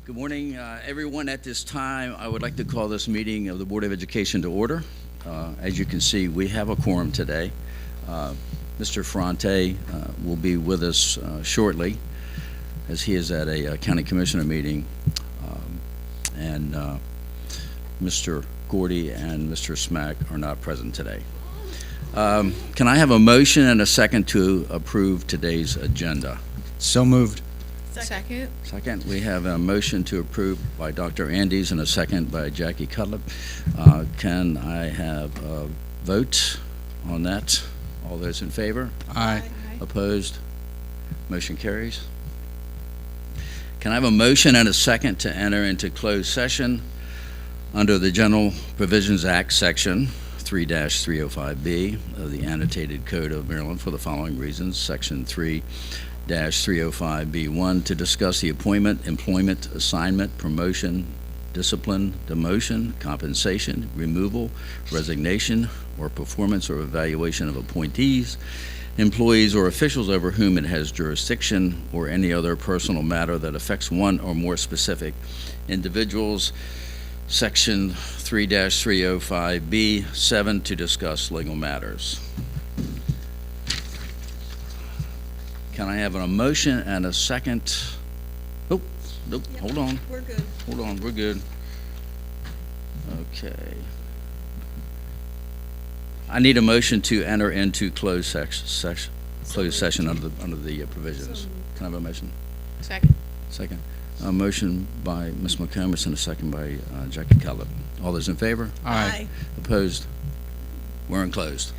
Good morning, everyone. At this time, I would like to call this meeting of the Board of Education to order. As you can see, we have a quorum today. Mr. Ferrante will be with us shortly, as he is at a county commissioner meeting, and Mr. Gordy and Mr. Smack are not present today. Can I have a motion and a second to approve today's agenda? So moved. Second. Second, we have a motion to approve by Dr. Andes and a second by Jackie Cutlip. Can I have a vote on that? All those in favor? Aye. Opposed? Motion carries. Can I have a motion and a second to enter into closed session under the General Provisions Act, Section 3-305B of the Annotated Code of Maryland for the following reasons. Section 3-305B1 to discuss the appointment, employment, assignment, promotion, discipline, demotion, compensation, removal, resignation, or performance or evaluation of appointees, employees, or officials over whom it has jurisdiction, or any other personal matter that affects one or more specific individuals. Section 3-305B7 to discuss legal matters. Can I have a motion and a second? Oh, nope, Yep. Hold on. We're good. Hold on, we're good. Okay. I need a motion to enter into closed session under the provisions. Can I have a motion? Second. Second. A motion by Ms. McComas and a second by Jackie Cutlip. All those in favor? Aye. Opposed? We're enclosed.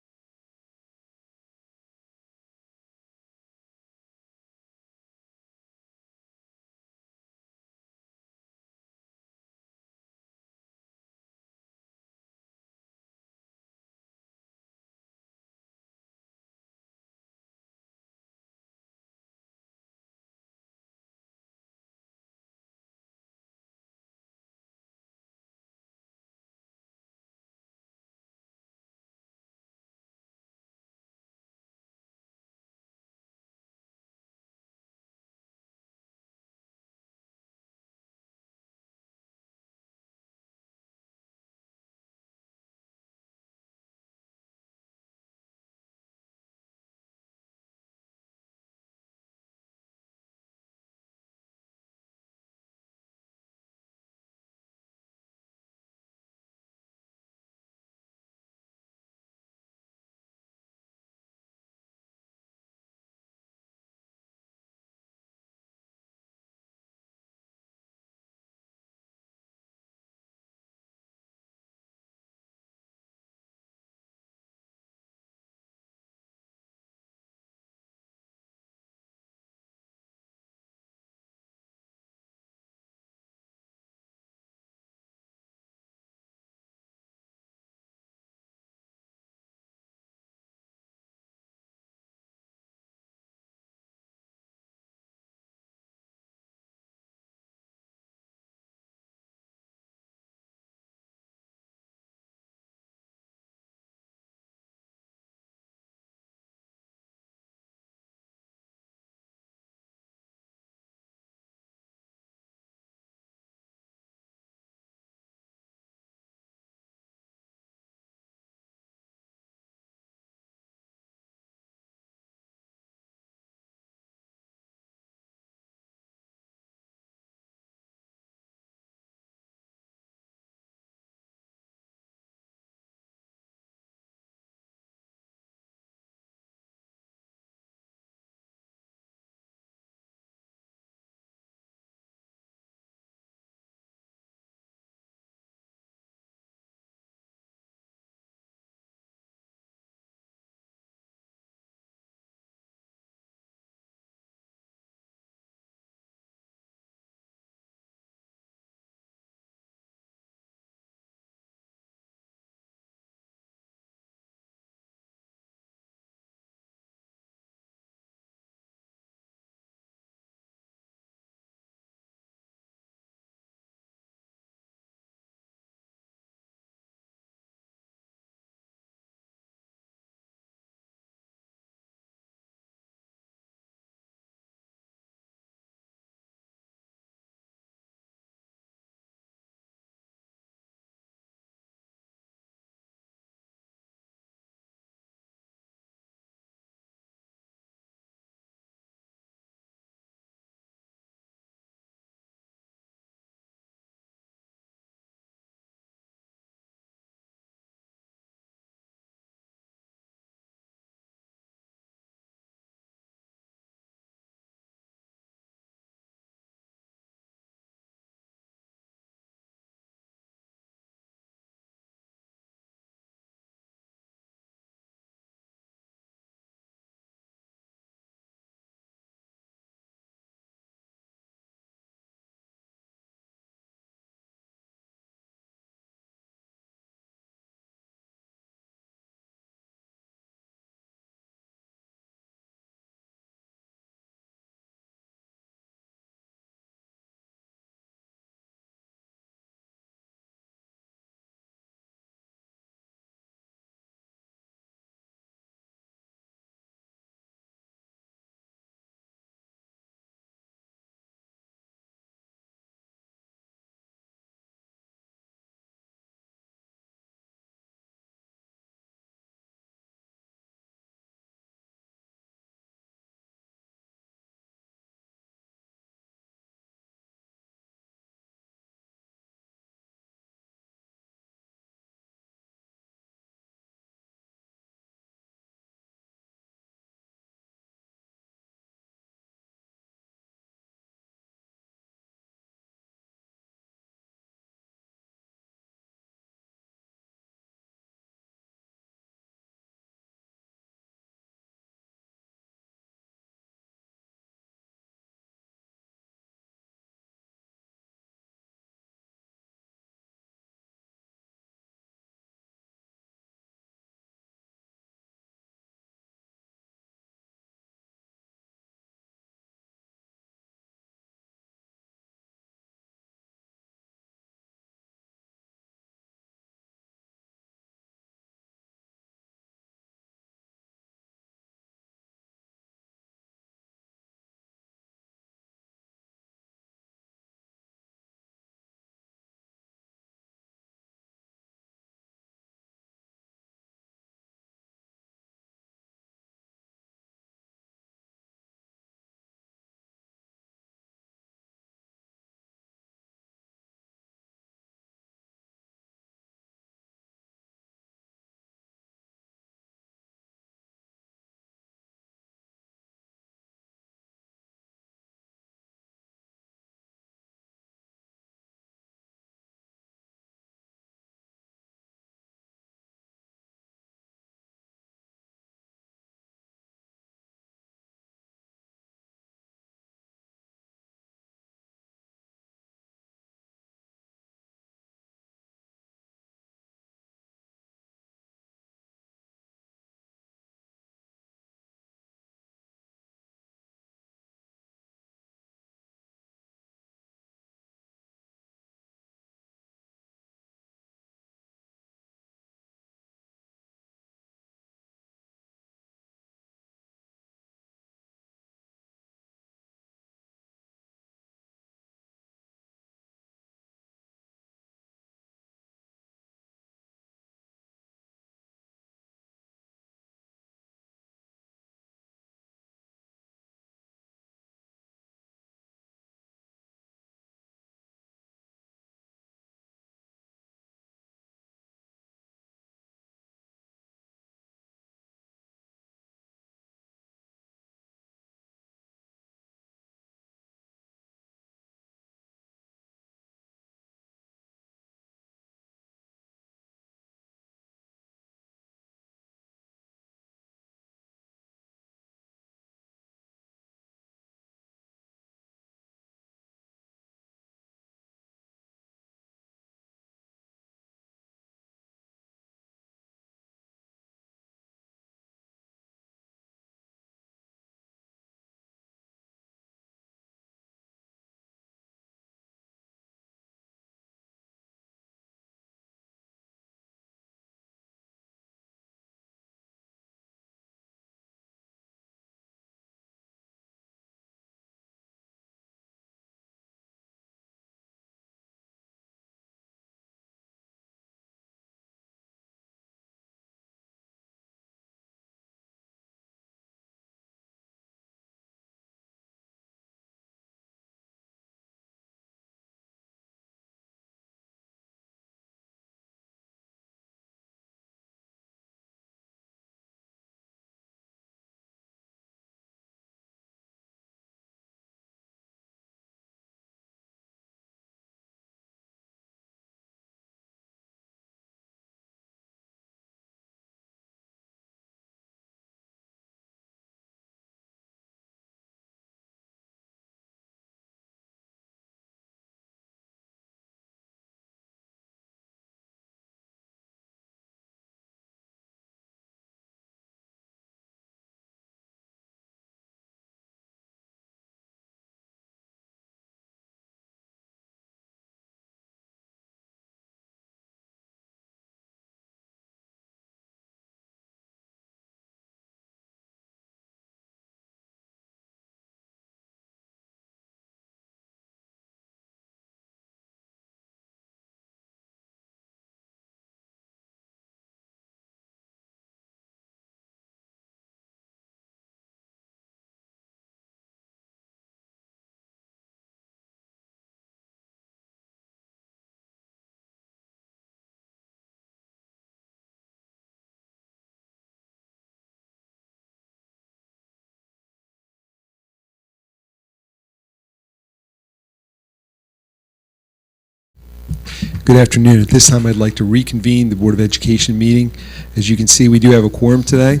Good afternoon. At this time, I'd like to reconvene the Board of Education meeting. As you can see, we do have a quorum today.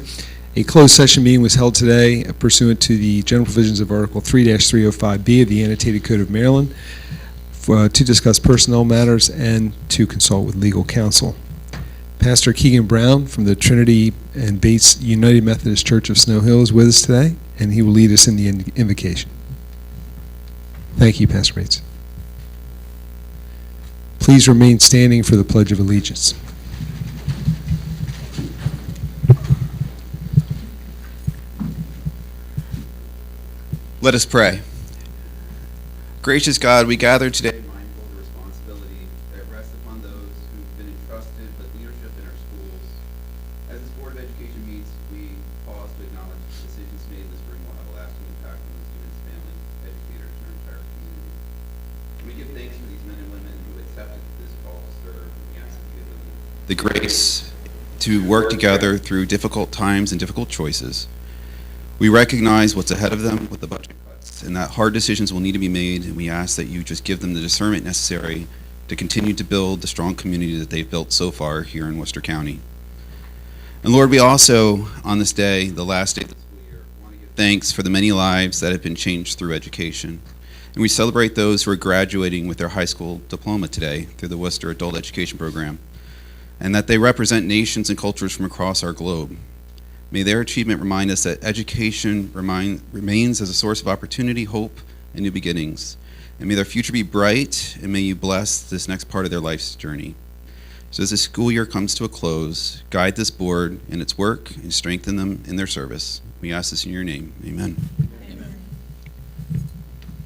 A closed session meeting was held today pursuant to the general provisions of Article 3-305B of the Annotated Code of Maryland to discuss personnel matters and to consult with legal counsel. Pastor Keegan Brown from the Trinity and Bates United Methodist Church of Snow Hill is with us today, and he will lead us in the invocation. Thank you, Pastor Bates. Please remain standing for the Pledge of Allegiance. Let us pray. Gracious God, we gather today mindful of the responsibility that rests upon those who've been entrusted with leadership in our schools. As this Board of Education meets, we pause to acknowledge the decisions made this spring will have a lasting impact on the students, families, educators, and our entire community. We give thanks for these men and women who accepted this call to serve, and we ask to give them the grace to work together through difficult times and difficult choices. We recognize what's ahead of them with the budget cuts and that hard decisions will need to be made, and we ask that you just give them the discernment necessary to continue to build the strong community that they've built so far here in Worcester County. And Lord, we also, on this day, the last day of the school year, want to give thanks for the many lives that have been changed through education. And we celebrate those who are graduating with their high school diploma today through the Worcester Adult Education Program, and that they represent nations and cultures from across our globe. May their achievement remind us that education remains as a source of opportunity, hope, and new beginnings. And may their future be bright, and may you bless this next part of their life's journey. So as the school year comes to a close, guide this board in its work and strengthen them in their service. We ask this in your name. Amen. Amen.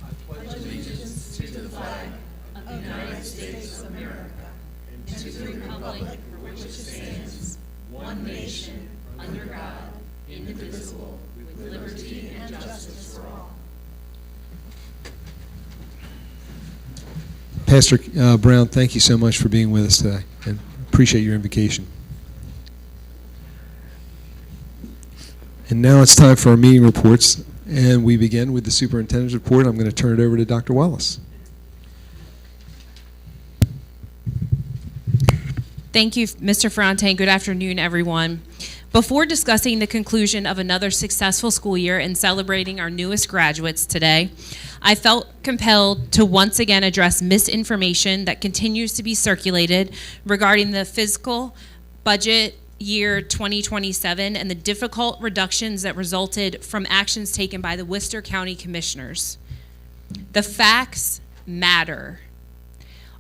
I pledge allegiance to the flag of the United States of America and to the republic for which it stands, one nation, under God, indivisible, with liberty and justice for all. Pastor Brown, thank you so much for being with us today, and appreciate your invocation. And now it's time for our meeting reports, and we begin with the superintendent's report. I'm going to turn it over to Dr. Wallace. Thank you, Mr. Ferrante. Good afternoon, everyone. Before discussing the conclusion of another successful school year and celebrating our newest graduates today, I felt compelled to once again address misinformation that continues to be circulated regarding the fiscal budget year 2027 and the difficult reductions that resulted from actions taken by the Worcester County Commissioners. The facts matter.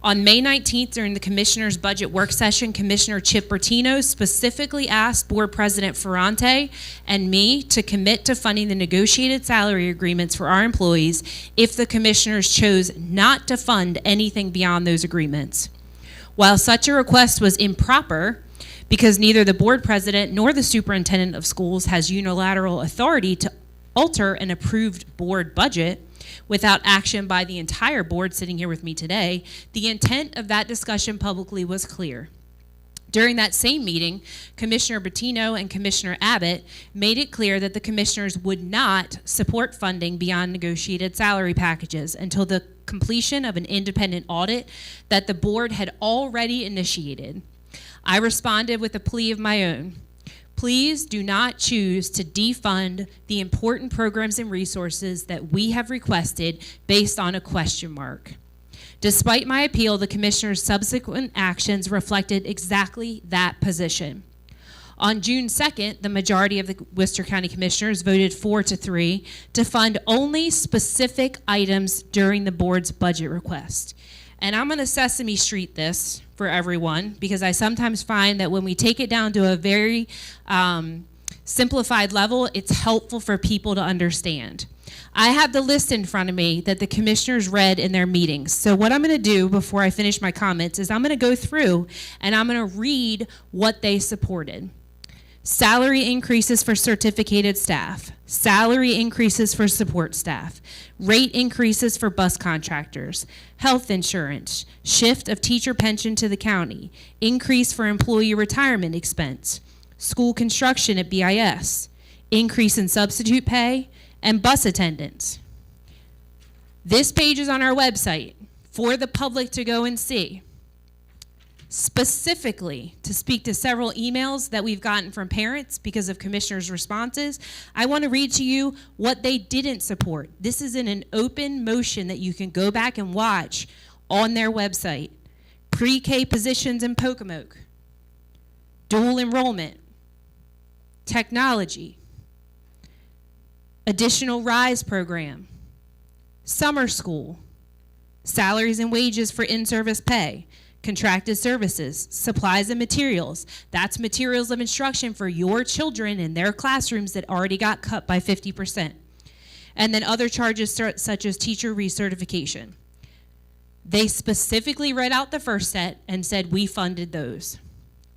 On May 19th, during the Commissioner's Budget Work Session, Commissioner Chip Bertino specifically asked Board President Ferrante and me to commit to funding the negotiated salary agreements for our employees if the Commissioners chose not to fund anything beyond those agreements. While such a request was improper, because neither the Board President nor the Superintendent of Schools has unilateral authority to alter an approved board budget, without action by the entire board sitting here with me today, the intent of that discussion publicly was clear. During that same meeting, Commissioner Bettino and Commissioner Abbott made it clear that the commissioners would not support funding beyond negotiated salary packages until the completion of an independent audit that the board had already initiated. I responded with a plea of my own. Please do not choose to defund the important programs and resources that we have requested based on a question mark. Despite my appeal, the Commissioner's subsequent actions reflected exactly that position. On June 2nd, the majority of the Worcester County Commissioners voted 4-3 to fund only specific items during the board's budget request. And I'm going to Sesame Street this for everyone, because I sometimes find that when we take it down to a very simplified level, it's helpful for people to understand. I have the list in front of me that the commissioners read in their meetings. So what I'm going to do before I finish my comments is I'm going to go through and I'm going to read what they supported. Salary increases for certificated staff, salary increases for support staff, rate increases for bus contractors, health insurance, shift of teacher pension to the county, increase for employee retirement expense, school construction at BIS, increase in substitute pay, and bus attendance. This page is on our website for the public to go and see. specifically to speak to several emails that we've gotten from parents because of commissioners' responses. I want to read to you what they didn't support. This is in an open motion that you can go back and watch on their website. Pre-K positions in Pocomoke, dual enrollment, technology, additional RISE program, summer school, salaries and wages for in-service pay, contracted services, supplies and materials. That's materials of instruction for your children in their classrooms that already got cut by 50%. And then other charges such as teacher recertification. They specifically read out the first set and said we funded those,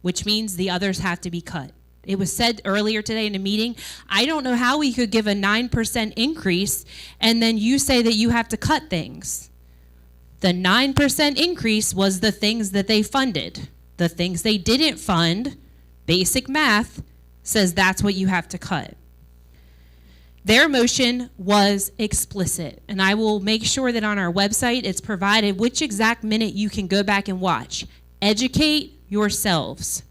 which means the others have to be cut. It was said earlier today in a meeting, I don't know how we could give a 9% increase and then you say that you have to cut things. The 9% increase was the things that they funded. The things they didn't fund, basic math, says that's what you have to cut. Their motion was explicit, and I will make sure that on our website it's provided which exact minute you can go back and watch. Educate yourselves.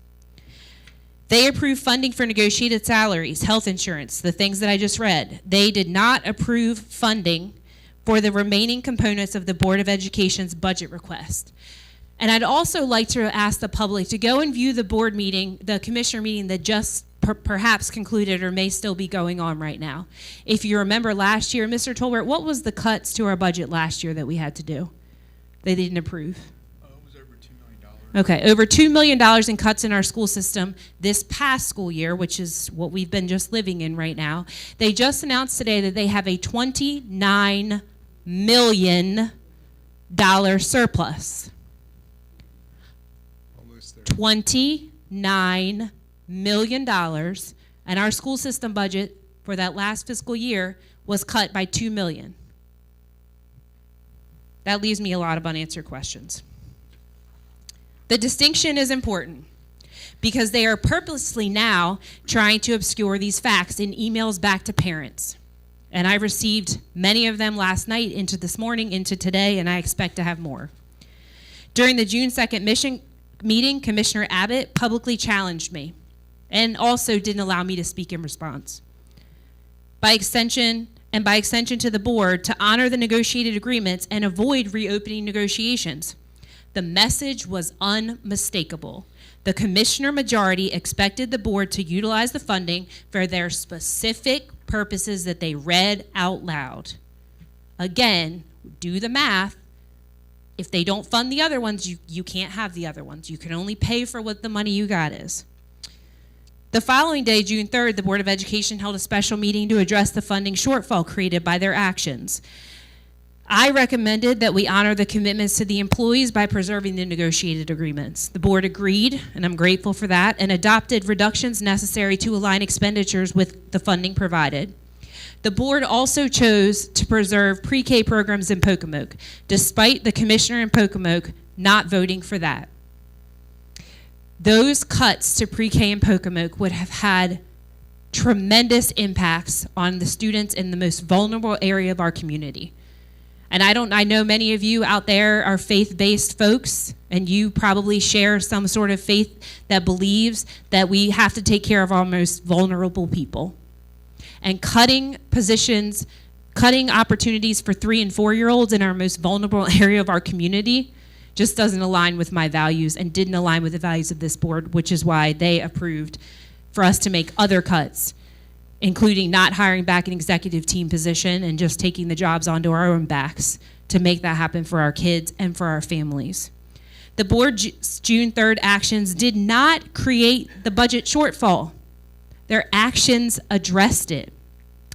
They approved funding for negotiated salaries, health insurance, the things that I just read. They did not approve funding for the remaining components of the Board of Education's budget request. And I'd also like to ask the public to go and view the board meeting, the commissioner meeting that just perhaps concluded or may still be going on right now. If you remember last year, Mr. Tolbert, what was the cuts to our budget last year that we had to do? They didn't approve. It was over $2 million. Okay, over $2 million in cuts in our school system this past school year, which is what we've been just living in right now. They just announced today that they have a $29 million surplus. Almost there. $29 million, and our school system budget for that last fiscal year was cut by $2 million. That leaves me a lot of unanswered questions. The distinction is important because they are purposely now trying to obscure these facts in emails back to parents. And I received many of them last night into this morning, into today, and I expect to have more. During the June 2nd meeting, Commissioner Abbott publicly challenged me and also didn't allow me to speak in response. By extension to the board, to honor the negotiated agreements and avoid reopening negotiations. The message was unmistakable. The commissioner majority expected the board to utilize the funding for their specific purposes that they read out loud. Again, do the math. If they don't fund the other ones, you can't have the other ones. You can only pay for what the money you got is. The following day, June 3rd, the Board of Education held a special meeting to address the funding shortfall created by their actions. I recommended that we honor the commitments to the employees by preserving the negotiated agreements. The board agreed, and I'm grateful for that, and adopted reductions necessary to align expenditures with the funding provided. The board also chose to preserve pre-K programs in Pocomoke, despite the commissioner in Pocomoke not voting for that. Those cuts to pre-K in Pocomoke would have had tremendous impacts on the students in the most vulnerable area of our community. And I know many of you out there are faith-based folks, and you probably share some sort of faith that believes that we have to take care of our most vulnerable people. And cutting positions, cutting opportunities for 3- and 4-year-olds in our most vulnerable area of our community just doesn't align with my values and didn't align with the values of this board, which is why they approved for us to make other cuts, including not hiring back an executive team position and just taking the jobs onto our own backs to make that happen for our kids and for our families. The board's June 3rd actions did not create the budget shortfall. Their actions addressed it.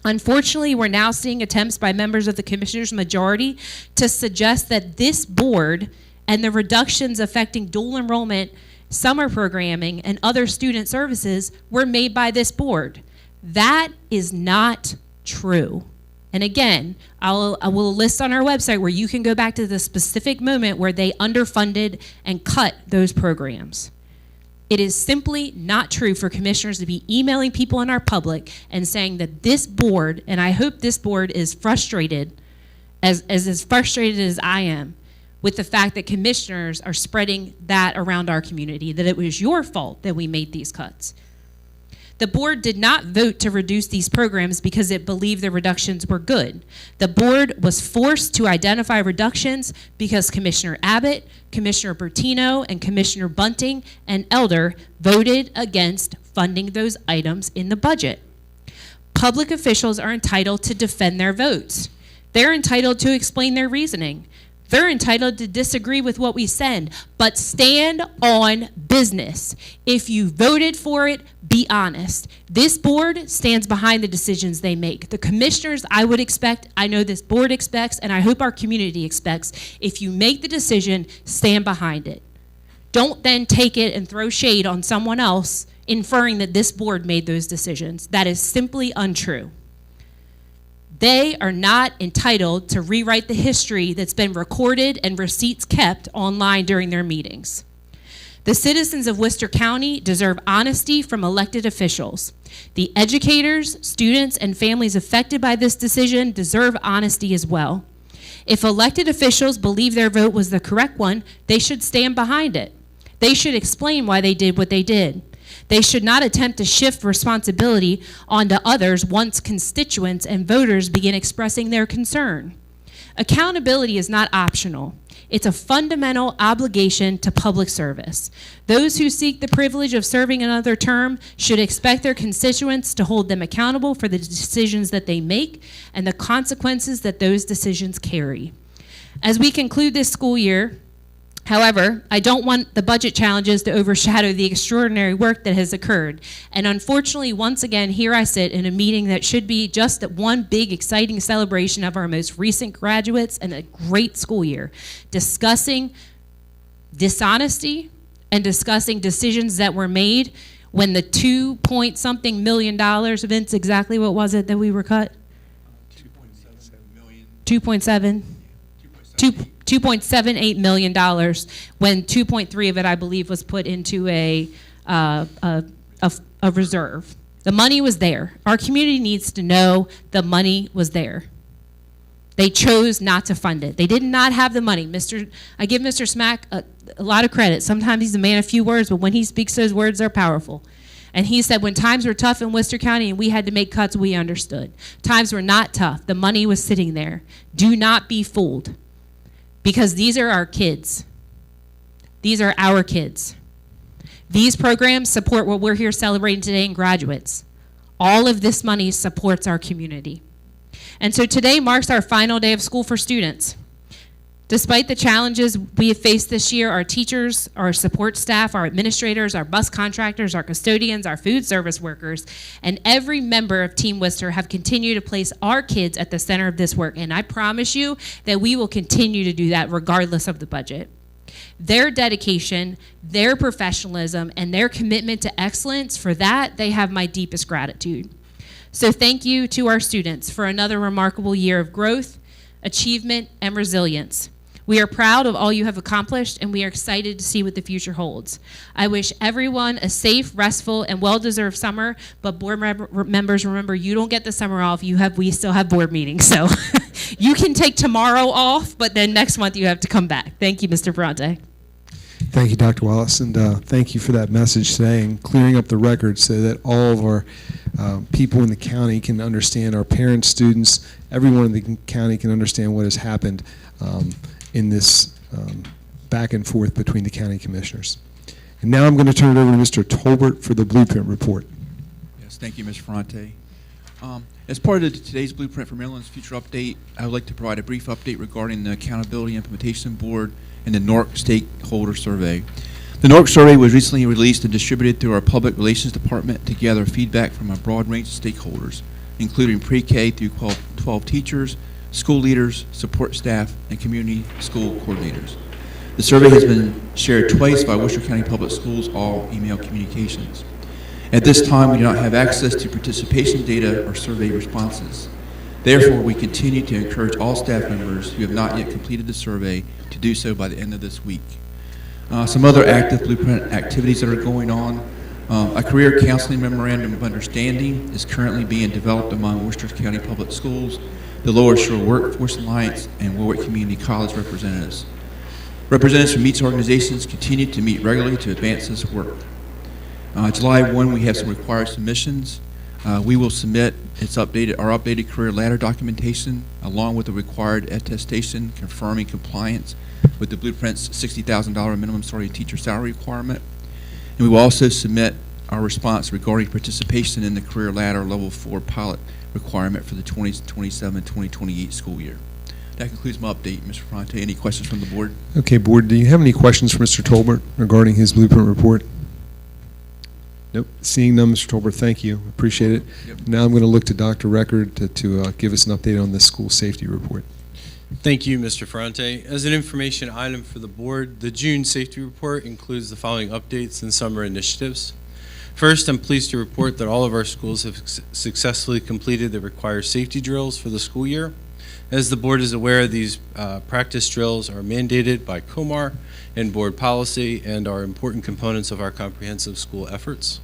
Unfortunately, we're now seeing attempts by members of the commissioner's majority to suggest that this board and the reductions affecting dual enrollment, summer programming, and other student services were made by this board. That is not true. And again, I will list on our website where you can go back to the specific moment where they underfunded and cut those programs. It is simply not true for commissioners to be emailing people in our public and saying that this board, and I hope this board is frustrated, as frustrated as I am, with the fact that commissioners are spreading that around our community, that it was your fault that we made these cuts. The board did not vote to reduce these programs because it believed the reductions were good. The board was forced to identify reductions because Commissioner Abbott, Commissioner Bertino, and Commissioner Bunting and Elder voted against funding those items in the budget. Public officials are entitled to defend their votes. They're entitled to explain their reasoning. They're entitled to disagree with what we send, but stand on business. If you voted for it, be honest. This board stands behind the decisions they make. The commissioners, I would expect, I know this board expects, and I hope our community expects, if you make the decision, stand behind it. Don't then take it and throw shade on someone else, inferring that this board made those decisions. That is simply untrue. They are not entitled to rewrite the history that's been recorded and receipts kept online during their meetings. The citizens of Worcester County deserve honesty from elected officials. The educators, students, and families affected by this decision deserve honesty as well. If elected officials believe their vote was the correct one, they should stand behind it. They should explain why they did what they did. They should not attempt to shift responsibility onto others once constituents and voters begin expressing their concern. Accountability is not optional. It's a fundamental obligation to public service. Those who seek the privilege of serving another term should expect their constituents to hold them accountable for the decisions that they make and the consequences that those decisions carry. As we conclude this school year, however, I don't want the budget challenges to overshadow the extraordinary work that has occurred. And unfortunately, once again, here I sit in a meeting that should be just one big, exciting celebration of our most recent graduates and a great school year, discussing dishonesty and discussing decisions that were made when the $2-point-something million, Vince, exactly what was it that we were cut? 2.7 million. 2.7? 2.78 million dollars, when 2.3 of it, I believe, was put into a reserve. The money was there. Our community needs to know the money was there. They chose not to fund it. They did not have the money. I give Mr. Smack a lot of credit. Sometimes he's a man of few words, but when he speaks, those words are powerful. And he said when times were tough in Worcester County and we had to make cuts, we understood. Times were not tough. The money was sitting there. Do not be fooled. Because these are our kids. These are our kids. These programs support what we're here celebrating today in graduates. All of this money supports our community. And so today marks our final day of school for students. Despite the challenges we have faced this year, our teachers, our support staff, our administrators, our bus contractors, our custodians, our food service workers, and every member of Team Worcester have continued to place our kids at the center of this work. And I promise you that we will continue to do that regardless of the budget. Their dedication, their professionalism, and their commitment to excellence, for that, they have my deepest gratitude. So thank you to our students for another remarkable year of growth, achievement, and resilience. We are proud of all you have accomplished, and we are excited to see what the future holds. I wish everyone a safe, restful, and well-deserved summer, but board members, remember, you don't get the summer off. We still have board meetings, so you can take tomorrow off, but then next month you have to come back. Thank you, Mr. Ferrante. Thank you, Dr. Wallace, and thank you for that message today and clearing up the record so that all of our people in the county can understand, our parents, students, everyone in the county can understand what has happened in this back and forth between the county commissioners. And now I'm going to turn it over to Mr. Tolbert for the blueprint report. Yes, thank you, Mr. Ferrante. As part of today's Blueprint for Maryland's Future Update, I would like to provide a brief update regarding the Accountability Implementation Board and the Newark Stakeholder Survey. The Newark Survey was recently released and distributed through our Public Relations Department to gather feedback from a broad range of stakeholders, including pre-K through 12 teachers, school leaders, support staff, and community school coordinators. The survey has been shared twice by Worcester County Public Schools, all email communications. At this time, we do not have access to participation data or survey responses. Therefore, we continue to encourage all staff members who have not yet completed the survey to do so by the end of this week. Some other active Blueprint activities that are going on. A career counseling memorandum of understanding is currently being developed among Worcester County Public Schools, the Lower Shore Workforce Alliance, and Warwick Community College representatives. Representatives from each organizations continue to meet regularly to advance this work. July 1, we have some required submissions. We will submit our updated career ladder documentation along with the required attestation confirming compliance with the Blueprint's $60,000 minimum starting teacher salary requirement. And we will also submit our response regarding participation in the career ladder level 4 pilot requirement for the 2027-2028 school year. That concludes my update, Mr. Ferrante. Any questions from the board? Okay, Board, do you have any questions for Mr. Tolbert regarding his blueprint report? Nope. Seeing none, Mr. Tolbert, thank you. Appreciate it. Yep. Now I'm going to look to Dr. Record to give us an update on the school safety report. Thank you, Mr. Ferrante. As an information item for the board, the June safety report includes the following updates and summer initiatives. First, I'm pleased to report that all of our schools have successfully completed the required safety drills for the school year. As the board is aware, these practice drills are mandated by COMAR and board policy and are important components of our comprehensive school efforts.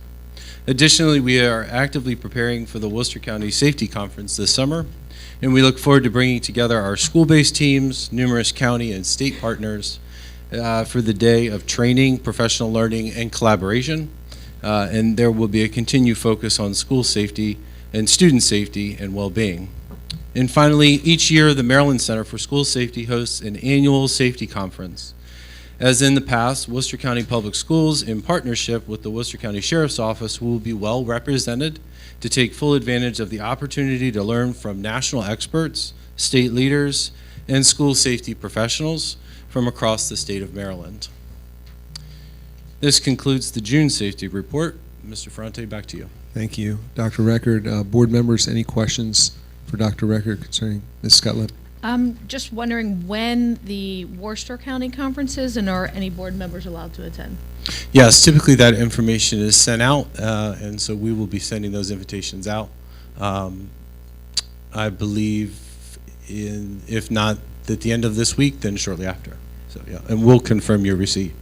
Additionally, we are actively preparing for the Worcester County Safety Conference this summer, and we look forward to bringing together our school-based teams, numerous county and state partners for the day of training, professional learning, and collaboration. And there will be a continued focus on school safety and student safety and well-being. And finally, each year, the Maryland Center for School Safety hosts an annual safety conference. As in the past, Worcester County Public Schools, in partnership with the Worcester County Sheriff's Office, will be well represented to take full advantage of the opportunity to learn from national experts, state leaders, and school safety professionals from across the state of Maryland. This concludes the June safety report. Mr. Ferrante, back to you. Thank you. Dr. Record, board members, any questions for Dr. Record concerning Ms. Scutlip? I'm just wondering when the Worcester County conference is, and are any board members allowed to attend? Yes, typically that information is sent out, and so we will be sending those invitations out. I believe, if not at the end of this week, then shortly after. So yeah, and we'll confirm your receipt.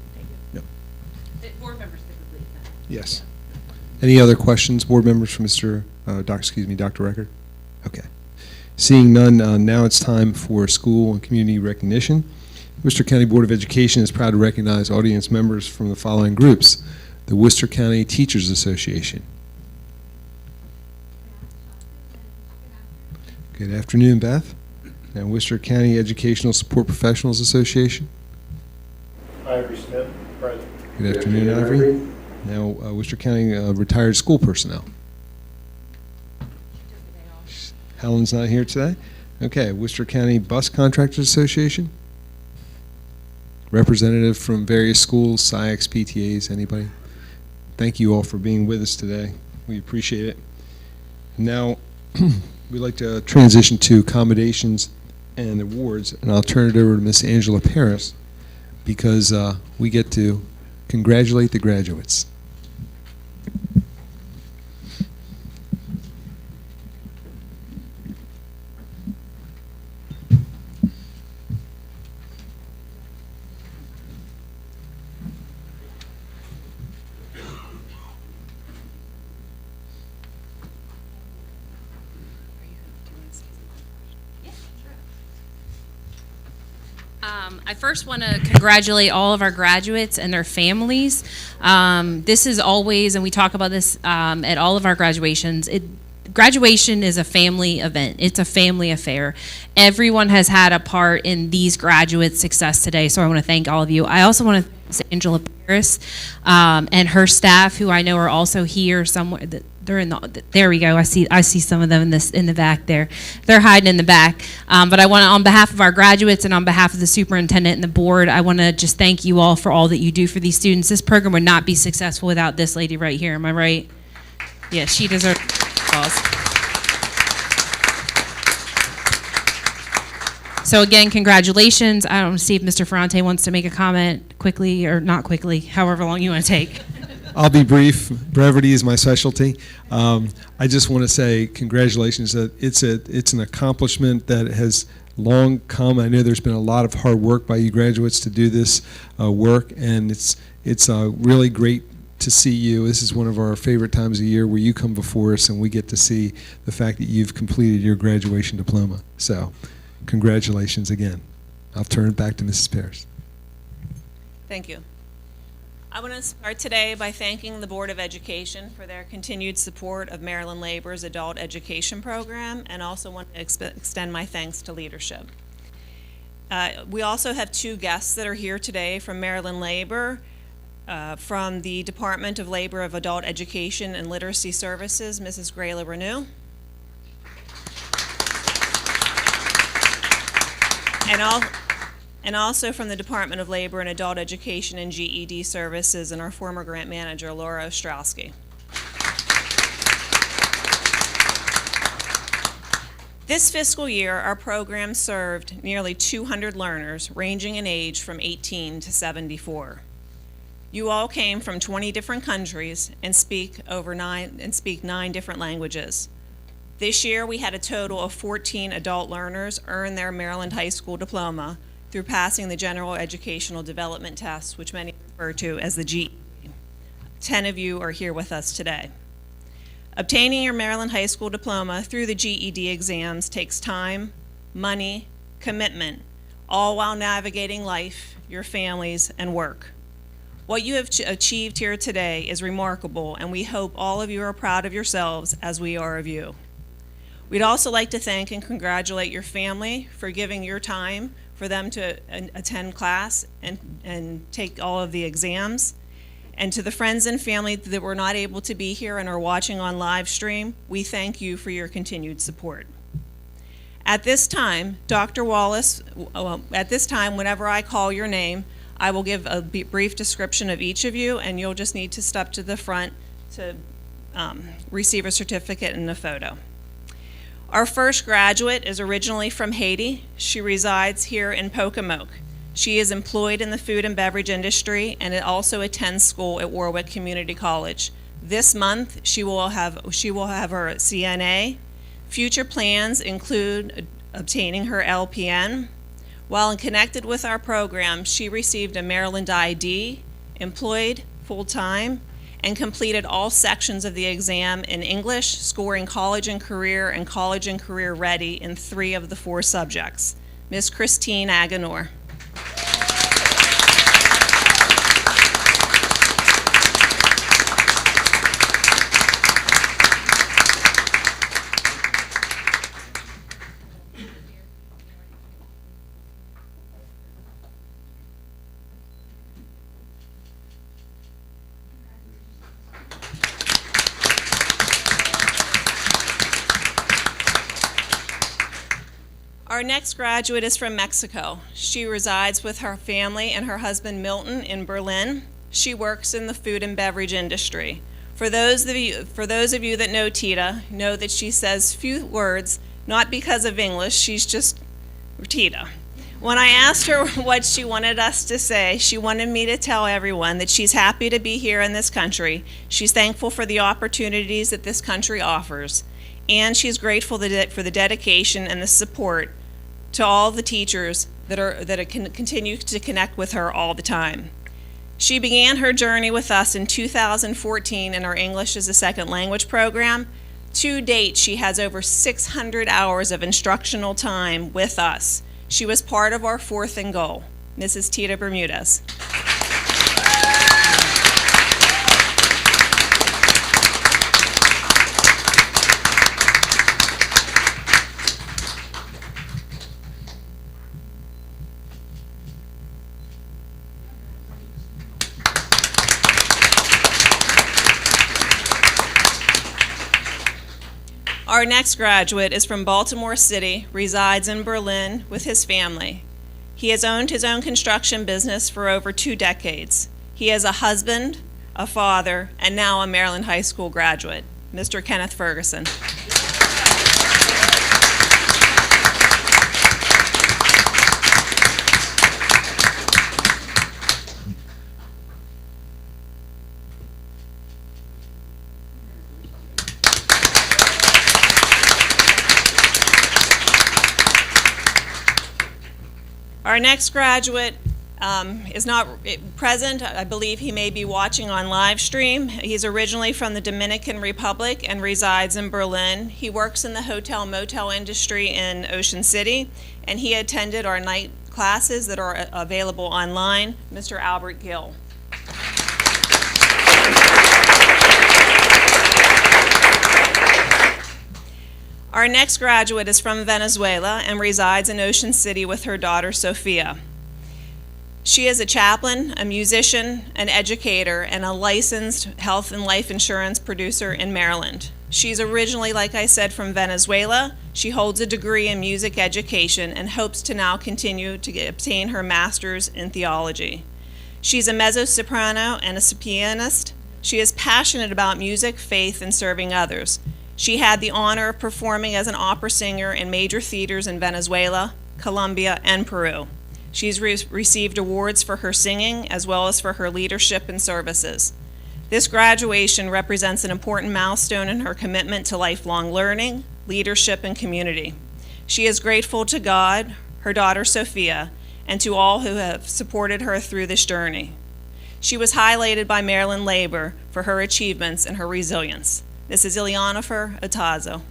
Yep. Board members typically attend. Yes. Any other questions, board members, for Dr. Record? Okay. Seeing none, now it's time for school and community recognition. Worcester County Board of Education is proud to recognize audience members from the following groups: the Worcester County Teachers Association. Good afternoon, Beth. And Worcester County Educational Support Professionals Association. Ivory Smith, President. Good afternoon, Ivory. Now, Worcester County Retired School Personnel. Helen's not here today. Okay, Worcester County Bus Contractors Association. Representative from various schools, SIACs, PTAs, anybody? Thank you all for being with us today. We appreciate it. Now, we'd like to transition to accommodations and awards, and I'll turn it over to Miss Angela Paris because we get to congratulate the graduates. I first want to congratulate all of our graduates and their families. This is always, and we talk about this at all of our graduations, graduation is a family event. It's a family affair. Everyone has had a part in these graduates' success today, so I want to thank all of you. I also want to thank Angela Paris and her staff, who I know are also here somewhere. They're in the, there we go. I see some of them in the back there. They're hiding in the back. But I want to, on behalf of our graduates and on behalf of the superintendent and the board, I want to just thank you all for all that you do for these students. This program would not be successful without this lady right here. Am I right? Yeah, she deserves applause. So again, congratulations. I don't see if Mr. Ferrante wants to make a comment quickly or not quickly, however long you want to take. I'll be brief. Brevity is my specialty. I just want to say congratulations. It's an accomplishment that has long come. I know there's been a lot of hard work by you graduates to do this work, and it's really great to see you. This is one of our favorite times of year where you come before us and we get to see the fact that you've completed your graduation diploma. So congratulations again. I'll turn it back to Mrs. Paris. Thank you. I want to start today by thanking the Board of Education for their continued support of Maryland Labor's adult education program, and also want to extend my thanks to leadership. We also have two guests that are here today from Maryland Labor, from the Department of Labor of Adult Education and Literacy Services, Mrs. Grayla Renew. And also from the Department of Labor and Adult Education and GED Services, and our former grant manager, Laura Ostrowski. This fiscal year, our program served nearly 200 learners ranging in age from 18 to 74. You all came from 20 different countries and speak 9 different languages. This year, we had a total of 14 adult learners earn their Maryland High School diploma through passing the General Educational Development Test, which many refer to as the GED. 10 of you are here with us today. Obtaining your Maryland High School diploma through the GED exams takes time, money, commitment, all while navigating life, your families, and work. What you have achieved here today is remarkable, and we hope all of you are proud of yourselves as we are of you. We'd also like to thank and congratulate your family for giving your time for them to attend class and take all of the exams. And to the friends and family that were not able to be here and are watching on live stream, we thank you for your continued support. At this time, Dr. Wallace, whenever I call your name, I will give a brief description of each of you, and you'll just need to step to the front to receive a certificate and a photo. Our first graduate is originally from Haiti. She resides here in Pocomoke. She is employed in the food and beverage industry and also attends school at Warwick Community College. This month, she will have her CNA. Future plans include obtaining her LPN. While connected with our program, she received a Maryland ID, employed full-time, and completed all sections of the exam in English, scoring college and career ready in 3 of the 4 subjects. Ms. Christine Aganor. Our next graduate is from Mexico. She resides with her family and her husband Milton in Berlin. She works in the food and beverage industry. For those of you that know Tita, know that she says few words, not because of English, she's just Tita. When I asked her what she wanted us to say, she wanted me to tell everyone that she's happy to be here in this country. She's thankful for the opportunities that this country offers, and she's grateful for the dedication and the support to all the teachers that continue to connect with her all the time. She began her journey with us in 2014 in our English as a Second Language program. To date, she has over 600 hours of instructional time with us. She was part of our 4th and goal. Mrs. Tita Bermudez. Our next graduate is from Baltimore City, resides in Berlin with his family. He has owned his own construction business for over 2 decades. He is a husband, a father, and now a Maryland High School graduate. Mr. Kenneth Ferguson. Our next graduate is not present. I believe he may be watching on live stream. He's originally from the Dominican Republic and resides in Berlin. He works in the hotel motel industry in Ocean City, and he attended our night classes that are available online, Mr. Albert Gill. Our next graduate is from Venezuela and resides in Ocean City with her daughter, Sophia. She is a chaplain, a musician, an educator, and a licensed health and life insurance producer in Maryland. She's originally, like I said, from Venezuela. She holds a degree in music education and hopes to now continue to obtain her master's in theology. She's a mezzo-soprano and a pianist. She is passionate about music, faith, and serving others. She had the honor of performing as an opera singer in major theaters in Venezuela, Colombia, and Peru. She's received awards for her singing as well as for her leadership and services. This graduation represents an important milestone in her commitment to lifelong learning, leadership, and community. She is grateful to God, her daughter Sophia, and to all who have supported her through this journey. She was highlighted by Maryland Labor for her achievements and her resilience. This is Ileana Otazo.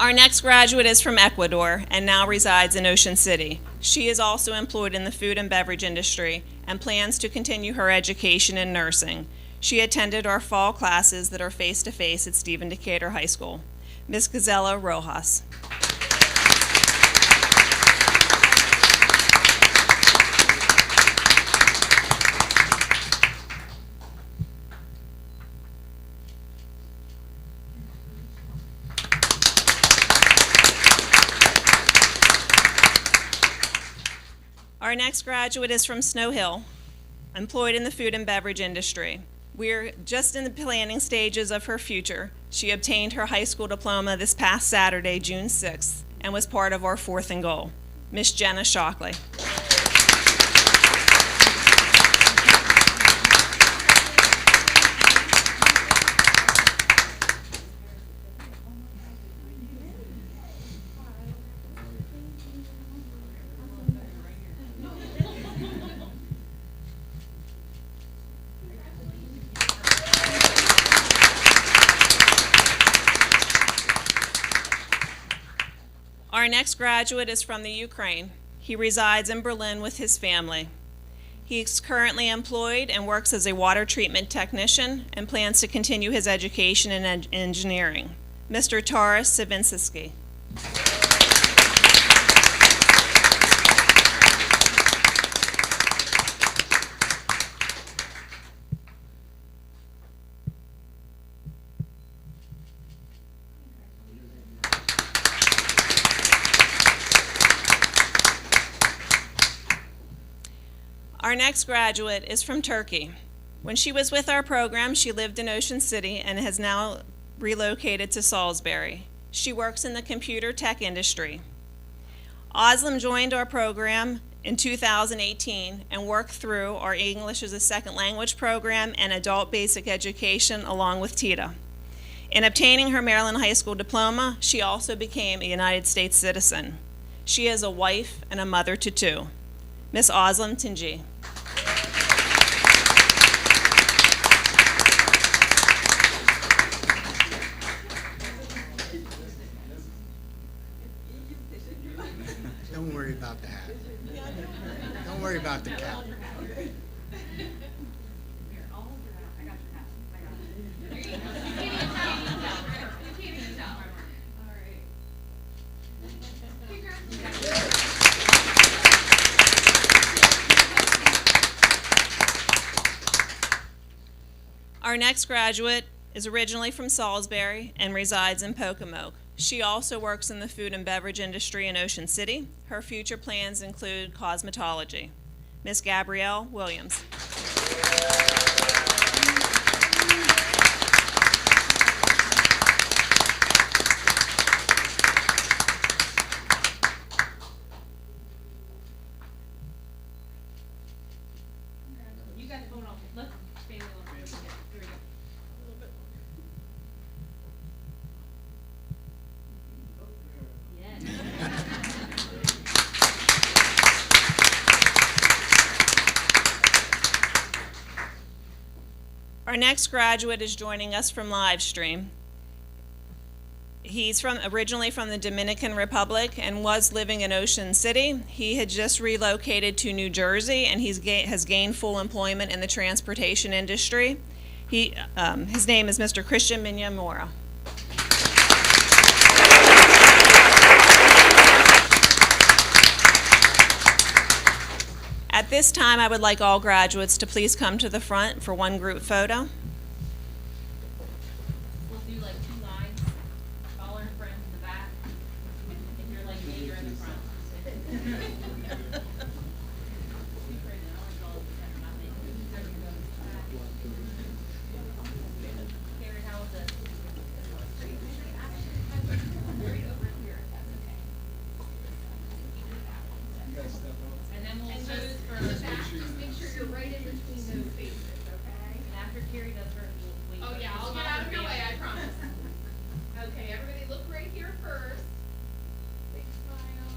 Our next graduate is from Ecuador and now resides in Ocean City. She is also employed in the food and beverage industry and plans to continue her education in nursing. She attended our fall classes that are face-to-face at Stephen Decatur High School. Ms. Gazella Rojas. Our next graduate is from Snow Hill, employed in the food and beverage industry. We're just in the planning stages of her future. She obtained her high school diploma this past Saturday, June 6th, and was part of our fourth and goal. Miss Jenna Shockley. Our next graduate is from the Ukraine. He resides in Berlin with his family. He is currently employed and works as a water treatment technician and plans to continue his education in engineering. Mr. Taras Savinski. Our next graduate is from Turkey. When she was with our program, she lived in Ocean City and has now relocated to Salisbury. She works in the computer tech industry. Oslam joined our program in 2018 and worked through our English as a Second Language program and adult basic education along with TITA. In obtaining her Maryland High School diploma, she also became a United States citizen. She is a wife and a mother to two. Miss Oslam Tinji. Don't worry about the hat. Don't worry about the cap. Our next graduate is originally from Salisbury and resides in Pocomoke. She also works in the food and beverage industry in Ocean City. Her future plans include cosmetology. Miss Gabrielle Williams. Our next graduate is joining us from live stream. He's originally from the Dominican Republic and was living in Ocean City. He had just relocated to New Jersey, and has gained full employment in the transportation industry. His name is Mr. Christian Minyamura. At this time, I would like all graduates to please come to the front for one group photo. We'll do like 2 lines, taller in front and the back. If you're like me, you're in the front. Carrie, how is this? Right over here, if that's okay. And then we'll pose for the back. Just make sure you're right in between those faces, okay? And after Carrie does her, we'll wait. Oh, yeah, I'll get out of your way, I promise. Okay, everybody look right here first. Big smile.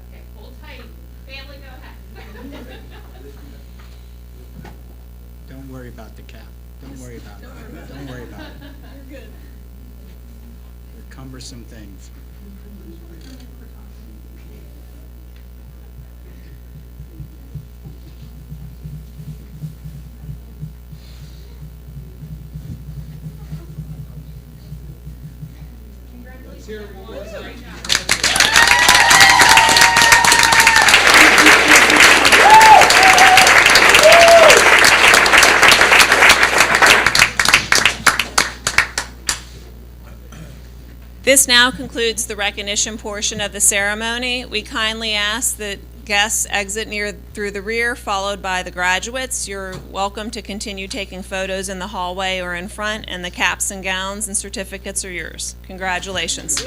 Okay, hold tight. Family, go ahead. Don't worry about the cap. Don't worry about it. Don't worry about it. You're good. They're cumbersome things. This now concludes the recognition portion of the ceremony. We kindly ask that guests exit through the rear, followed by the graduates. You're welcome to continue taking photos in the hallway or in front, and the caps and gowns and certificates are yours. Congratulations.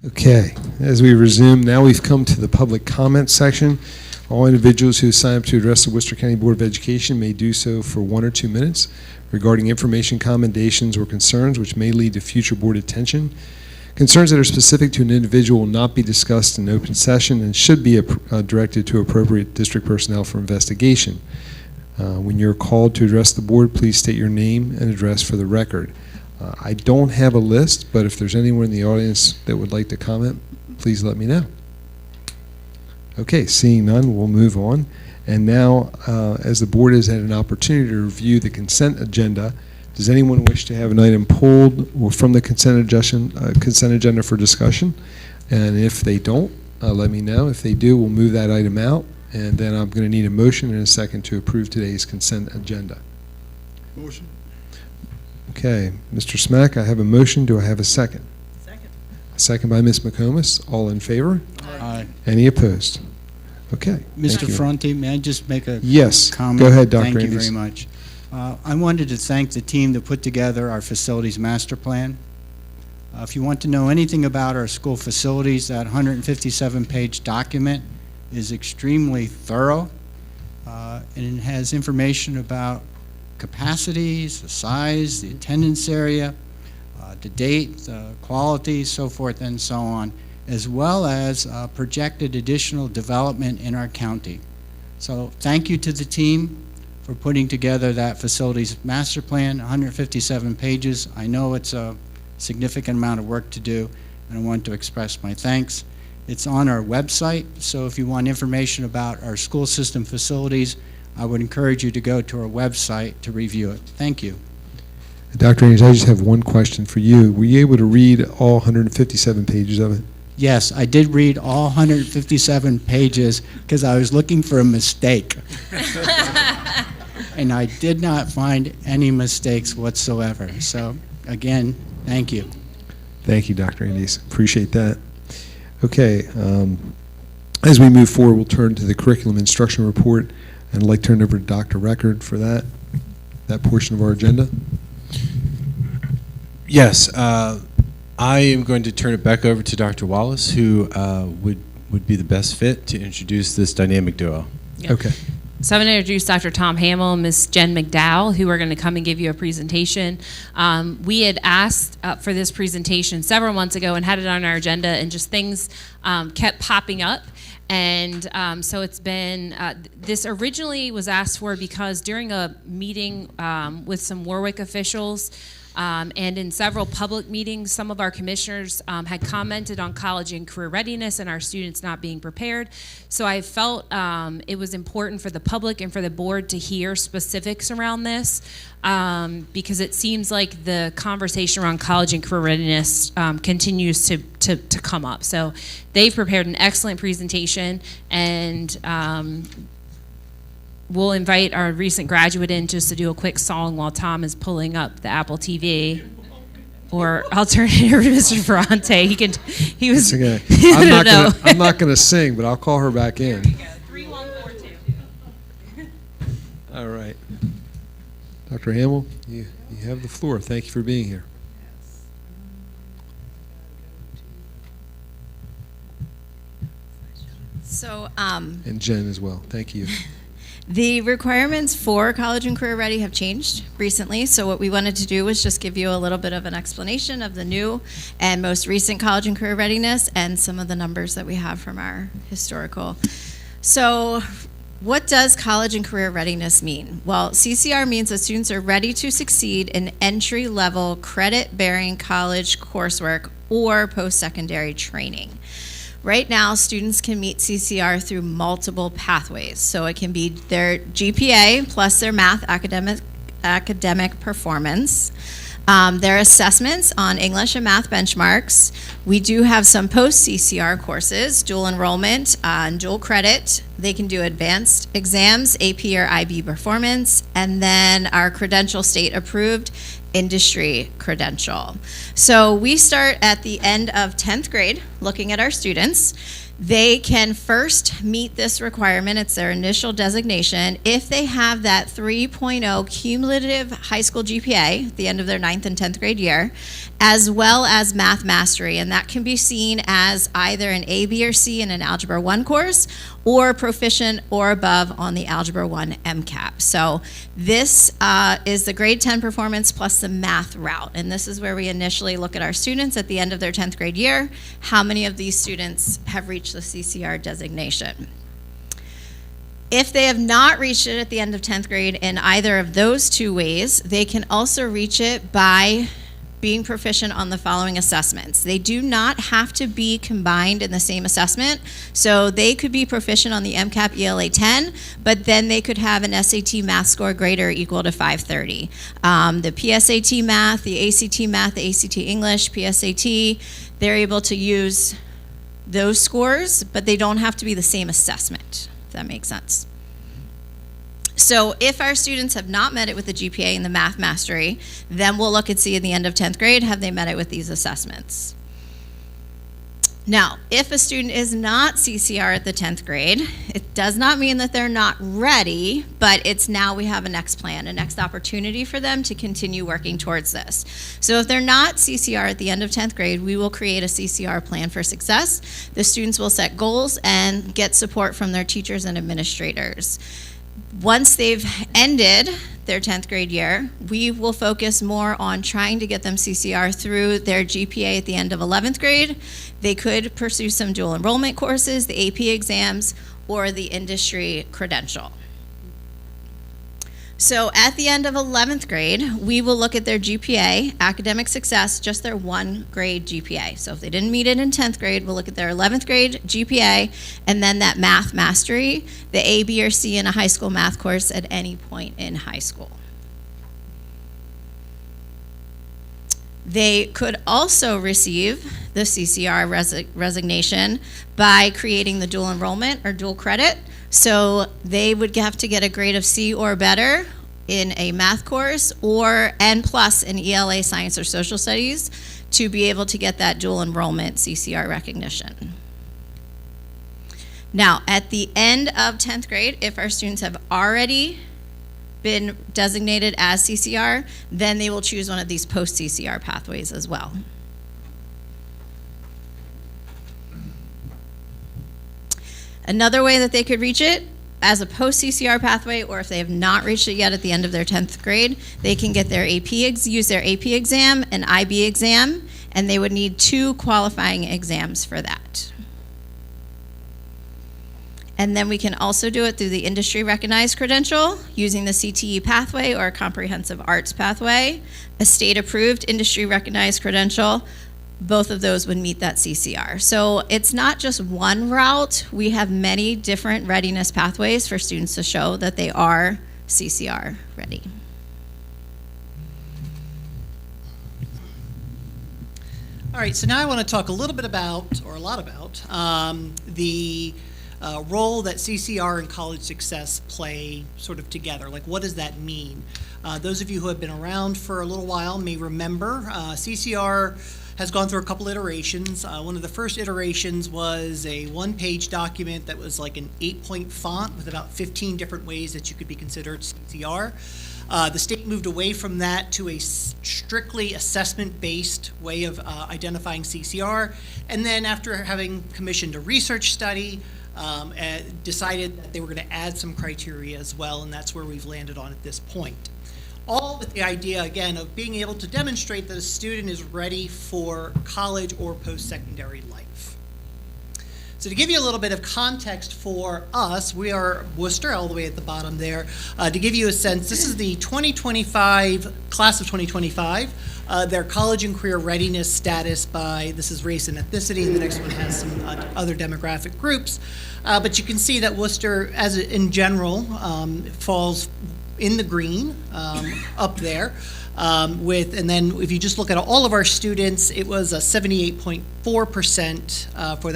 Okay, as we resume, now we've come to the public comment section. All individuals who sign up to address the Worcester County Board of Education may do so for 1 or 2 minutes regarding information, commendations, or concerns which may lead to future board attention. Concerns that are specific to an individual will not be discussed in open session and should be directed to appropriate district personnel for investigation. When you're called to address the board, please state your name and address for the record. I don't have a list, but if there's anyone in the audience that would like to comment, please let me know. Okay, seeing none, we'll move on. And now, as the board has had an opportunity to review the consent agenda, does anyone wish to have an item pulled or from the consent agenda for discussion? And if they don't, let me know. If they do, we'll move that item out. And then I'm going to need a motion and a second to approve today's consent agenda. Motion. Okay, Mr. Smack, I have a motion. Do I have a second? Second. A second by Ms. McComas. All in favor? Aye. Any opposed? Okay. thank Mr. you. Fronte, may I just make a Yes. comment? Go ahead, Dr. Thank you Andes. very much. I wanted to thank the team that put together our facilities master plan. If you want to know anything about our school facilities, that 157-page document is extremely thorough, and it has information about capacities, the size, the attendance area, the date, the quality, so forth and so on, as well as projected additional development in our county. So thank you to the team for putting together that facilities master plan, 157 pages. I know it's a significant amount of work to do, and I want to express my thanks. It's on our website, so if you want information about our school system facilities, I would encourage you to go to our website to review it. Thank you. Dr. Andes, I just have one question for you. Were you able to read all 157 pages of it? Yes, I did read all 157 pages because I was looking for a mistake. And I did not find any mistakes whatsoever. So, again, thank you. Thank you, Dr. Andes. Appreciate that. Okay, as we move forward, we'll turn to the curriculum instruction report, and I'd like to turn it over to Dr. Record for that portion of our agenda. Yes, I am going to turn it back over to Dr. Wallace, who would be the best fit to introduce this dynamic duo. Yeah. Okay. So I'm going to introduce Dr. Tom Hamill and Ms. Jen McDowell, who are going to come and give you a presentation. We had asked for this presentation several months ago and had it on our agenda, and just things kept popping up. And so it's been, this originally was asked for because during a meeting with some Warwick officials, and in several public meetings, some of our commissioners had commented on college and career readiness and our students not being prepared. So I felt it was important for the public and for the board to hear specifics around this, because it seems like the conversation around college and career readiness continues to come up. So they've prepared an excellent presentation, and we'll invite our recent graduate in just to do a quick song while Tom is pulling up the Apple TV. Or I'll turn it over to Mr. Ferrante. He was. It's okay. I don't know. I'm not going to sing, but I'll call her back in. 3142. All right. Dr. Hamill, you have the floor. Thank you for being here. So, And Jen as well. Thank you. the requirements for College and Career Ready have changed recently, so what we wanted to do was just give you a little bit of an explanation of the new and most recent College and Career Readiness and some of the numbers that we have from our historical. So, what does College and Career Readiness mean? Well, CCR means that students are ready to succeed in entry-level credit-bearing college coursework or post-secondary training. Right now, students can meet CCR through multiple pathways. So it can be their GPA plus their math academic performance, their assessments on English and math benchmarks. We do have some post-CCR courses, dual enrollment and dual credit. They can do advanced exams, AP or IB performance, and then our credential state approved industry credential. So we start at the end of 10th grade looking at our students. They can first meet this requirement, it's their initial designation, if they have that 3.0 cumulative high school GPA at the end of their 9th and 10th grade year, as well as math mastery, and that can be seen as either an A, B, or C in an Algebra 1 course, or proficient or above on the Algebra 1 MCAP. So this is the grade 10 performance plus the math route, and this is where we initially look at our students at the end of their 10th grade year. How many of these students have reached the CCR designation? If they have not reached it at the end of 10th grade in either of those two ways, they can also reach it by being proficient on the following assessments. They do not have to be combined in the same assessment, so they could be proficient on the MCAP ELA 10, but then they could have an SAT math score greater or equal to 530. The PSAT math, the ACT math, the ACT English, PSAT, they're able to use those scores, but they don't have to be the same assessment, if that makes sense. So if our students have not met it with the GPA and the math mastery, then we'll look and see at the end of 10th grade, have they met it with these assessments? Now, if a student is not CCR at the 10th grade, it does not mean that they're not ready, but it's now we have a next plan, a next opportunity for them to continue working towards this. So if they're not CCR at the end of 10th grade, we will create a CCR plan for success. The students will set goals and get support from their teachers and administrators. Once they've ended their 10th grade year, we will focus more on trying to get them CCR through their GPA at the end of 11th grade. They could pursue some dual enrollment courses, the AP exams, or the industry credential. So at the end of 11th grade, we will look at their GPA, academic success, just their 1 grade GPA. So if they didn't meet it in 10th grade, we'll look at their 11th grade GPA, and then that math mastery, the A, B, or C in a high school math course at any point in high school. They could also receive the CCR resignation by creating the dual enrollment or dual credit. So they would have to get a grade of C or better in a math course or N+ in ELA, science, or social studies to be able to get that dual enrollment CCR recognition. Now, at the end of 10th grade, if our students have already been designated as CCR, then they will choose one of these post-CCR pathways as well. Another way that they could reach it as a post-CCR pathway, or if they have not reached it yet at the end of their 10th grade, they can get their use their AP exam and IB exam, and they would need 2 qualifying exams for that. And then we can also do it through the industry recognized credential using the CTE pathway or a comprehensive arts pathway, a state approved industry recognized credential. Both of those would meet that CCR. So it's not just one route. We have many different readiness pathways for students to show that they are CCR ready. All right, so now I want to talk a little bit about, or a lot about, the role that CCR and college success play sort of together. Like, what does that mean? Those of you who have been around for a little while may remember CCR has gone through a couple iterations. One of the first iterations was a 1-page document that was like an 8-point font with about 15 different ways that you could be considered CCR. The state moved away from that to a strictly assessment-based way of identifying CCR, and then after having commissioned a research study, decided that they were going to add some criteria as well, and that's where we've landed on at this point. All with the idea, again, of being able to demonstrate that a student is ready for college or post-secondary life. So to give you a little bit of context for us, we are Worcester, all the way at the bottom there. To give you a sense, this is the 2025, class of 2025, their college and career readiness status by, this is race and ethnicity, and the next one has some other demographic groups. But you can see that Worcester, as in general, falls in the green up there. And then if you just look at all of our students, it was a 78.4% for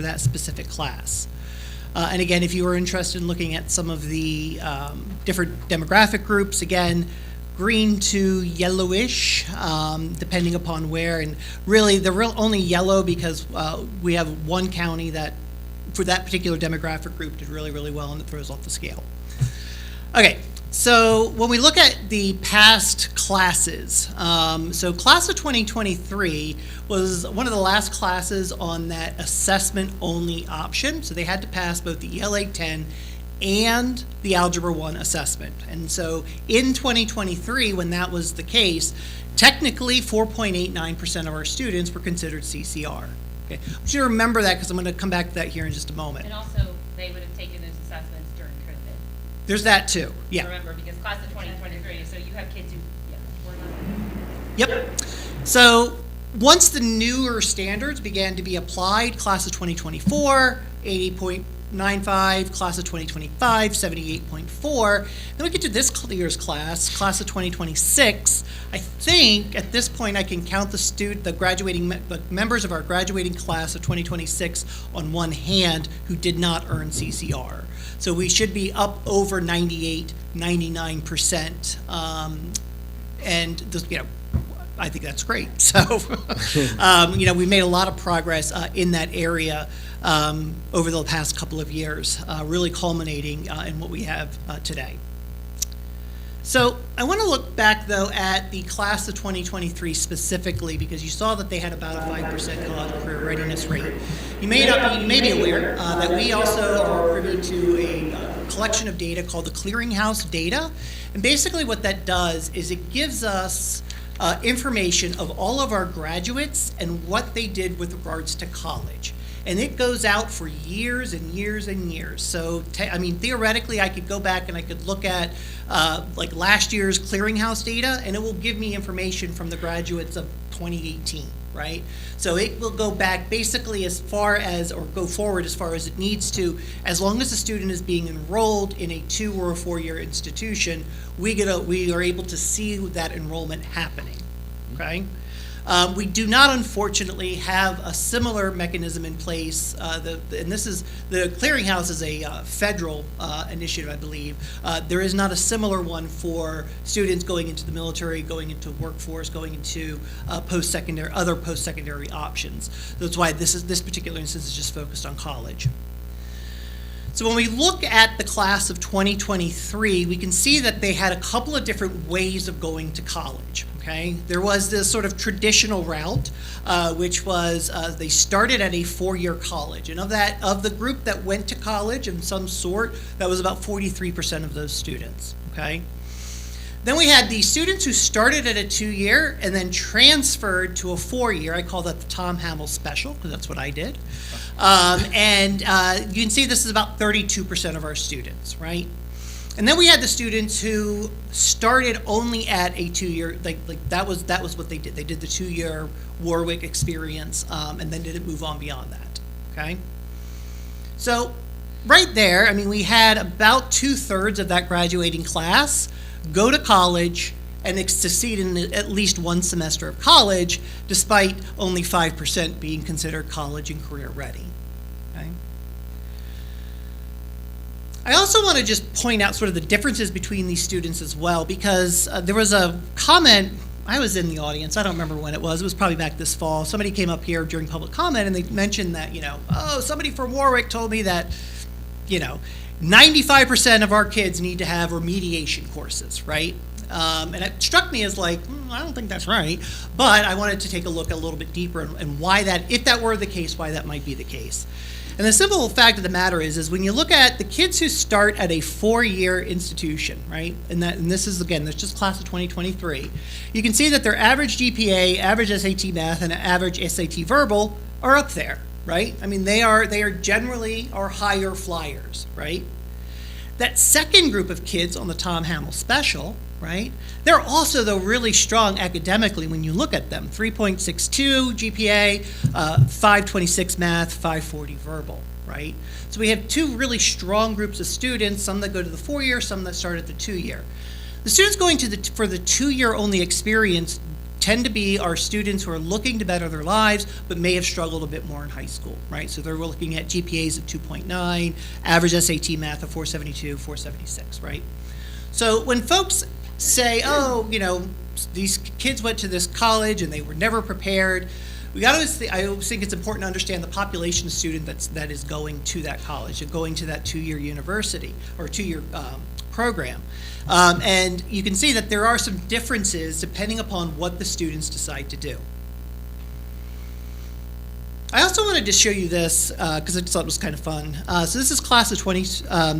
that specific class. And again, if you were interested in looking at some of the different demographic groups, again, green to yellowish, depending upon where, and really the only yellow because we have one county that for that particular demographic group did really, really well, and it throws off the scale. Okay. So when we look at the past classes, so class of 2023 was one of the last classes on that assessment-only option. So they had to pass both the ELA 10 and the Algebra 1 assessment. And so in 2023, when that was the case, technically 4.89% of our students were considered CCR. Okay, I want you to remember that because I'm going to come back to that here in just a moment. And also, they would have taken those assessments during COVID. There's that too, yeah. Remember, because class of 2023, so you have kids who, were not. Yep. So once the newer standards began to be applied, class of 2024, 80.95, class of 2025, 78.4. Then we get to this year's class of 2026, I think at this point I can count the graduating the members of our graduating class of 2026 on one hand who did not earn CCR. So we should be up over 98, 99%. And this, I think that's great. So, we made a lot of progress in that area over the past couple of years, really culminating in what we have today. So I want to look back, though, at the class of 2023 specifically, because you saw that they had about a 5% college career readiness rate. You may be aware that we also are privy to a collection of data called the Clearinghouse data. And basically what that does is it gives us information of all of our graduates and what they did with regards to college. And it goes out for years and years and years. So, theoretically, I could go back and I could look at like last year's Clearinghouse data, and it will give me information from the graduates of 2018, right? So it will go back basically as far as, or go forward as far as it needs to, as long as the student is being enrolled in a 2 or a 4-year institution, we are able to see that enrollment happening, okay? We do not, unfortunately, have a similar mechanism in place. The Clearinghouse is a federal initiative, I believe. There is not a similar one for students going into the military, going into workforce, going into other post-secondary options. That's why this particular instance is just focused on college. So when we look at the class of 2023, we can see that they had a couple of different ways of going to college. Okay, there was this sort of traditional route, which was they started at a 4-year college, and of the group that went to college in some sort, that was about 43% of those students. Okay. Then we had the students who started at a 2-year and then transferred to a 4-year. I call that the Tom Hamill special because that's what I did. And you can see this is about 32% of our students, right? And then we had the students who started only at a 2-year, that was what they did. They did the 2-year Warwick experience and then didn't move on beyond that, okay? So right there, we had about 2/3 of that graduating class go to college and succeed in at least one semester of college, despite only 5% being considered college and career ready. Okay? I also want to just point out sort of the differences between these students as well, because there was a comment, I was in the audience, I don't remember when it was probably back this fall. Somebody came up here during public comment and they mentioned that, somebody from Warwick told me that, 95% of our kids need to have remediation courses, right? And it struck me as I don't think that's right, but I wanted to take a look a little bit deeper and why that, if that were the case, why that might be the case. And the simple fact of the matter is when you look at the kids who start at a 4-year institution, right? And this is, again, that's just class of 2023, you can see that their average GPA, average SAT math, and average SAT verbal are up there. Right? They are generally our higher flyers, right? That second group of kids on the Tom Hamill special, right? They're also, though, really strong academically when you look at them. 3.62 GPA, 526 math, 540 verbal, right? So we have two really strong groups of students, some that go to the 4-year, some that start at the 2-year. The students going for the 2-year only experience tend to be our students who are looking to better their lives, but may have struggled a bit more in high school, right? So they're looking at GPAs of 2.9, average SAT math of 472, 476, right? So when folks say, these kids went to this college and they were never prepared, I always think it's important to understand the population of student that is going to that college, and going to that 2-year university or 2-year program. And you can see that there are some differences depending upon what the students decide to do. I also wanted to show you this because I just thought it was kind of fun. So this is class of 20,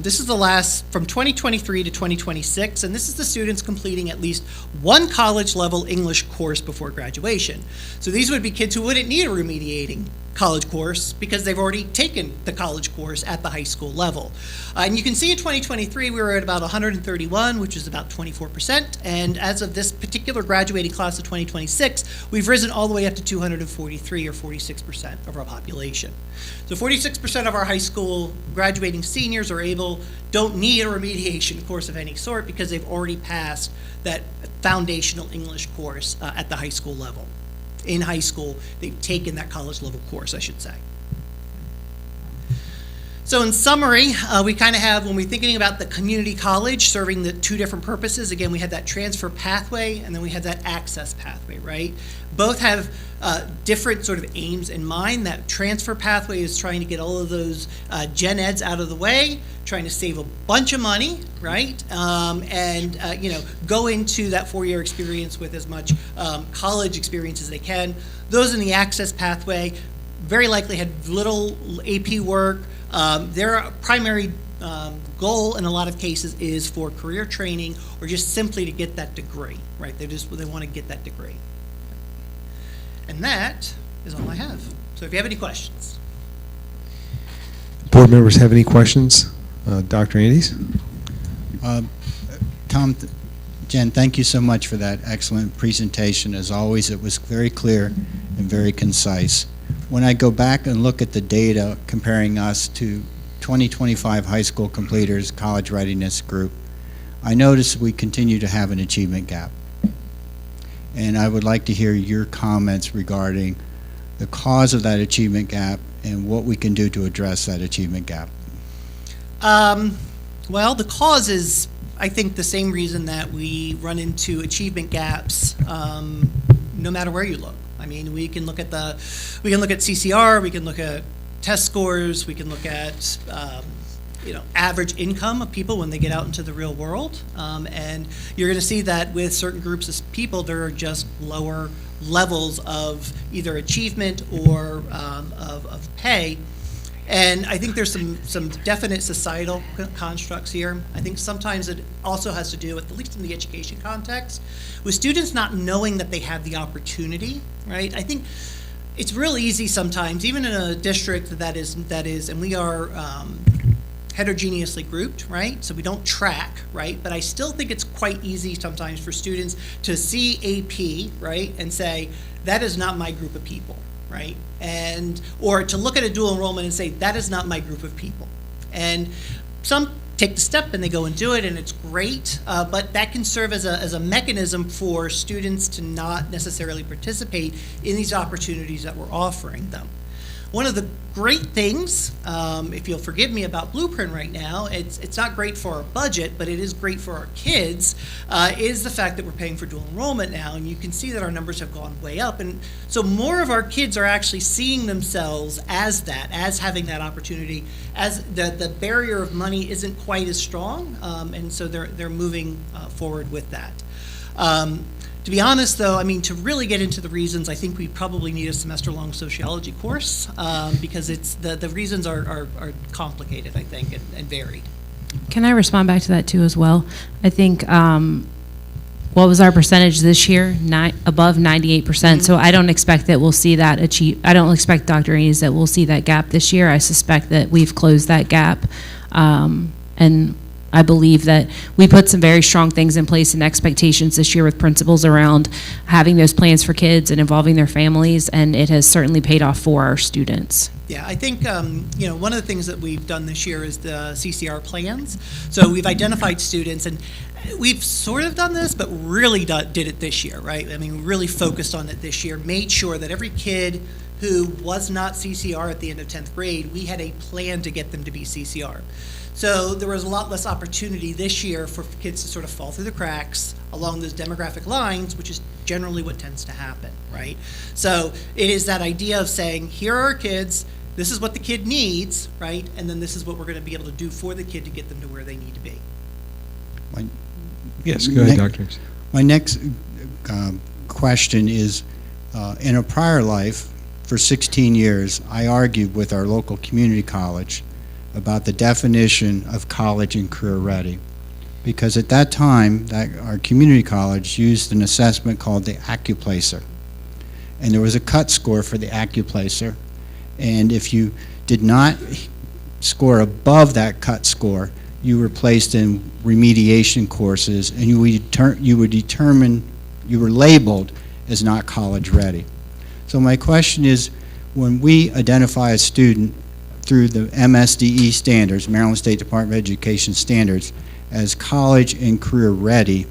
this is the last from 2023 to 2026, and this is the students completing at least one college level English course before graduation. So these would be kids who wouldn't need a remediating college course because they've already taken the college course at the high school level. And you can see in 2023, we were at about 131, which is about 24%. And as of this particular graduating class of 2026, we've risen all the way up to 243 or 46% of our population. So 46% of our high school graduating seniors don't need a remediation course of any sort because they've already passed that foundational English course at the high school level. In high school, they've taken that college level course, I should say. So in summary, we kind of have, when we're thinking about the community college serving the two different purposes, again, we have that transfer pathway and then we have that access pathway, right? Both have different sort of aims in mind. That transfer pathway is trying to get all of those gen eds out of the way, trying to save a bunch of money, right? Go into that four-year experience with as much college experience as they can. Those in the access pathway very likely had little AP work. Their primary goal in a lot of cases is for career training or just simply to get that degree, right? They want to get that degree. And that is all I have. So if you have any questions. Board members have any questions? Dr. Andes? Tom, Jen, thank you so much for that excellent presentation. As always, it was very clear and very concise. When I go back and look at the data comparing us to 2025 high school completers college readiness group, I notice we continue to have an achievement gap. And I would like to hear your comments regarding the cause of that achievement gap and what we can do to address that achievement gap. Well, the cause is, I think, the same reason that we run into achievement gaps no matter where you look. I mean, we can look at CCR, we can look at test scores, we can look at average income of people when they get out into the real world, and you're going to see that with certain groups of people, there are just lower levels of either achievement or of pay. And I think there's some definite societal constructs here. I think sometimes it also has to do with, at least in the education context, with students not knowing that they have the opportunity, right? I think it's real easy sometimes, even in a district that is, and we are heterogeneously grouped, right? So we don't track, right? But I still think it's quite easy sometimes for students to see AP, right, and say, that is not my group of people, right? Or to look at a dual enrollment and say, that is not my group of people. And some take the step and they go and do it, and it's great, but that can serve as a mechanism for students to not necessarily participate in these opportunities that we're offering them. One of the great things, if you'll forgive me about Blueprint right now, it's not great for our budget, but it is great for our kids, is the fact that we're paying for dual enrollment now, and you can see that our numbers have gone way up. And so more of our kids are actually seeing themselves as that, as having that opportunity, as the barrier of money isn't quite as strong, and so they're moving forward with that. To be honest, though, I mean, to really get into the reasons, I think we probably need a semester-long sociology course because it's the reasons are complicated, I think, and varied. Can I respond back to that too as well? I think, what was our percentage this year? Above 98%. So I don't expect that we'll see that I don't expect, Dr. Andes, that we'll see that gap this year. I suspect that we've closed that gap. And I believe that we put some very strong things in place and expectations this year with principals around having those plans for kids and involving their families, and it has certainly paid off for our students. Yeah, I think one of the things that we've done this year is the CCR plans. So we've identified students, and we've sort of done this, but really did it this year, right? I mean, really focused on it this year, made sure that every kid who was not CCR at the end of 10th grade, we had a plan to get them to be CCR. So there was a lot less opportunity this year for kids to sort of fall through the cracks along those demographic lines, which is generally what tends to happen, right? So it is that idea of saying, here are our kids, this is what the kid needs, right? And then this is what we're going to be able to do for the kid to get them to where they need to be. Yes, go ahead, Dr. Andes. My next question is, in a prior life, for 16 years, I argued with our local community college about the definition of college and career ready. Because at that time, our community college used an assessment called the AccuPlacer. And there was a cut score for the AccuPlacer. And if you did not score above that cut score, you were placed in remediation courses, and you were labeled as not college ready. So my question is, when we identify a student through the MSDE standards, Maryland State Department of Education standards, as college and career ready,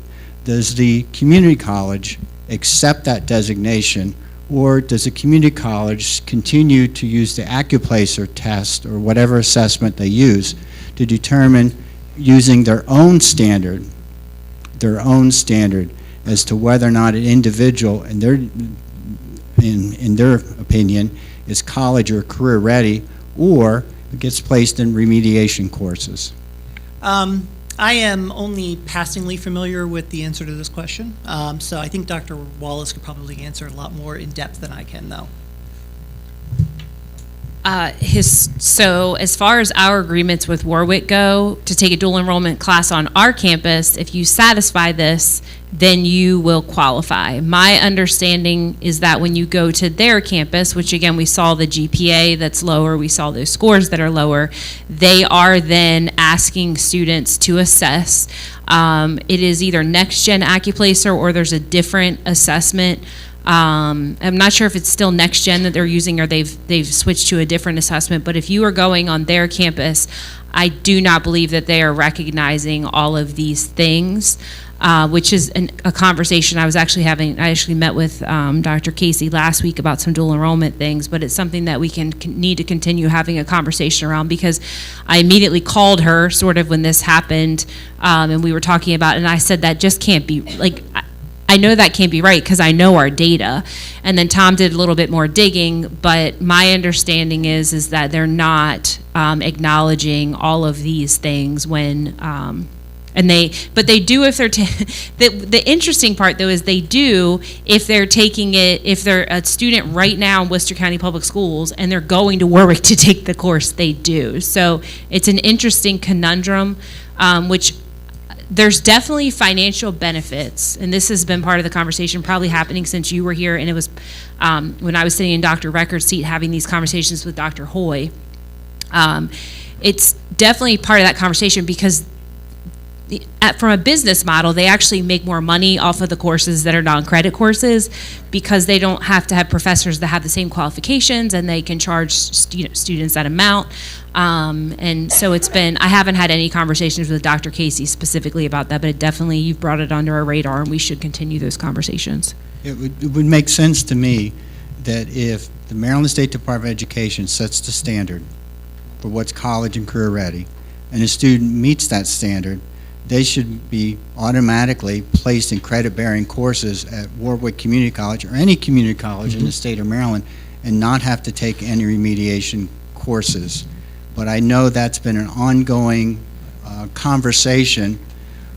does the community college accept that designation, or does the community college continue to use the AccuPlacer test or whatever assessment they use to determine, using their own standard as to whether or not an individual, in their opinion, is college or career ready, or gets placed in remediation courses? I am only passingly familiar with the answer to this question, so I think Dr. Wallace could probably answer a lot more in depth than I can, though. So as far as our agreements with Warwick go, to take a dual enrollment class on our campus, if you satisfy this, then you will qualify. My understanding is that when you go to their campus, which again, we saw the GPA that's lower, we saw those scores that are lower, they are then asking students to assess. It is either Next Gen AccuPlacer or there's a different assessment. I'm not sure if it's still Next Gen that they're using or they've switched to a different assessment, but if you are going on their campus, I do not believe that they are recognizing all of these things, which is a conversation I was actually having. I actually met with Dr. Casey last week about some dual enrollment things, but it's something that we need to continue having a conversation around, because I immediately called her sort of when this happened, and we were talking about it, and I said that just can't be, like, I know that can't be right because I know our data. And then Tom did a little bit more digging, but my understanding is that they're not acknowledging all of these things when, but they do if they're, the interesting part though is they do if they're taking it, if they're a student right now in Worcester County Public Schools and they're going to Warwick to take the course, they do. So it's an interesting conundrum, which there's definitely financial benefits, and this has been part of the conversation probably happening since you were here, and it was when I was sitting in Dr. Recker's seat having these conversations with Dr. Hoy. It's definitely part of that conversation because from a business model, they actually make more money off of the courses that are non-credit courses because they don't have to have professors that have the same qualifications, and they can charge students that amount. And so it's been, I haven't had any conversations with Dr. Casey specifically about that, but it definitely, you've brought it onto our radar, and we should continue those conversations. It would make sense to me that if the Maryland State Department of Education sets the standard for what's college and career ready, and a student meets that standard, they should be automatically placed in credit-bearing courses at Warwick Community College or any community college in the state of Maryland and not have to take any remediation courses. But I know that's been an ongoing conversation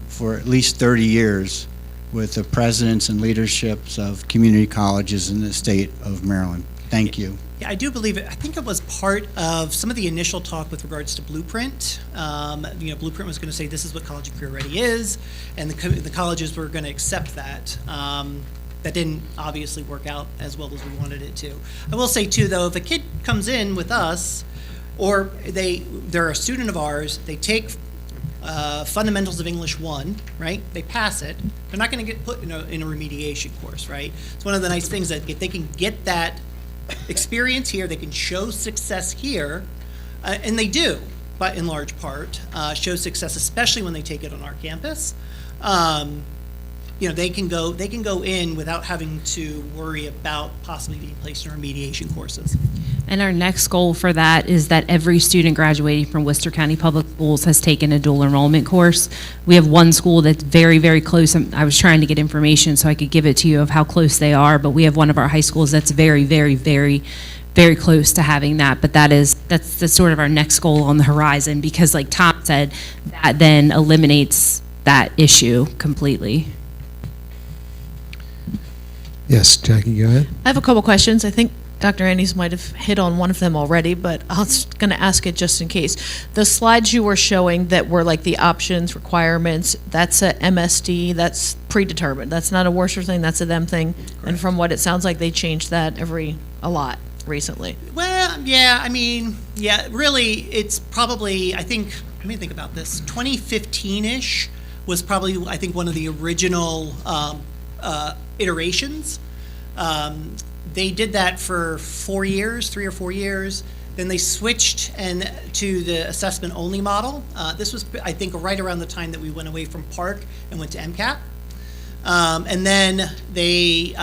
for at least 30 years with the presidents and leaderships of community colleges in the state of Maryland. Thank you. Yeah, I do believe it. I think it was part of some of the initial talk with regards to Blueprint. Blueprint was going to say this is what college and career ready is, and the colleges were going to accept that. That didn't obviously work out as well as we wanted it to. I will say too, though, if a kid comes in with us, or they're a student of ours, they take Fundamentals of English 1, right? They pass it. They're not going to get put in a remediation course, right? It's one of the nice things that if they can get that experience here, they can show success here, and they do, but in large part, show success, especially when they take it on our campus. They can go in without having to worry about possibly being placed in remediation courses. And our next goal for that is that every student graduating from Worcester County Public Schools has taken a dual enrollment course. We have one school that's very, very close. I was trying to get information so I could give it to you of how close they are, but we have one of our high schools that's very, very, very, very close to having that. But that's sort of our next goal on the horizon, because like Tom said, that then eliminates that issue completely. Yes, Jackie, go ahead. I have a couple questions. I think Dr. Andes might have hit on one of them already, but I was going to ask it just in case. The slides you were showing that were like the options, requirements, that's a MSD, that's predetermined. That's not a Worcester thing, that's a them thing. Correct. And from what it sounds like, they changed that a lot recently. Well, Yeah, I mean, yeah, really, it's probably, I think, let me think about this, 2015-ish was probably, I think, one of the original iterations. They did that for 4 years, 3 or 4 years. Then they switched to the assessment-only model. This was, I think, right around the time that we went away from Park and went to MCAP. And then they,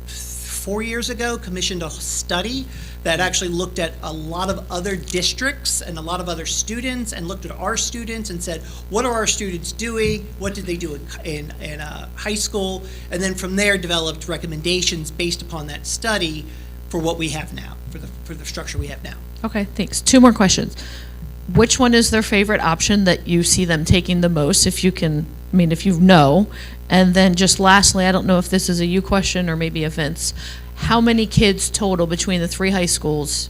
4 years ago, commissioned a study that actually looked at a lot of other districts and a lot of other students and looked at our students and said, what are our students doing? What did they do in high school? And then from there developed recommendations based upon that study for what we have now, for the structure we have now. Okay, thanks. 2 more questions. Which one is their favorite option that you see them taking the most, if you can, I mean, if you know? And then just lastly, I don't know if this is a you question or maybe a Vince, how many kids total between the 3 high schools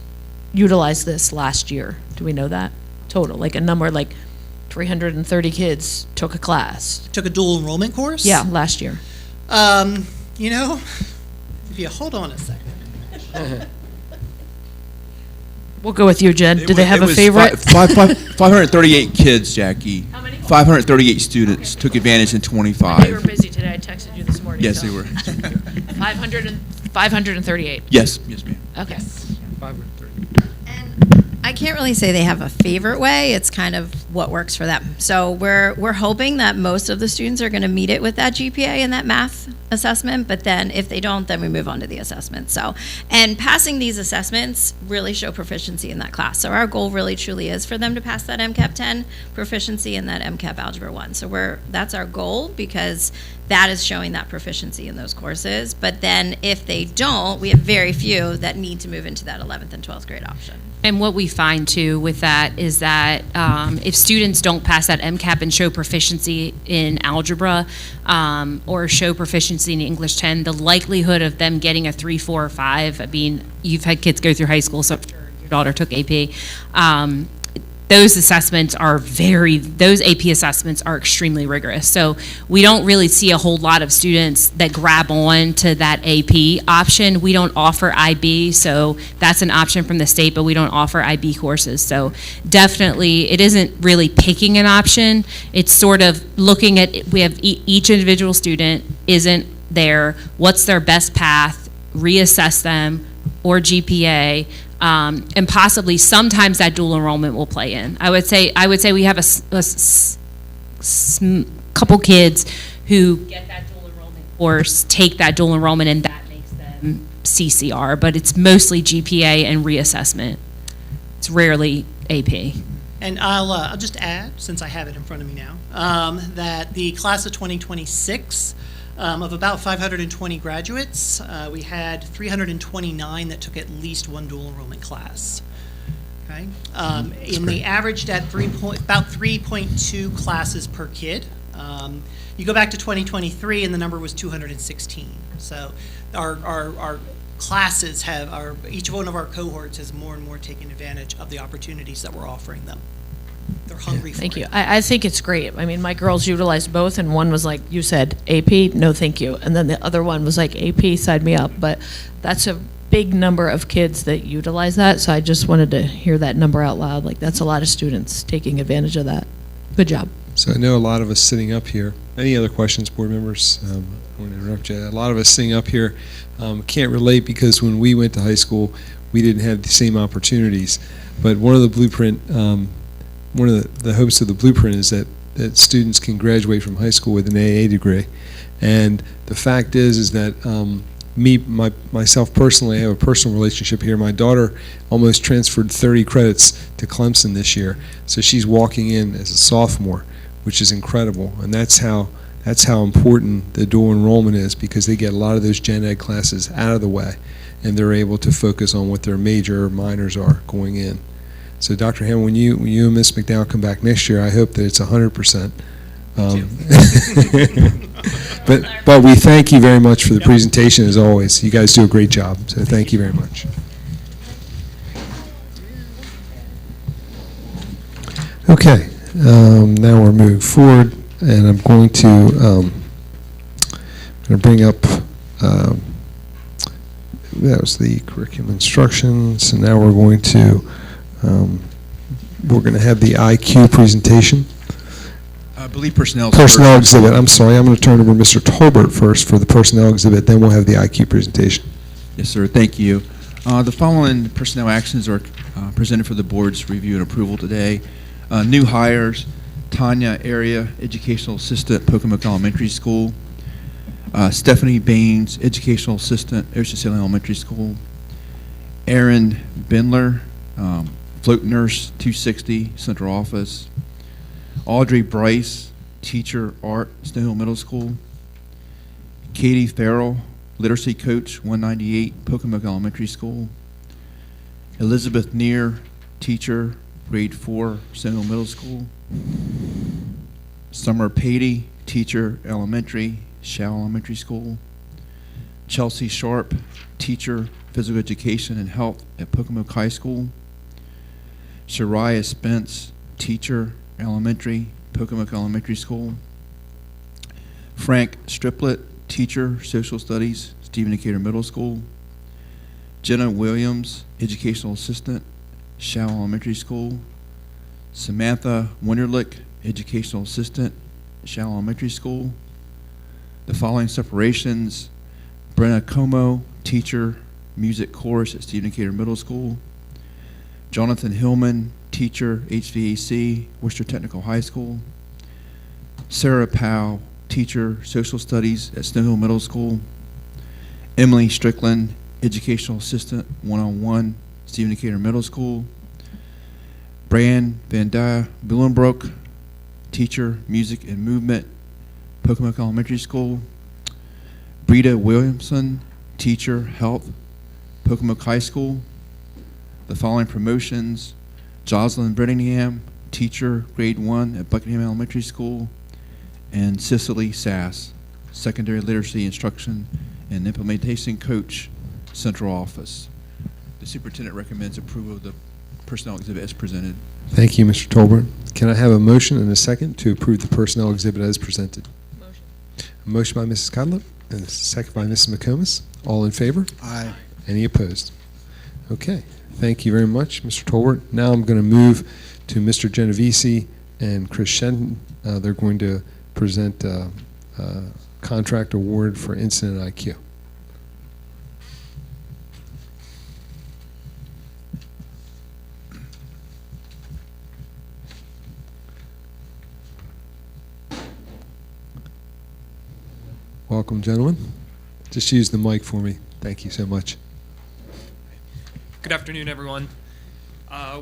utilized this last year? Do we know that? Total, like a number, like 330 kids took a class. Took a dual enrollment course? Yeah, last year. You know, if you hold on a second. We'll go with you, Jen. Do they have It a was favorite? 538 kids, Jackie. How many? 538 students took advantage in 25. They were busy today. I texted you this morning. Yes, so. they were. 538. Yes, ma'am. Okay. And I can't really say they have a favorite way. It's kind of what works for them. So we're hoping that most of the students are going to meet it with that GPA and that math assessment, but then if they don't, then we move on to the assessment. So, and passing these assessments really show proficiency in that class. So our goal really truly is for them to pass that MCAP 10 proficiency and that MCAP Algebra 1. So that's our goal, because that is showing that proficiency in those courses. But then if they don't, we have very few that need to move into that 11th and 12th grade option. And what we find too with that is that if students don't pass that MCAP and show proficiency in algebra or show proficiency in English 10, the likelihood of them getting a 3, 4, or 5, I mean, you've had kids go through high school, so I'm sure your daughter took AP. Those assessments those AP assessments are extremely rigorous. So we don't really see a whole lot of students that grab on to that AP option. We don't offer IB, so that's an option from the state, but we don't offer IB courses. So definitely, it isn't really picking an option. It's sort of looking at, we have each individual student isn't there, what's their best path, reassess them, or GPA, and possibly sometimes that dual enrollment will play in. I would say we have a couple kids who get that dual enrollment course, take that dual enrollment, and that makes them CCR, but it's mostly GPA and reassessment. It's rarely AP. And I'll just add, since I have it in front of me now, that the class of 2026, of about 520 graduates, we had 329 that took at least one dual enrollment class. Okay, and they averaged at about 3.2 classes per kid. You go back to 2023, and the number was 216. So our classes each one of our cohorts has more and more taken advantage of the opportunities that we're offering them. They're hungry for it. Thank you. I think it's great. I mean, my girls utilized both, and one was like, you said, AP, no thank you. And then the other one was like, AP, sign me up. But that's a big number of kids that utilize that, so I just wanted to hear that number out loud. Like, that's a lot of students taking advantage of that. Good job. So I know a lot of us sitting up here. Any other questions, board members? I want to interrupt you. A lot of us sitting up here can't relate, because when we went to high school, we didn't have the same opportunities. But one of the blueprint, one of the hopes of the blueprint is that students can graduate from high school with an AA degree. And the fact is that myself personally, I have a personal relationship here. My daughter almost transferred 30 credits to Clemson this year, so she's walking in as a sophomore, which is incredible. And that's how important the dual enrollment is, because they get a lot of those gen ed classes out of the way, and they're able to focus on what their major or minors are going in. So, Dr. Hammond, when you and Ms. McDowell come back next year, I hope that it's 100%. But we thank you very much for the presentation, as always. You guys do a great job, so thank you very much. Okay, now we're moving forward, and I'm going to bring up that was the curriculum instruction. So now we're going to have the IQ presentation. I believe personnel. Personnel exhibit, I'm sorry, I'm going to turn over Mr. Tolbert first for the personnel exhibit, then we'll have the IQ presentation. Yes, sir. Thank you. The following personnel actions are presented for the board's review and approval today. New hires: Tanya Area, Educational Assistant, Pocomoke Elementary School. Stephanie Baines, Educational Assistant, Ocean Salem Elementary School. Aaron Bendler, Float Nurse, 260, Central Office. Audrey Bryce, Teacher, Art, Snow Hill Middle School. Katie Farrell, Literacy Coach, 198, Pocomoke Elementary School. Elizabeth Neer, Teacher, Grade 4, Snow Hill Middle School. Summer Patey, Teacher, Elementary, Shao Elementary School. Chelsea Sharp, Teacher, Physical Education and Health at Pocomoke High School. Shariah Spence, Teacher, Elementary, Pocomoke Elementary School. Frank Striplett, Teacher, Social Studies, Stephen Decatur Middle School. Jenna Williams, Educational Assistant, Shao Elementary School. Samantha Wunderlich, Educational Assistant, Shao Elementary School. The following separations: Brenna Como, Teacher, Music Chorus at Stephen Decatur Middle School. Jonathan Hillman, Teacher, HVAC, Worcester Technical High School. Sarah Powell, Teacher, Social Studies at Snow Hill Middle School. Emily Strickland, Educational Assistant, 101, Stephen Decatur Middle School. Brian Van Dyer Bullenbrook, Teacher, Music and Movement, Pocomoke Elementary School. Brita Williamson, Teacher, Health, Pocomoke High School. The following promotions: Jocelyn Brittingham, Teacher, Grade 1 at Buckingham Elementary School. And Cicely Sass, Secondary Literacy Instruction and Implementation Coach, Central Office. The superintendent recommends approval of the personnel exhibit as presented. Thank you, Mr. Tolbert. Can I have a motion and a second to approve the personnel exhibit as presented? Motion. A motion by Mrs. Codlip and a second by Mrs. McComas. All in favor? Aye. Any opposed? Okay. Thank you very much, Mr. Tolbert. Now I'm going to move to Mr. Genovese and Chris Shenton. They're going to present a contract award for Incident IQ. Welcome, gentlemen. Just use the mic for me. Thank you so much. Good afternoon, everyone.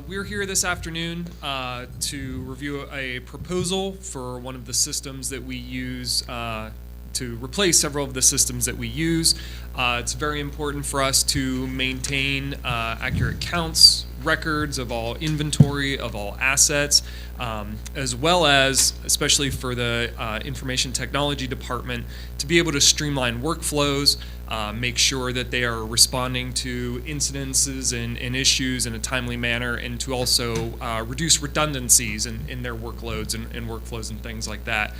We're here this afternoon to review a proposal for one of the systems that we use to replace several of the systems that we use. It's very important for us to maintain accurate counts, records of all inventory, of all assets, as well as, especially for the information technology department, to be able to streamline workflows, make sure that they are responding to incidences and issues in a timely manner, and to also reduce redundancies in their workloads and workflows and things like that.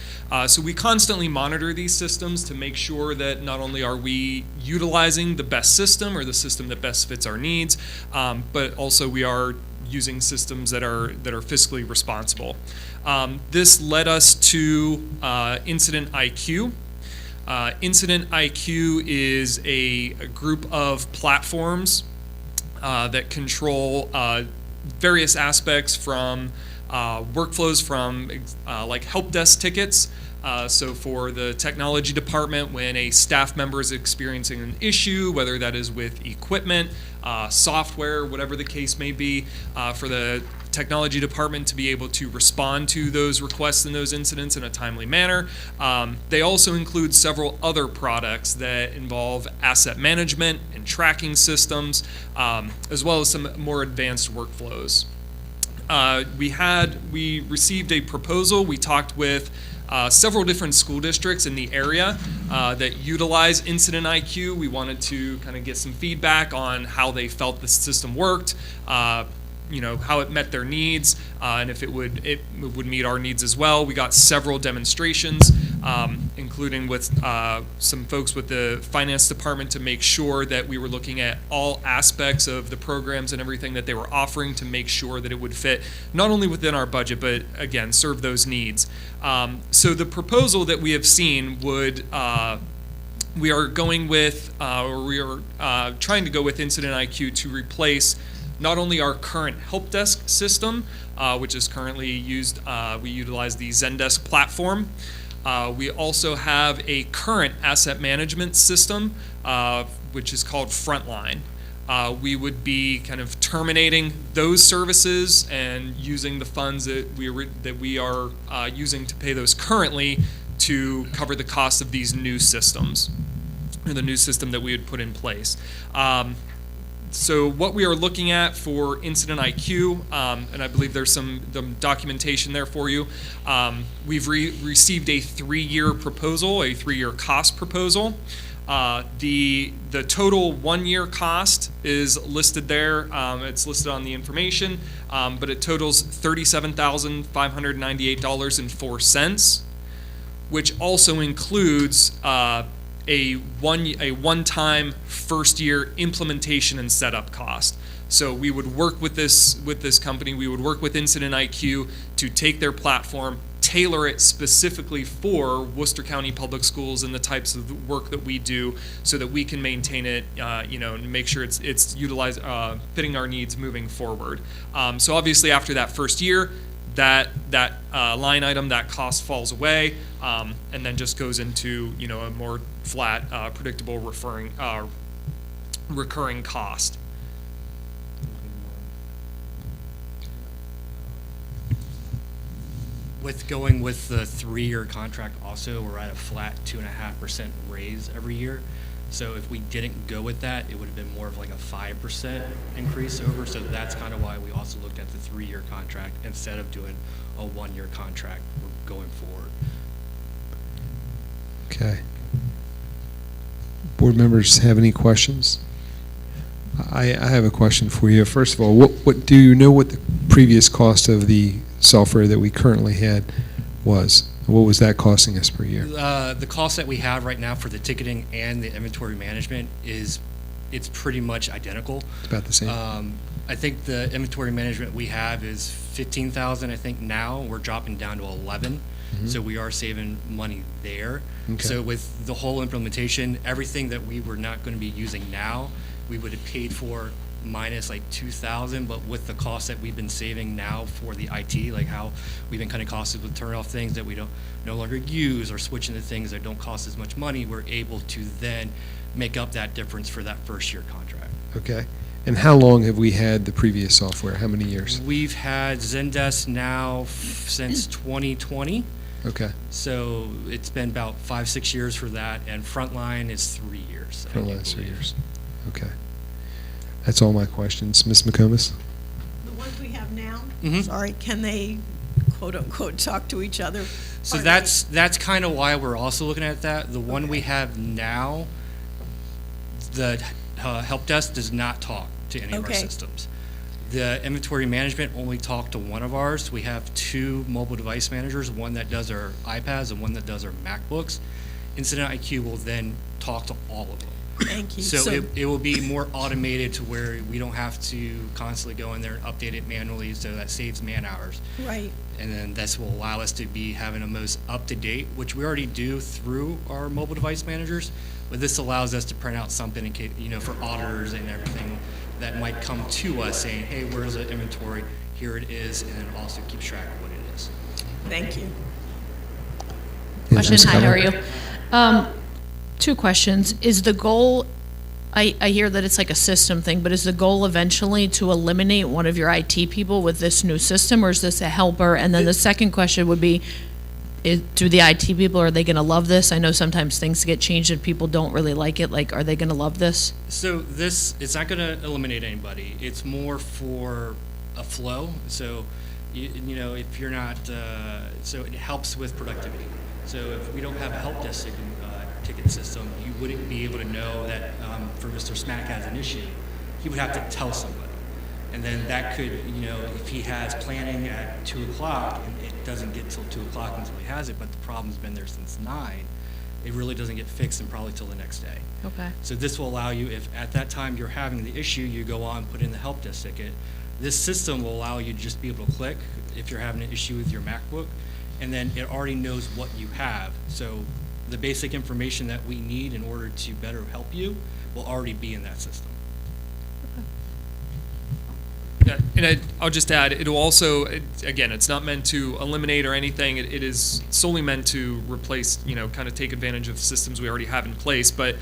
So we constantly monitor these systems to make sure that not only are we utilizing the best system or the system that best fits our needs, but also we are using systems that are fiscally responsible. This led us to Incident IQ. Incident IQ is a group of platforms that control various aspects from workflows from like help desk tickets. So for the technology department, when a staff member is experiencing an issue, whether that is with equipment, software, whatever the case may be, for the technology department to be able to respond to those requests and those incidents in a timely manner. They also include several other products that involve asset management and tracking systems, as well as some more advanced workflows. We received a proposal. We talked with several different school districts in the area that utilize Incident IQ. We wanted to kind of get some feedback on how they felt the system worked, how it met their needs, and if it would meet our needs as well. We got several demonstrations including with some folks with the finance department to make sure that we were looking at all aspects of the programs and everything that they were offering to make sure that it would fit not only within our budget, but again, serve those needs. So the proposal that we have seen would we are going with, or we are trying to go with Incident IQ to replace not only our current help desk system, which is currently used, we utilize the Zendesk platform. We also have a current asset management system, which is called Frontline. We would be kind of terminating those services and using the funds that we are using to pay those currently to cover the cost of these new systems, or the new system that we would put in place. So what we are looking at for Incident IQ, and I believe there's some documentation there for you, we've received a 3-year proposal, a 3-year cost proposal. The total 1-year cost is listed there. It's listed on the information, but it totals $37,598.04, which also includes a one-time first-year implementation and setup cost. So we would work with this company. We would work with Incident IQ to take their platform, tailor it specifically for Worcester County Public Schools and the types of work that we do, so that we can maintain it, and make sure it's utilized, fitting our needs moving forward. So obviously, after that first year, that line item, that cost falls away, and then just goes into a more flat, predictable, recurring cost. With going with the 3-year contract, also we're at a flat 2.5% raise every year. So if we didn't go with that, it would have been more of like a 5% increase over. So that's kind of why we also looked at the 3-year contract instead of doing a 1-year contract going forward. Okay. Board members have any questions? I have a question for you. First of all, what do you know what the previous cost of the software that we currently had was? What was that costing us per year? The cost that we have right now for the ticketing and the inventory management it's pretty much identical. It's about the same. I think the inventory management we have is $15,000. I think now we're dropping down to 11. So we are saving money there. Okay. So with the whole implementation, everything that we were not going to be using now, we would have paid for minus like $2,000, but with the cost that we've been saving now for the IT, like how we've been cutting costs with turn off things that we don't no longer use or switching to things that don't cost as much money, we're able to then make up that difference for that first year contract. Okay. And how long have we had the previous software? How many years? We've had Zendesk now since 2020. Okay. So it's been about 5-6 years for that, and Frontline is 3 years. Frontline is 3 years. Okay. That's all my questions. Ms. McComas? The ones we have now, Mhm. sorry, can they quote unquote talk to each other? So Are that's kind of why we're also looking at that. The one we have now, the help desk does not talk to any of our Okay. systems. The inventory management only talk to one of ours. We have 2 mobile device managers, one that does our iPads and one that does our MacBooks. Incident IQ will then talk to all of them. Thank you. So it will be more automated to where we don't have to constantly go in there and update it manually, so that saves man hours. Right. And then this will allow us to be having the most up-to-date, which we already do through our mobile device managers, but this allows us to print out something in case, for auditors and everything that might come to us saying, hey, where's the inventory? Here it is, and it also keeps track of what it is. Thank you. Yes, Ms. Question, hi, how are Keller? you? 2 questions. Is the goal, I hear that it's like a system thing, but is the goal eventually to eliminate one of your IT people with this new system, or is this a helper? And then the second question would be, do the IT people, are they going to love this? I know sometimes things get changed and people don't really like it. Like, are they going to love this? So it's not going to eliminate anybody. It's more for a flow. So, if you're not, so it helps with productivity. So if we don't have a help desk ticket system, you wouldn't be able to know that for Mr. Smack has an issue. He would have to tell somebody. And then that could, if he has planning at 2 o'clock and it doesn't get till 2 o'clock until he has it, but the problem's been there since 9, it really doesn't get fixed and probably till the next day. Okay. So this will allow you, if at that time you're having the issue, you go on, put in the help desk ticket. This system will allow you to just be able to click if you're having an issue with your MacBook, and then it already knows what you have. So the basic information that we need in order to better help you will already be in that system. Yeah, and I'll just add, it'll also, again, it's not meant to eliminate or anything. It is solely meant to replace, kind of take advantage of systems we already have in place. But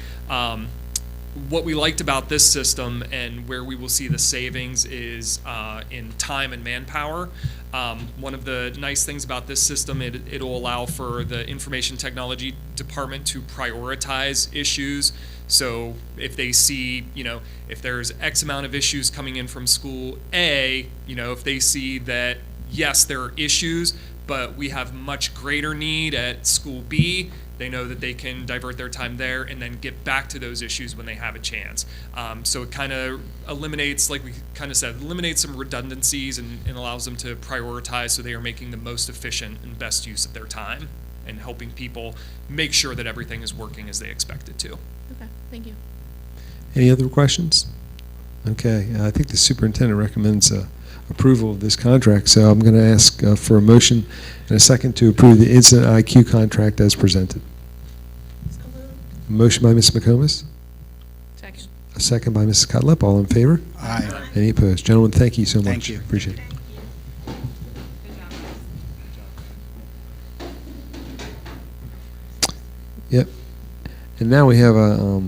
what we liked about this system and where we will see the savings is in time and manpower. One of the nice things about this system, it'll allow for the information technology department to prioritize issues. So if they see, if there's X amount of issues coming in from school A, if they see that, yes, there are issues, but we have much greater need at school B, they know that they can divert their time there and then get back to those issues when they have a chance. So it kind of eliminates, like we kind of said, eliminates some redundancies and allows them to prioritize so they are making the most efficient and best use of their time and helping people make sure that everything is working as they expect it to. Okay, thank you. Any other questions? Okay, I think the superintendent recommends approval of this contract, so I'm going to ask for a motion and a second to approve the Incident IQ contract as presented. A motion by Ms. McComas, Second. a second by Mrs. Cutlip. All in favor? Aye. Any opposed? Gentlemen, thank you so much. Thank you. Appreciate it. Yep. And now we have a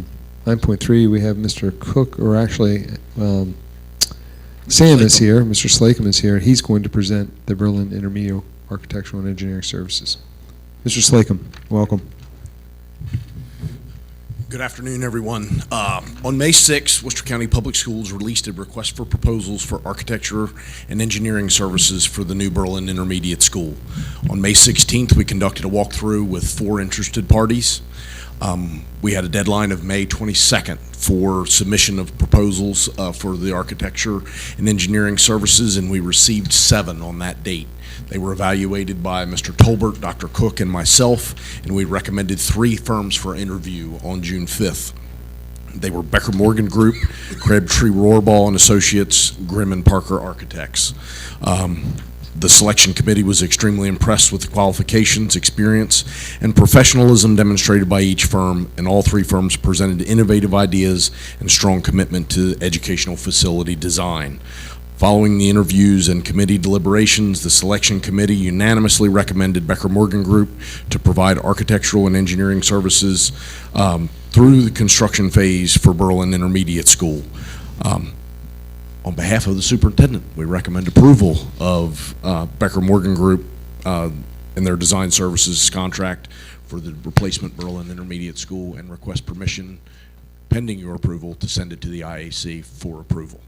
9.3. We have Mr. Cook, or actually Sam is here. Mr. Slacum is here. He's going to present the Berlin Intermediate Architectural and Engineering Services. Mr. Slacum, welcome. Good afternoon, everyone. On May 6th, Worcester County Public Schools released a request for proposals for architecture and engineering services for the new Berlin Intermediate School. On May 16th, we conducted a walkthrough with 4 interested parties. We had a deadline of May 22nd for submission of proposals for the architecture and engineering services, and we received 7 on that date. They were evaluated by Mr. Tolbert, Dr. Cook, and myself, and we recommended 3 firms for interview on June 5th. They were Becker Morgan Group, Crabtree Rohrball and Associates, Grimm and Parker Architects. The selection committee was extremely impressed with the qualifications, experience, and professionalism demonstrated by each firm, and all 3 firms presented innovative ideas and strong commitment to educational facility design. Following the interviews and committee deliberations, the selection committee unanimously recommended Becker Morgan Group to provide architectural and engineering services through the construction phase for Berlin Intermediate School. On behalf of the superintendent, we recommend approval of Becker Morgan Group and their design services contract for the replacement Berlin Intermediate School, and request permission, pending your approval, to send it to the IAC for approval.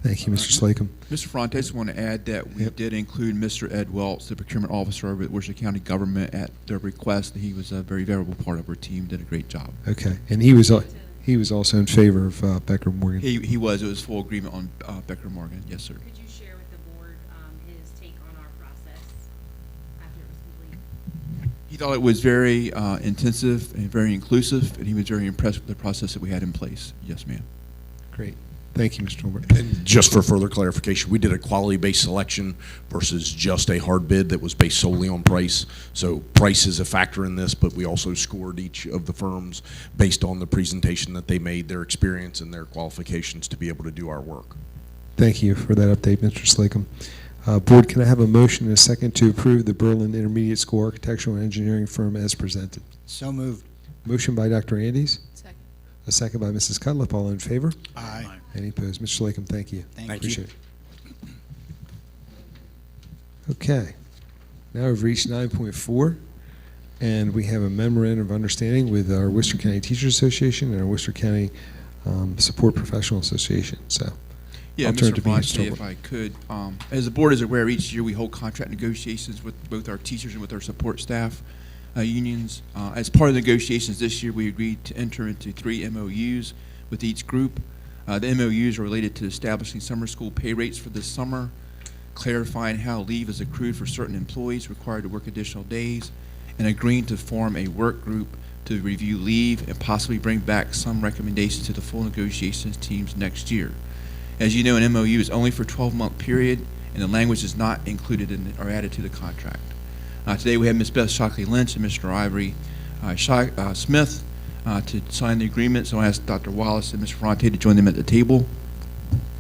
Thank you, Mr. Slacum. Mr. Ferrante, I just want to add that we did include Mr. Ed Welts, the procurement officer of Worcester County Government, at their request. He was a very valuable part of our team, did a great job. Okay, and he was also in favor of Becker Morgan. He was. It was full agreement on Becker Morgan. Yes, sir. Could you share with the board his take on our process after it was complete? He thought it was very intensive and very inclusive, and he was very impressed with the process that we had in place. Yes, ma'am. Great. Thank you, Mr. Tolbert. And just for further clarification, we did a quality-based selection versus just a hard bid that was based solely on price. So price is a factor in this, but we also scored each of the firms based on the presentation that they made, their experience, and their qualifications to be able to do our work. Thank you for that update, Mr. Slacum. Board, can I have a motion and a second to approve the Berlin Intermediate School Architectural and Engineering firm as presented? So moved. Motion by Dr. Andes. Second. A second by Mrs. Cutlip. All in favor? Aye. Any opposed? Mr. Slacum, thank you. Thank you. Appreciate it. Okay. Now we've reached 9.4, and we have a memorandum of understanding with our Worcester County Teachers Association and our Worcester County Support Professional Association. So Yeah, I'll turn Mr. to Fonte, Mr. if I could. As the board is aware, each year we hold contract negotiations with both our teachers and with our support staff unions. As part of the negotiations this year, we agreed to enter into 3 MOUs with each group. The MOUs are related to establishing summer school pay rates for this summer, clarifying how leave is accrued for certain employees required to work additional days, and agreeing to form a work group to review leave and possibly bring back some recommendations to the full negotiations teams next year. As you know, an MOU is only for a 12-month period, and the language is not included in or added to the contract. Today we have Ms. Beth Shockley Lynch and Mr. Ivory Smith to sign the agreement, so I ask Dr. Wallace and Mr. Ferrante to join them at the table.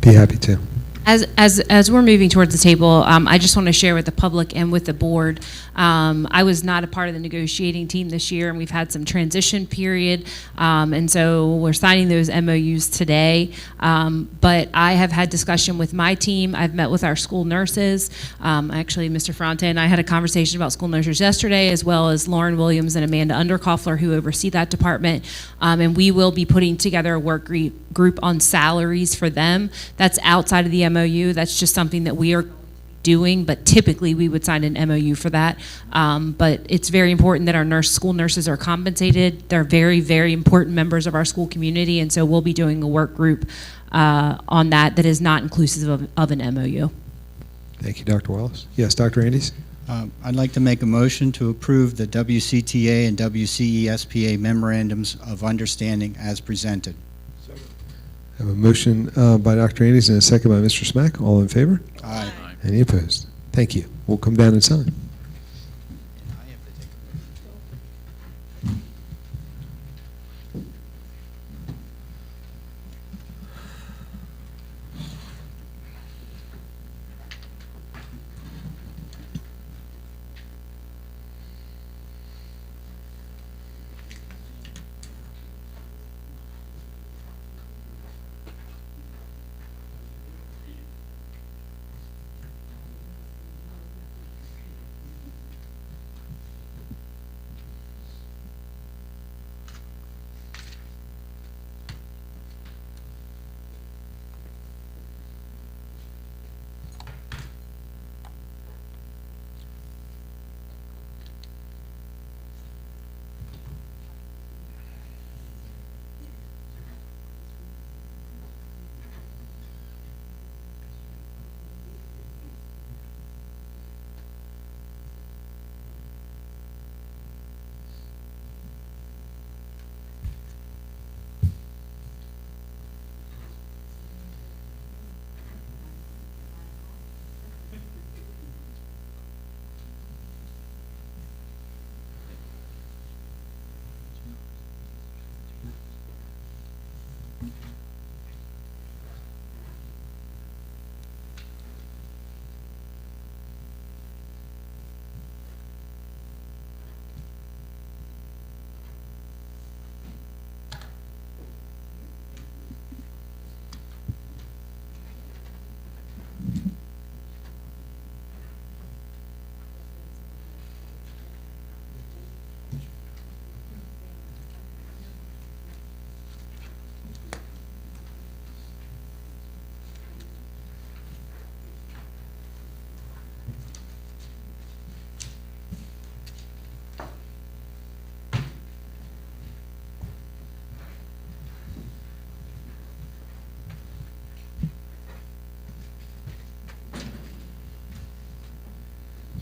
Be happy to. As we're moving towards the table, I just want to share with the public and with the board. I was not a part of the negotiating team this year, and we've had some transition period, and so we're signing those MOUs today. But I have had discussion with my team. I've met with our school nurses. Actually, Mr. Ferrante and I had a conversation about school nurses yesterday, as well as Lauren Williams and Amanda Underkoffler, who oversee that department. And we will be putting together a work group on salaries for them. That's outside of the MOU. That's just something that we are doing, but typically we would sign an MOU for that. But it's very important that our school nurses are compensated. They're very, very important members of our school community, and so we'll be doing a work group on that is not inclusive of an MOU. Thank you, Dr. Wallace. Yes, Dr. Andes? I'd like to make a motion to approve the WCTA and WCESPA memorandums of understanding as presented. I have a motion by Dr. Andes and a second by Mr. Smack. All in favor? Aye. Any opposed? Thank you. We'll come down and sign.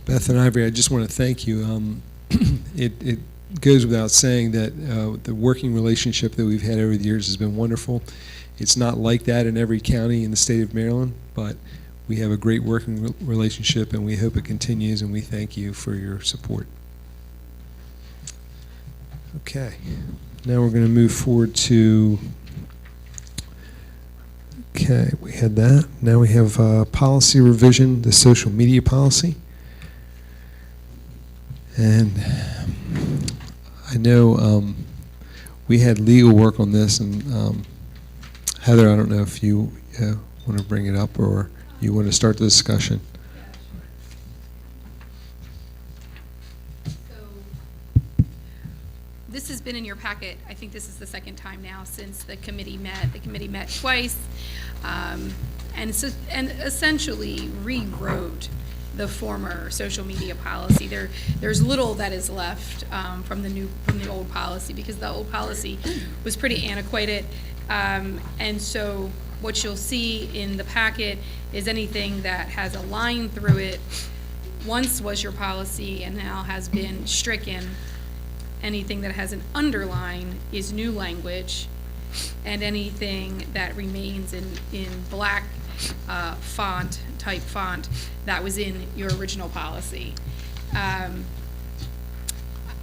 Beth and Ivory, I just want to thank you. It goes without saying that the working relationship that we've had over the years has been wonderful. It's not like that in every county in the state of Maryland, but we have a great working relationship, and we hope it continues, and we thank you for your support. Okay, now we're going to move forward to, okay, we had that. Now we have policy revision, the social media policy. And I know we had legal work on this, and Heather, I don't know if you want to bring it up or you want to start the discussion. This has been in your packet. I think this is the second time now since the committee met. The committee met twice and essentially rewrote the former social media policy. There's little that is left from the old policy, because the old policy was pretty antiquated, and so What you'll see in the packet is anything that has a line through it once was your policy and now has been stricken. Anything that has an underline is new language, and anything that remains in black type font, that was in your original policy.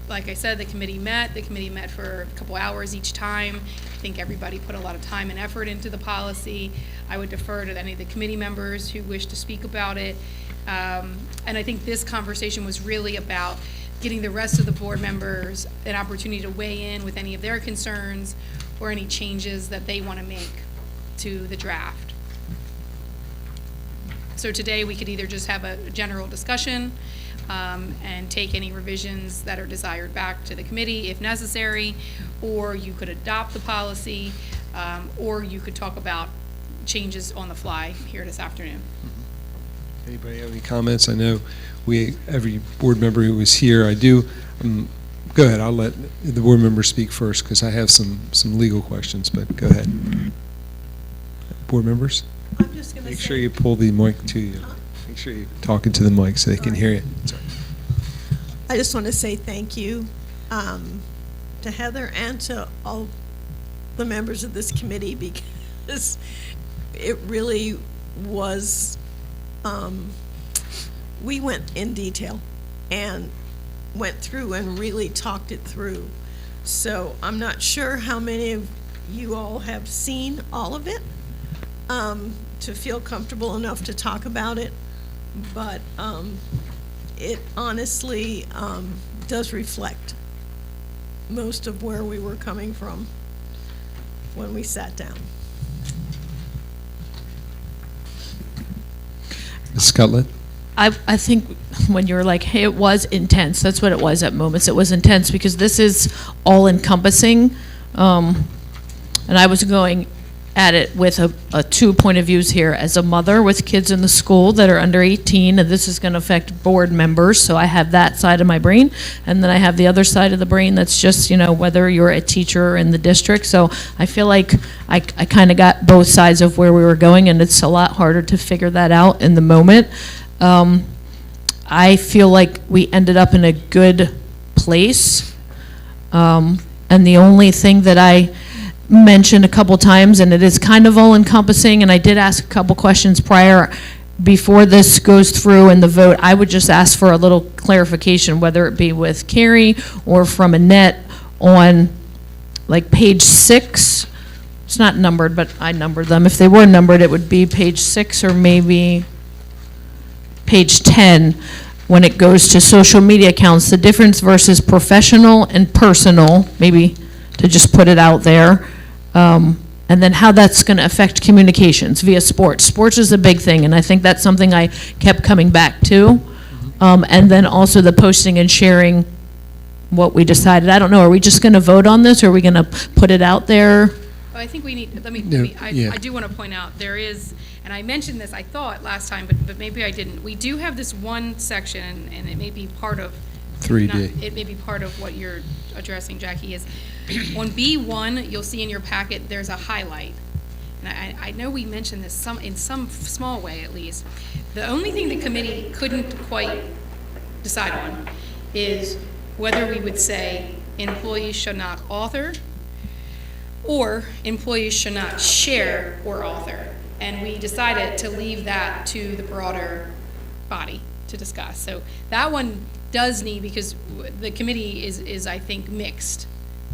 Like I said, the committee met for a couple hours each time. I think everybody put a lot of time and effort into the policy. I would defer to any of the committee members who wish to speak about it. And I think this conversation was really about getting the rest of the board members an opportunity to weigh in with any of their concerns or any changes that they want to make to the draft. So today we could either just have a general discussion and take any revisions that are desired back to the committee if necessary, or you could adopt the policy, or you could talk about changes on the fly here this afternoon. Anybody have any comments? I know every board member who was here, I do. Go ahead, I'll let the board member speak first because I have some legal questions, but go ahead. Board members? I'm just going to Make sure you pull the mic to you. Make sure you're talking to the mic so they can hear you. Sorry. I just want to say thank you to Heather and to all the members of this committee, because it really was, we went in detail and went through and really talked it through. So I'm not sure how many of you all have seen all of it to feel comfortable enough to talk about it, but it honestly does reflect most of where we were coming from when we sat down. Ms. Cutlett? I think when you were like, hey, it was intense, that's what it was at moments. It was intense because this is all encompassing. And I was going at it with a 2 point of views here as a mother with kids in the school that are under 18, and this is going to affect board members, so I have that side of my brain, and then I have the other side of the brain that's just, whether you're a teacher in the district. So I feel like I kind of got both sides of where we were going, and it's a lot harder to figure that out in the moment. I feel like we ended up in a good place, and the only thing that I mentioned a couple times, and it is kind of all encompassing, and I did ask a couple questions prior before this goes through in the vote. I would just ask for a little clarification, whether it be with Carrie or from Annette on like page 6. It's not numbered, but I numbered them. If they were numbered, it would be page 6 or maybe page 10 when it goes to social media accounts, the difference versus professional and personal, maybe to just put it out there. And then how that's going to affect communications via sports. Sports is a big thing, and I think that's something I kept coming back to. And then also the posting and sharing what we decided. I don't know, are we just going to vote on this, or are we going to put it out there? Well, I think we need, Yeah. I do want to point out, there is, and I mentioned this, I thought, last time, but maybe I didn't. We do have this one section, and it may be part of 3D. It may be part of what you're addressing, Jackie, is on B1, you'll see in your packet, there's a highlight. And I know we mentioned this in some small way, at least. The only thing the committee couldn't quite decide on is whether we would say employees should not author or employees should not share or author. And we decided to leave that to the broader body to discuss. So that one does need, because the committee is I think, mixed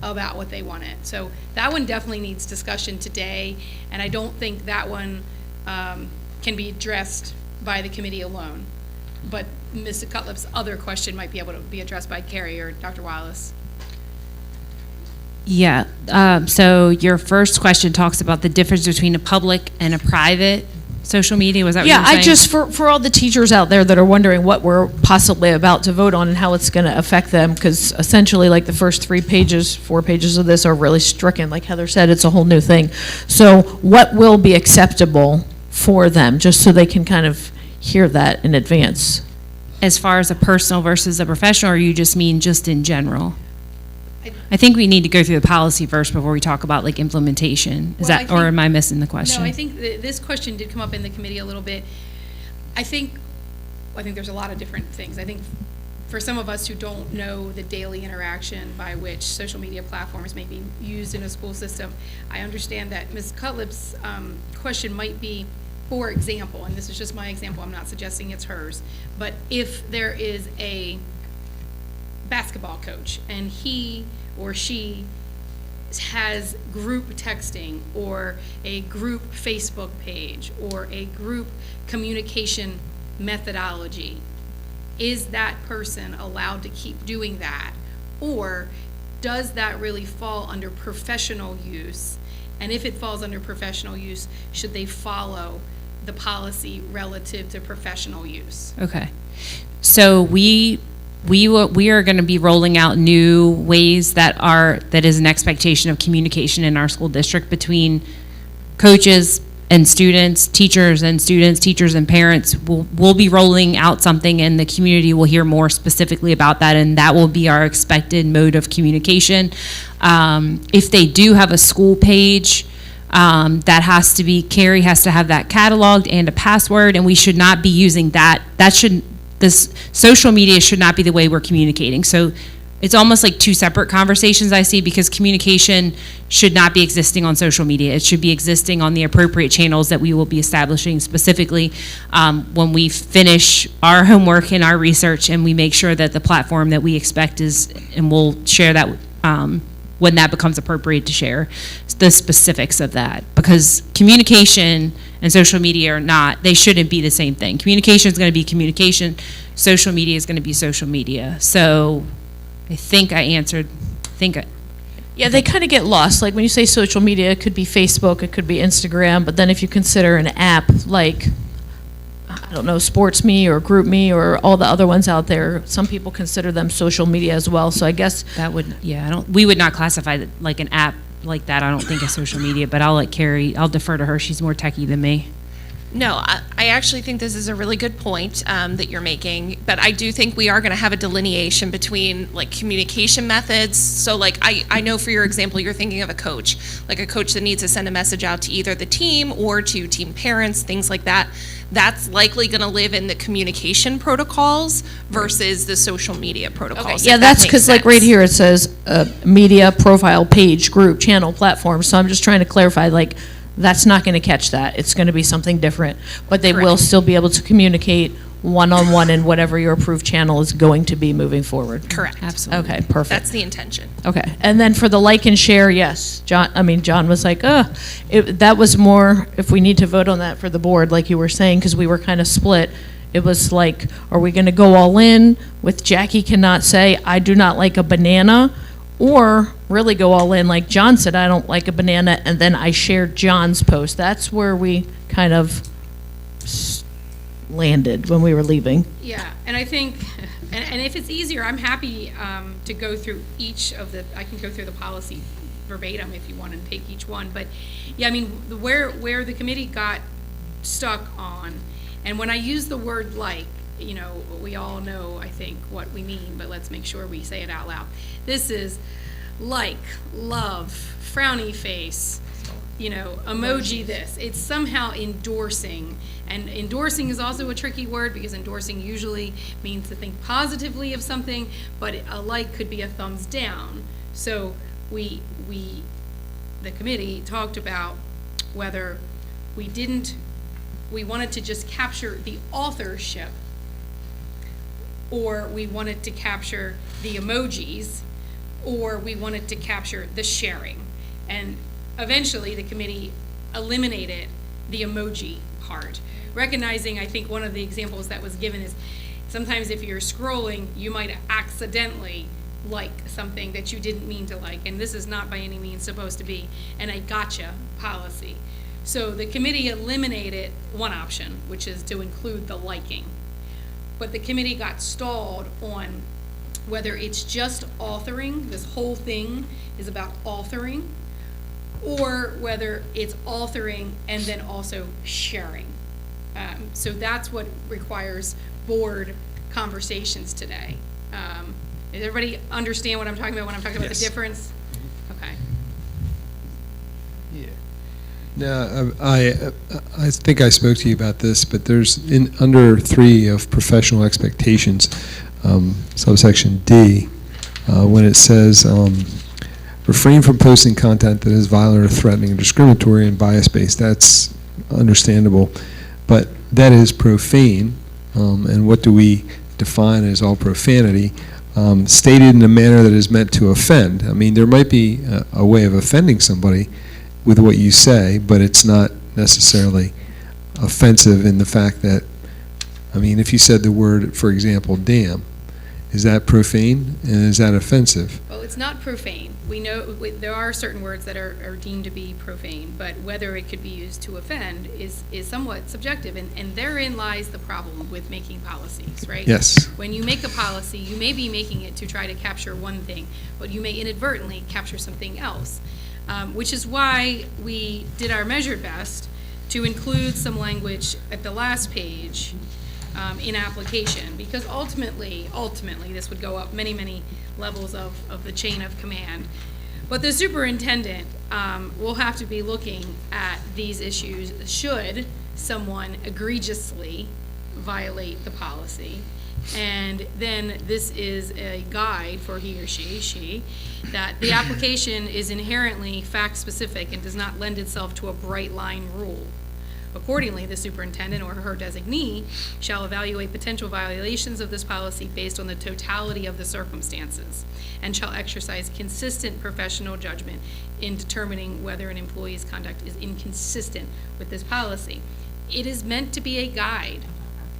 about what they wanted. So that one definitely needs discussion today, and I don't think that one can be addressed by the committee alone. But Ms. Cutlett's other question might be able to be addressed by Carrie or Dr. Wallace. Yeah, so your first question talks about the difference between a public and a private social media, was that what you were saying? Yeah, I just, for all the teachers out there that are wondering what we're possibly about to vote on and how it's going to affect them, because essentially like the first 4 pages of this are really stricken. Like Heather said, it's a whole new thing. So what will be acceptable for them, just so they can kind of hear that in advance? As far as a personal versus a professional, or you just mean just in general? I think we need to go through the policy first before we talk about like implementation. Is Well, that, I or think- am I missing the question? No, I think this question did come up in the committee a little bit. I think there's a lot of different things. I think for some of us who don't know the daily interaction by which social media platforms may be used in a school system, I understand that Ms. Cutlip's question might be, for example, and this is just my example, I'm not suggesting it's hers, but if there is a basketball coach and he or she has group texting or a group Facebook page or a group communication methodology, is that person allowed to keep doing that? Or does that really fall under professional use? And if it falls under professional use, should they follow the policy relative to professional use? Okay. So we are going to be rolling out new ways that is an expectation of communication in our school district between coaches and students, teachers and students, teachers and parents. We'll be rolling out something, and the community will hear more specifically about that, and that will be our expected mode of communication. If they do have a school page, that has to be, Carrie has to have that cataloged and a password, and we should not be using that. This social media should not be the way we're communicating. So it's almost like two separate conversations I see, because communication should not be existing on social media. It should be existing on the appropriate channels that we will be establishing specifically when we finish our homework and our research, and we make sure that the platform that we expect is, and we'll share that when that becomes appropriate to share the specifics of that. Because communication and social media are not, they shouldn't be the same thing. Communication is going to be communication. Social media is going to be social media. So I think I answered, Yeah, they kind of get lost. Like when you say social media, it could be Facebook, it could be Instagram, but then if you consider an app like, I don't know, Sports Me or Group Me or all the other ones out there, some people consider them social media as well. So I guess that would, we would not classify it like an app like that, I don't think, as social media, but I'll let Carrie, I'll defer to her. She's more techie than me. No, I actually think this is a really good point that you're making, but I do think we are going to have a delineation between like communication methods. So like I know for your example, you're thinking of a coach, like a coach that needs to send a message out to either the team or to team parents, things like that. That's likely going to live in the communication protocols versus the social media protocols. Okay. Yeah, that's because like right here it says media, profile, page, group, channel, platform. So I'm just trying to clarify, like, that's not going to catch that. It's going to be something different, but they will still be able to communicate one-on-one in whatever your approved channel is going to be moving forward. Correct. Absolutely. Okay, perfect. That's the intention. Okay, and then for the like and share, yes, John was like, that was more, if we need to vote on that for the board, like you were saying, because we were kind of split. It was like, are we going to go all in with Jackie cannot say, I do not like a banana, or really go all in, like John said, I don't like a banana, and then I shared John's post. That's where we kind of landed when we were leaving. Yeah, and I think, and if it's easier, I'm happy to go through each of I can go through the policy verbatim if you want to take each one. But yeah, I mean, where the committee got stuck on, and when I use the word like, you know, we all know, I think, what we mean, but let's make sure we say it out loud. This is like, love, frowny face, you know, emoji this. It's somehow endorsing. And endorsing is also a tricky word because endorsing usually means to think positively of something, but a like could be a thumbs down. So the committee talked about whether we wanted to just capture the authorship, or we wanted to capture the emojis, or we wanted to capture the sharing. And eventually the committee eliminated the emoji part, recognizing, I think one of the examples that was given is sometimes if you're scrolling, you might accidentally like something that you didn't mean to like, and this is not by any means supposed to be an I gotcha policy. So the committee eliminated one option, which is to include the liking. But the committee got stalled on whether it's just authoring, this whole thing is about authoring, or whether it's authoring and then also sharing. So that's what requires board conversations today, Does everybody understand what I'm talking about when I'm talking about the difference? Okay. No, I think I spoke to you about this, but there's under 3 of professional expectations, subsection D, when it says refrain from posting content that is violent or threatening, discriminatory, and bias-based. That's understandable, but that is profane, and what do we define as all profanity? Stated in a manner that is meant to offend. I mean, there might be a way of offending somebody with what you say, but it's not necessarily offensive in the fact that, I mean, if you said the word, for example, damn, is that profane and is that offensive? Well, it's not profane. We know there are certain words that are deemed to be profane, but whether it could be used to offend is somewhat subjective, and therein lies the problem with making policies, right? Yes. When you make a policy, you may be making it to try to capture one thing, but you may inadvertently capture something else. Which is why we did our measured best to include some language at the last page in application, because ultimately, this would go up many, many levels of the chain of command. But the superintendent will have to be looking at these issues should someone egregiously violate the policy. And then this is a guide for he or she, that the application is inherently fact-specific and does not lend itself to a bright line rule. Accordingly, the superintendent or her designee shall evaluate potential violations of this policy based on the totality of the circumstances and shall exercise consistent professional judgment in determining whether an employee's conduct is inconsistent with this policy. It is meant to be a guide.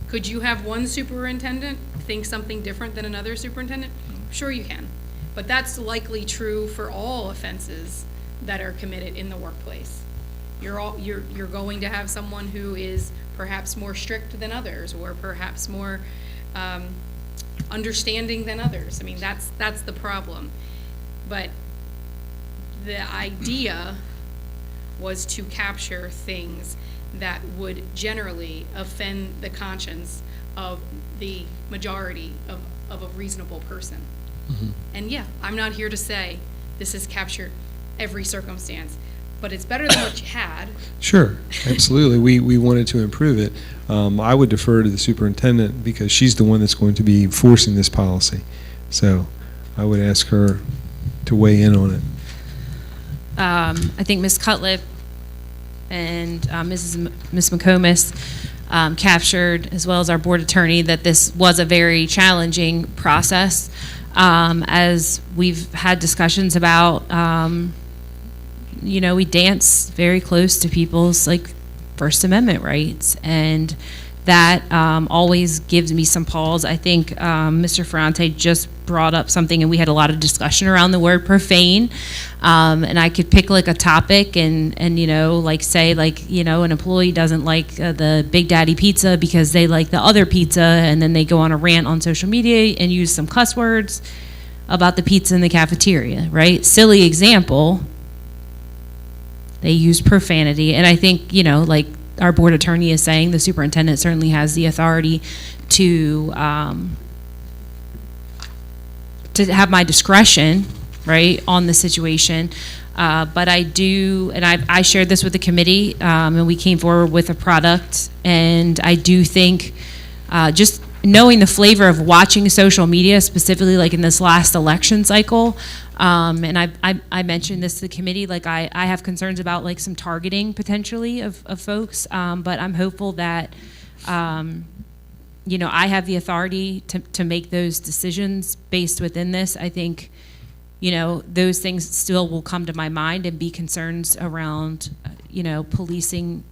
Could you have one superintendent think something different than another superintendent? Sure you can, but that's likely true for all offenses that are committed in the workplace. You're going to have someone who is perhaps more strict than others, or perhaps more understanding than others. I mean, that's the problem. But the idea was to capture things that would generally offend the conscience of the majority of a reasonable person. Mm-hmm. And yeah, I'm not here to say this has captured every circumstance, but it's better than what you had. Sure, absolutely. We wanted to improve it. I would defer to the superintendent because she's the one that's going to be enforcing this policy. So I would ask her to weigh in on it. I think Ms. Cutlip and Ms. McComas captured, as well as our board attorney, that this was a very challenging process. As we've had discussions about, we dance very close to people's First Amendment rights, and that always gives me some pause. I think Mr. Ferrante just brought up something, and we had a lot of discussion around the word profane, and I could pick a topic and say an employee doesn't like the Big Daddy pizza because they like the other pizza, and then they go on a rant on social media and use some cuss words about the pizza in the cafeteria, right? Silly example. They use profanity, and I think, our board attorney is saying, the superintendent certainly has the authority to have my discretion, right, on the situation. But I do, and I shared this with the committee, and we came forward with a product, and I do think just knowing the flavor of watching social media, specifically in this last election cycle, and I mentioned this to the committee, I have concerns about some targeting potentially of folks, but I'm hopeful that I have the authority to make those decisions based within this. I think those things still will come to my mind and be concerns around policing,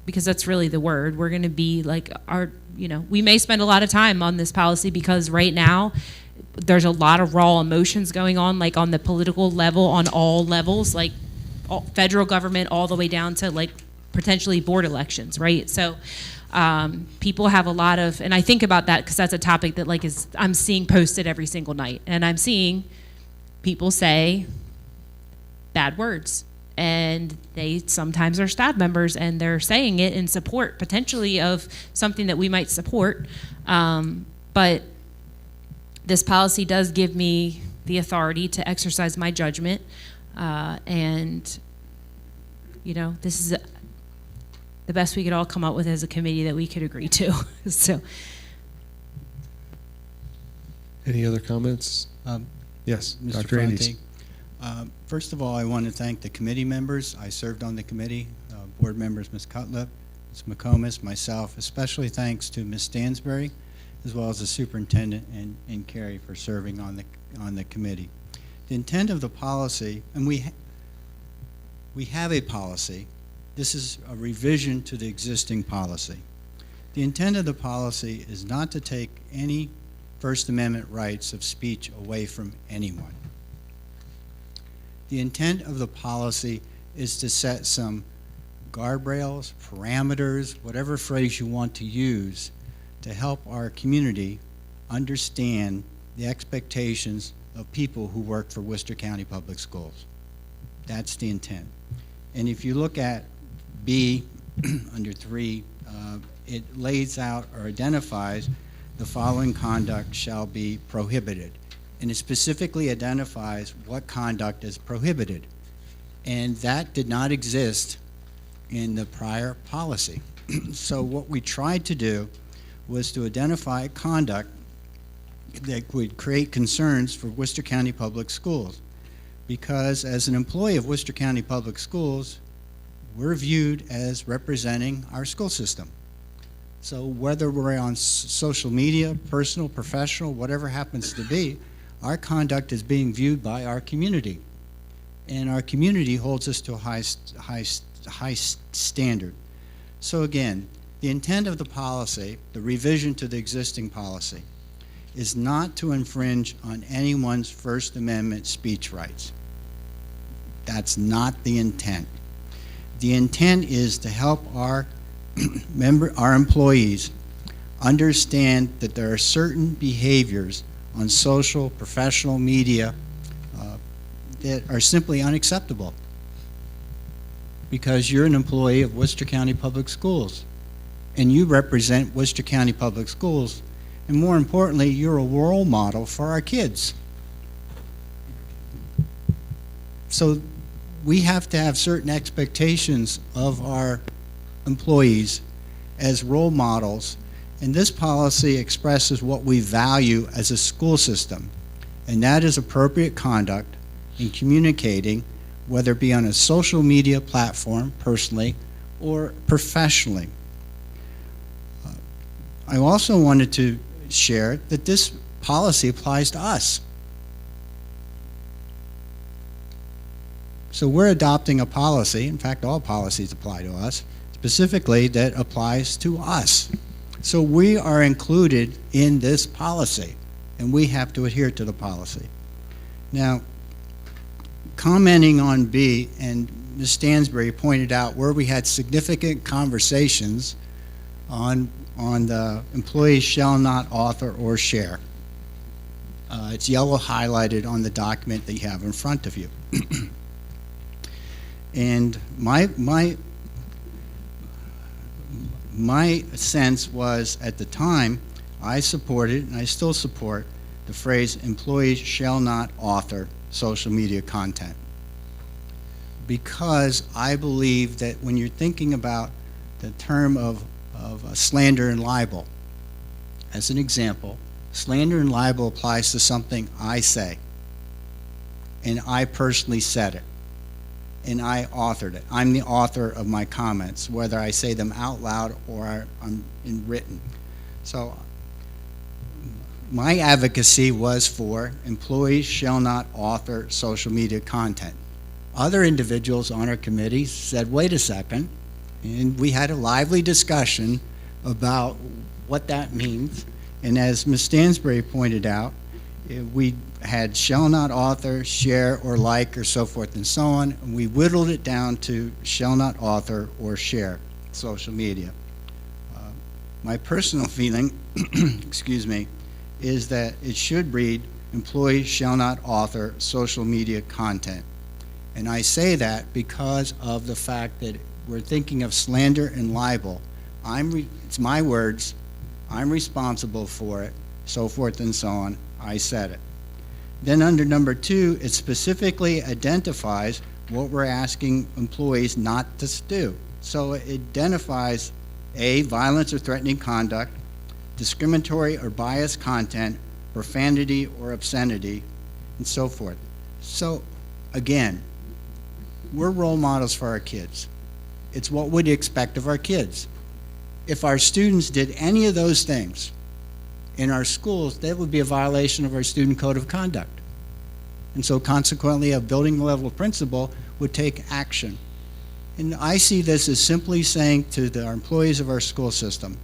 because that's really the word. We're going to be we may spend a lot of time on this policy because right now there's a lot of raw emotions going on, on the political level, on all levels, federal government all the way down to potentially board elections, right? So people have a lot of, and I think about that because that's a topic that I'm seeing posted every single night, and I'm seeing people say bad words, and they sometimes are staff members, and they're saying it in support potentially of something that we might support, but This policy does give me the authority to exercise my judgment, and, you know, this is the best we could all come up with as a committee that we could agree to. So, Any other comments? Yes, Mr. Dr. Andes. Franti, first of all, I want to thank the committee members. I served on the committee, board members Ms. Cutlip, Ms. McComas, myself, especially thanks to Ms. Stansberry, as well as the superintendent and Carrie for serving on the committee. The intent of the policy, and we have a policy. This is a revision to the existing policy. The intent of the policy is not to take any First Amendment rights of speech away from anyone. The intent of the policy is to set some guardrails, parameters, whatever phrase you want to use, to help our community understand the expectations of people who work for Worcester County Public Schools. That's the intent. And if you look at B under 3, it lays out or identifies the following conduct shall be prohibited. And it specifically identifies what conduct is prohibited. And that did not exist in the prior policy. So what we tried to do was to identify conduct that would create concerns for Worcester County Public Schools. Because as an employee of Worcester County Public Schools, we're viewed as representing our school system. So whether we're on social media, personal, professional, whatever happens to be, our conduct is being viewed by our community. And our community holds us to a high standard. So again, the intent of the policy, the revision to the existing policy, is not to infringe on anyone's First Amendment speech rights. That's not the intent. The intent is to help our employees understand that there are certain behaviors on social, professional media that are simply unacceptable because you're an employee of Worcester County Public Schools and you represent Worcester County Public Schools, and more importantly, you're a role model for our kids. So we have to have certain expectations of our employees as role models, and this policy expresses what we value as a school system, and that is appropriate conduct in communicating, whether it be on a social media platform, personally, or professionally. I also wanted to share that this policy applies to us. So we're adopting a policy, in fact all policies apply to us, specifically that applies to us. So we are included in this policy and we have to adhere to the policy. Now, commenting on B, and Ms. Stansberry pointed out where we had significant conversations on the employees shall not author or share. It's yellow highlighted on the document that you have in front of you. And my sense was, at the time, I supported, and I still support, the phrase employees shall not author social media content. Because I believe that when you're thinking about the term of slander and libel, as an example, slander and libel applies to something I say, and I personally said it, and I authored it. I'm the author of my comments, whether I say them out loud or I'm in written. So my advocacy was for employees shall not author social media content. Other individuals on our committee said, wait a second, and we had a lively discussion about what that means. And as Ms. Stansberry pointed out, we had shall not author, share, or like, or so forth and so on, and we whittled it down to shall not author or share social media. My personal feeling, excuse me, is that it should read employees shall not author social media content. And I say that because of the fact that we're thinking of slander and libel. It's my words, I'm responsible for it, so forth and so on. I said it. Then under number 2, it specifically identifies what we're asking employees not to do. So it identifies A, violence or threatening conduct, discriminatory or biased content, profanity or obscenity, and so forth. So again, we're role models for our kids. It's what we'd expect of our kids. If our students did any of those things in our schools, that would be a violation of our student code of conduct. And so consequently, a building level principal would take action. And I see this as simply saying to our employees of our school system,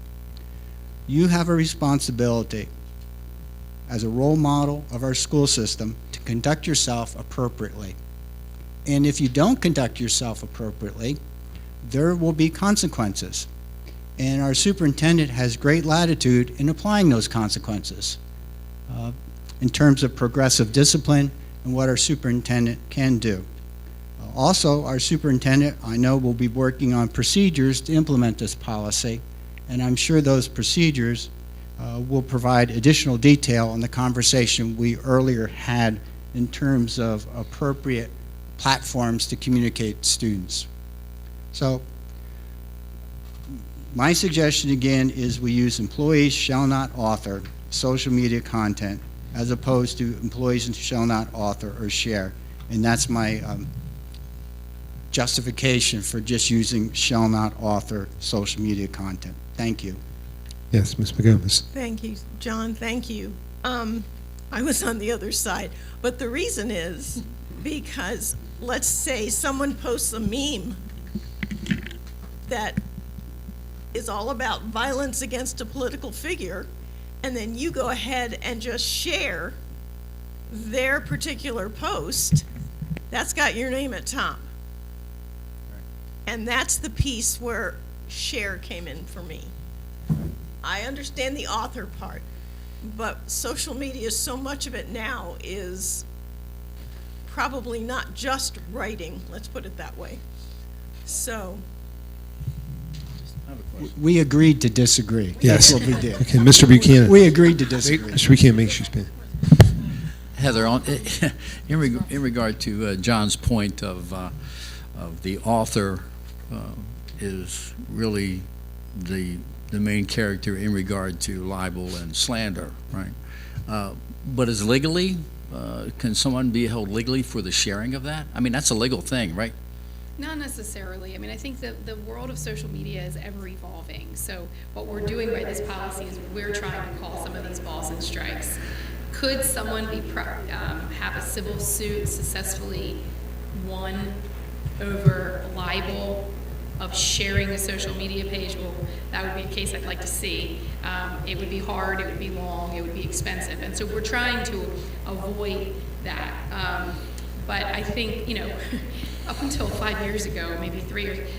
you have a responsibility as a role model of our school system to conduct yourself appropriately. And if you don't conduct yourself appropriately, there will be consequences. And our superintendent has great latitude in applying those consequences in terms of progressive discipline and what our superintendent can do. Also, our superintendent, I know, will be working on procedures to implement this policy, and I'm sure those procedures will provide additional detail on the conversation we earlier had in terms of appropriate platforms to communicate to students. So, my suggestion again is we use employees shall not author social media content as opposed to employees shall not author or share. And that's my justification for just using shall not author social media content. Thank you. Yes, Ms. McGomes. Thank you, John, thank you. I was on the other side, but the reason is because, let's say someone posts a meme that is all about violence against a political figure, and then you go ahead and just share their particular post, that's got your name at top. And that's the piece where share came in for me. I understand the author part, but social media, so much of it now is probably not just writing, let's put it that way. So. We agreed to disagree. Yes. That's what we did. Okay, Mr. Buchanan. We agreed to disagree. Mr. Buchanan, make sure you speak. Heather, in regard to John's point of the author is really the main character in regard to libel and slander, right? But is legally, can someone be held legally for the sharing of that? I mean, that's a legal thing, right? Not necessarily. I mean, I think that the world of social media is ever evolving. So what we're doing by this policy is we're trying to call some of these balls and strikes. Could someone have a civil suit successfully won over libel of sharing a social media page? Well, that would be a case I'd like to see. It would be hard, it would be long, it would be expensive. And so we're trying to avoid that. But I think, up until 5 years ago, maybe 3 years,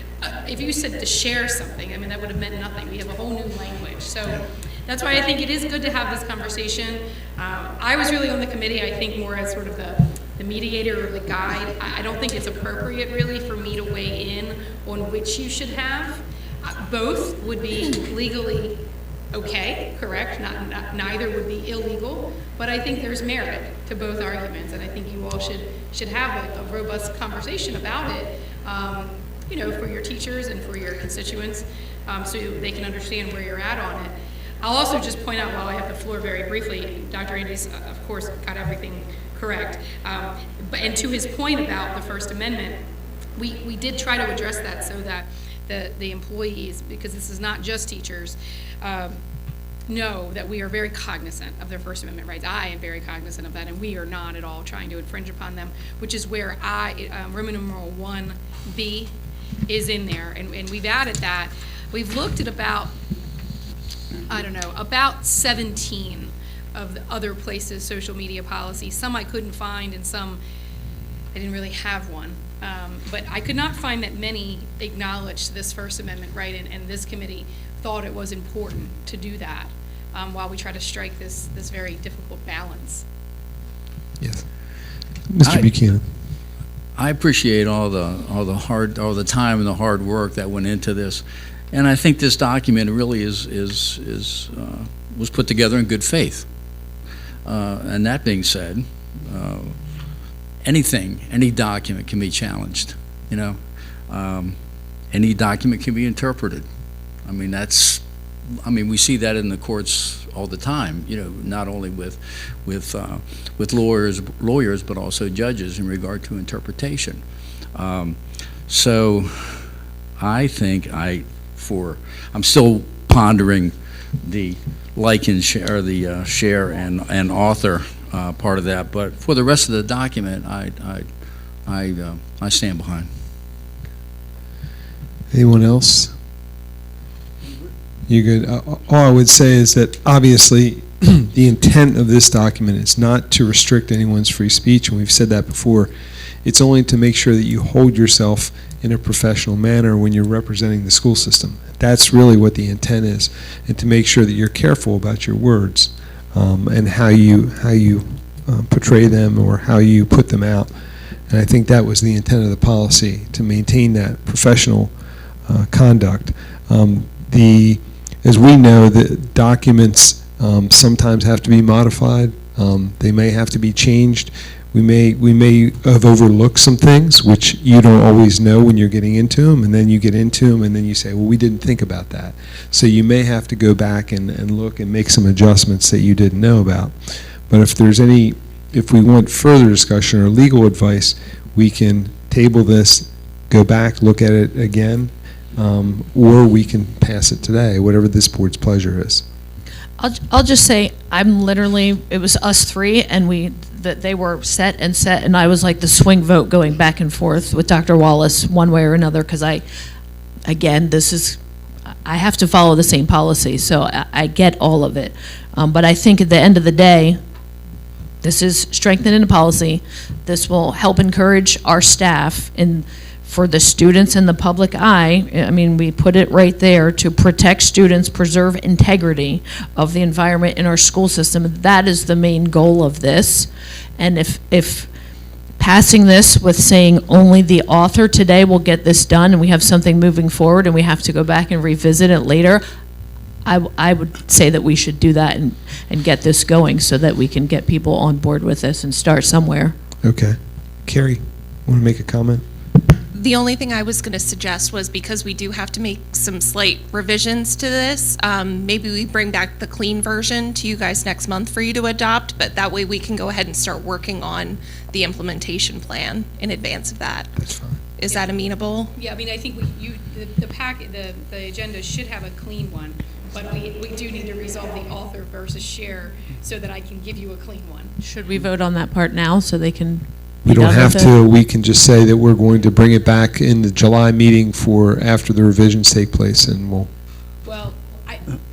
if you said to share something, I mean, that would have meant nothing. We have a whole new language. So that's why I think it is good to have this conversation. I was really on the committee, I think, more as sort of the mediator or the guide. I don't think it's appropriate, really, for me to weigh in on which you should have. Both would be legally okay, correct? Neither would be illegal, but I think there's merit to both arguments, and I think you all should have a robust conversation about it, for your teachers and for your constituents, so they can understand where you're at on it. I'll also just point out, while I have the floor, very briefly, Dr. Andes, of course, got everything correct, and to his point about the First Amendment, we did try to address that so that the employees, because this is not just teachers, know that we are very cognizant of their First Amendment rights. I am very cognizant of that, and we are not at all trying to infringe upon them, which is where Roman numeral 1B is in there, and we've added that. We've looked at about 17 of the other places social media policy. Some I couldn't find, and some I didn't really have one. But I could not find that many acknowledged this First Amendment right, and this committee thought it was important to do that while we try to strike this very difficult balance. Yes. Mr. Buchanan. I appreciate all the time and the hard work that went into this, and I think this document really was put together in good faith. And that being said, any document can be challenged, you know. Any document can be interpreted. I mean, we see that in the courts all the time, you know, not only with lawyers, but also judges in regard to interpretation. So I think I'm still pondering the like and share, or the share and author part of that, but for the rest of the document, I stand behind. Anyone else? You good? All I would say is that obviously the intent of this document is not to restrict anyone's free speech, and we've said that before. It's only to make sure that you hold yourself in a professional manner when you're representing the school system. That's really what the intent is, and to make sure that you're careful about your words and how you portray them or how you put them out. And I think that was the intent of the policy, to maintain that professional conduct. As we know, the documents sometimes have to be modified. They may have to be changed. We may have overlooked some things, which you don't always know when you're getting into them, and then you get into them, and then you say, well, we didn't think about that. So you may have to go back and look and make some adjustments that you didn't know about. But if we want further discussion or legal advice, we can table this, go back, look at it again, or we can pass it today, whatever this board's pleasure is. I'll just say, it was us three, and they were set, and I was like the swing vote going back and forth with Dr. Wallace one way or another, because I have to follow the same policy, so I get all of it. But I think at the end of the day, this is strengthening the policy. This will help encourage our staff and for the students and the public eye. I mean, we put it right there to protect students, preserve integrity of the environment in our school system. That is the main goal of this. And if passing this with saying only the author today will get this done, and we have something moving forward and we have to go back and revisit it later, I would say that we should do that and get this going so that we can get people on board with this and start somewhere. Okay. Carrie, want to make a comment? The only thing I was going to suggest was, because we do have to make some slight revisions to this, maybe we bring back the clean version to you guys next month for you to adopt, but that way we can go ahead and start working on the implementation plan in advance of that. That's fine. Is that amenable? Yeah, I mean, I think the packet, the agenda should have a clean one, but we do need to resolve the author versus share so that I can give you a clean one. Should we vote on that part now so they can? We don't have to. We can just say that we're going to bring it back in the July meeting for after the revisions take place, and we'll. Well,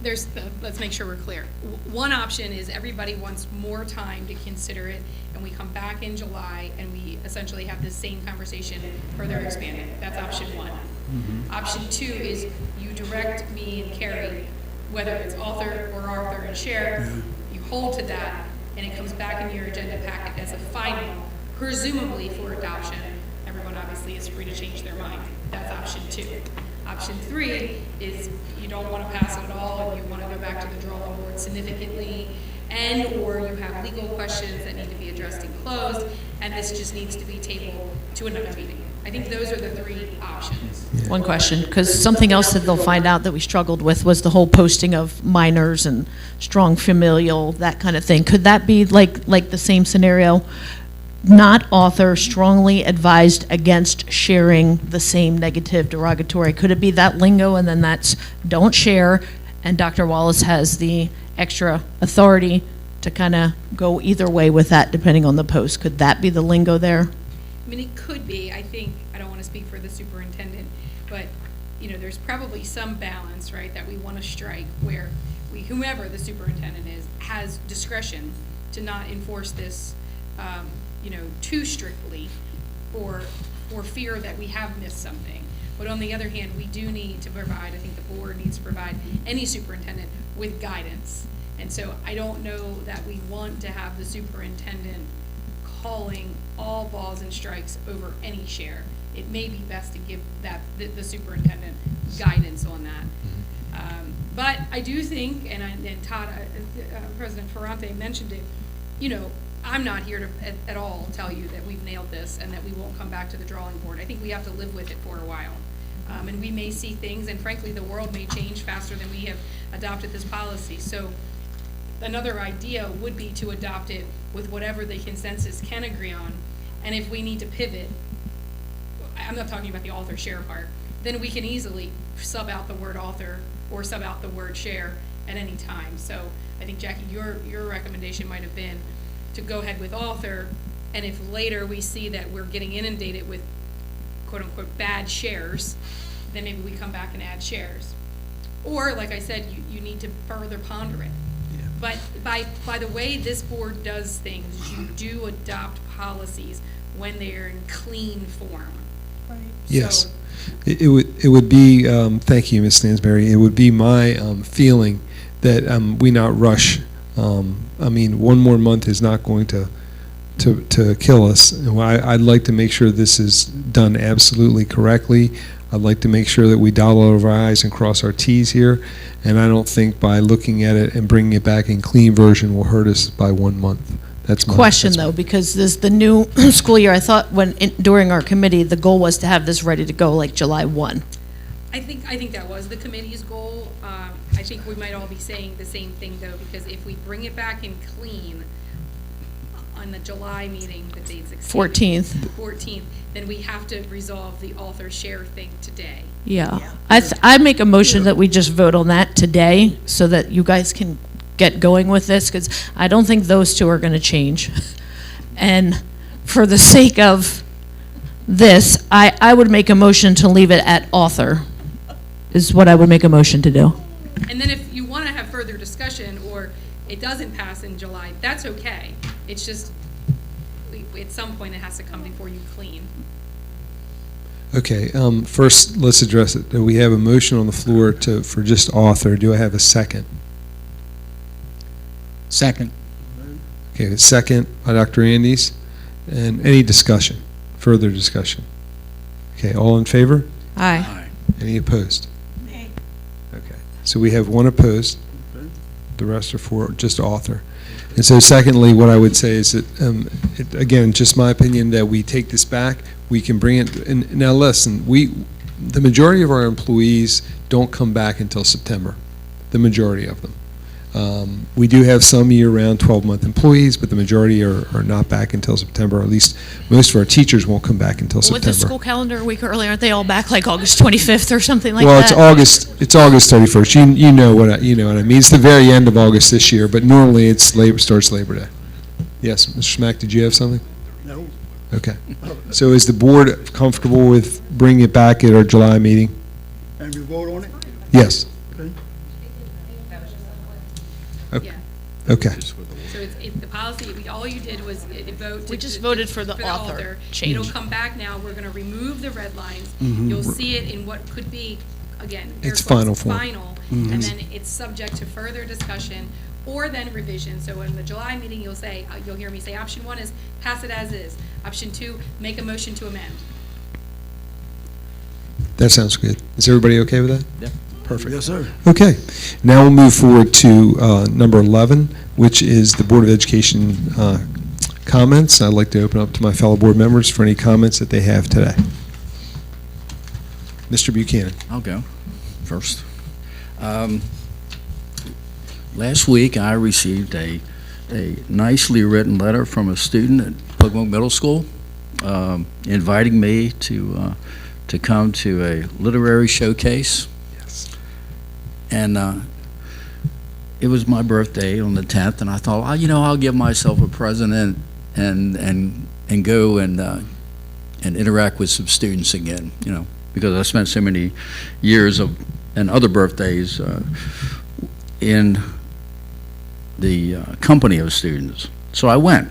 let's make sure we're clear. One option is everybody wants more time to consider it, and we come back in July and we essentially have the same conversation further expanded. That's option one. Mm-hmm. Option two is you direct me and Carrie, whether it's author or author and share, you hold to that, and it comes back in your agenda packet as a final, presumably for adoption. Everyone obviously is free to change their mind. That's option two. Option three is you don't want to pass it at all and you want to go back to the drawing board significantly, and or you have legal questions that need to be addressed and closed, and this just needs to be tabled to another meeting. I think those are the three options. One question, because something else that they'll find out that we struggled with was the whole posting of minors and strong familial, that kind of thing. Could that be like the same scenario? Not author, strongly advised against sharing the same negative derogatory. Could it be that lingo, and then that's don't share, and Dr. Wallace has the extra authority to kind of go either way with that depending on the post? Could that be the lingo there? I mean, it could be. I think, I don't want to speak for the superintendent, but, there's probably some balance, right, that we want to strike where whomever the superintendent is, has discretion to not enforce this, too strictly or fear that we have missed something. But on the other hand, we do need to provide, I think the board needs to provide any superintendent with guidance. And so I don't know that we want to have the superintendent calling all balls and strikes over any share. It may be best to give the superintendent guidance on that. But I do think, and Todd, President Ferrante mentioned it, you know, I'm not here to at all tell you that we've nailed this and that we won't come back to the drawing board. I think we have to live with it for a while. And we may see things, and frankly, the world may change faster than we have adopted this policy. So another idea would be to adopt it with whatever the consensus can agree on. And if we need to pivot, I'm not talking about the author share part, then we can easily sub out the word author or sub out the word share at any time. So I think, Jackie, your recommendation might have been to go ahead with author, and if later we see that we're getting inundated with quote-unquote bad shares, then maybe we come back and add shares. Or, like I said, you need to further ponder it. Yeah. But by the way this board does things, you do adopt policies when they're in clean form. Right. Yes. So, it would be, thank you, Ms. Stansberry, it would be my feeling that we not rush. I mean, one more month is not going to kill us. I'd like to make sure this is done absolutely correctly. I'd like to make sure that we dot all of our I's and cross our T's here, and I don't think by looking at it and bringing it back in clean version will hurt us by 1 month. That's my Question, that's though, because this the new school year, I thought during our committee, the goal was to have this ready to go like July 1. I think that was the committee's goal. I think we might all be saying the same thing, though, because if we bring it back in clean on the July meeting, the date's 14th, then we have to resolve the author share thing today. Yeah. I make a motion that we just vote on that today so that you guys can get going with this, because I don't think those two are going to change. And for the sake of this, I would make a motion to leave it at author, is what I would make a motion to do. And then if you want to have further discussion or it doesn't pass in July, that's okay. It's just, at some point, it has to come before you clean. Okay, first, let's address it. We have a motion on the floor for just author. Do I have a second? Second. Okay, a second by Dr. Andes. And any discussion, further discussion? Okay, all in favor? Aye. Any opposed? Okay, so we have one opposed. The rest are for just author. And so secondly, what I would say is that, again, just my opinion, that we take this back, we can bring it, and now listen, the majority of our employees don't come back until September, the majority of them. We do have some year-round 12-month employees, but the majority are not back until September, or at least most of our teachers won't come back until With September. the school calendar a week early, aren't they all back like August 25th or something like Well, that? it's August 31st. You know what I mean. It's the very end of August this year, but normally starts Labor Day. Yes, Mr. Smack, did you have something? No. Okay. So is the board comfortable with bringing it back at our July meeting? And we vote on it? Yes. Okay. Okay. Yeah. Okay. So it's the policy, all you did was vote to... We just voted for the author change. It'll come back now, we're gonna remove the red lines. Mhm. You'll see it in what could be, again, It's air quotes, final form. final, Mhm. and then it's subject to further discussion or then revision. So in the July meeting, you'll hear me say, option 1 is pass it as is. Option 2, make a motion to amend. That sounds good. Is everybody okay with that? Yep. Perfect. Yes, sir. Okay. Now we'll move forward to number 11, which is the Board of Education comments. I'd like to open up to my fellow board members for any comments that they have today. Mr. Buchanan. I'll go first. Last week, I received a nicely written letter from a student at Pocomoke Middle School inviting me to come to a literary showcase. Yes. And it was my birthday on the 10th, and I thought, I'll give myself a present and go and interact with some students again, because I spent so many years and other birthdays in the company of students. So I went,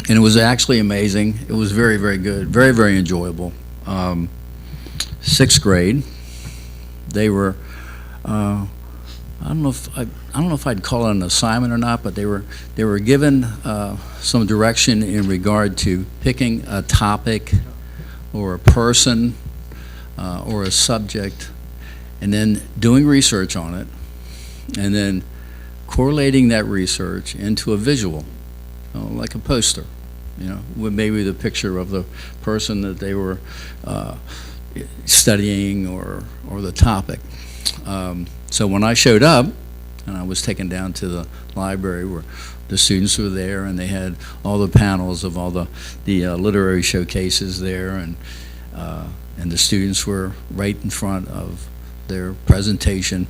and it was actually amazing. It was very, very good, very, very enjoyable. 6th grade, they were, I don't know if I'd call it an assignment or not, but they were given some direction in regard to picking a topic or a person or a subject, and then doing research on it, and then correlating that research into a visual. like a poster, with maybe the picture of the person that they were studying or the topic. So when I showed up, and I was taken down to the library where the students were there, and they had all the panels of all the literary showcases there, and the students were right in front of their presentation,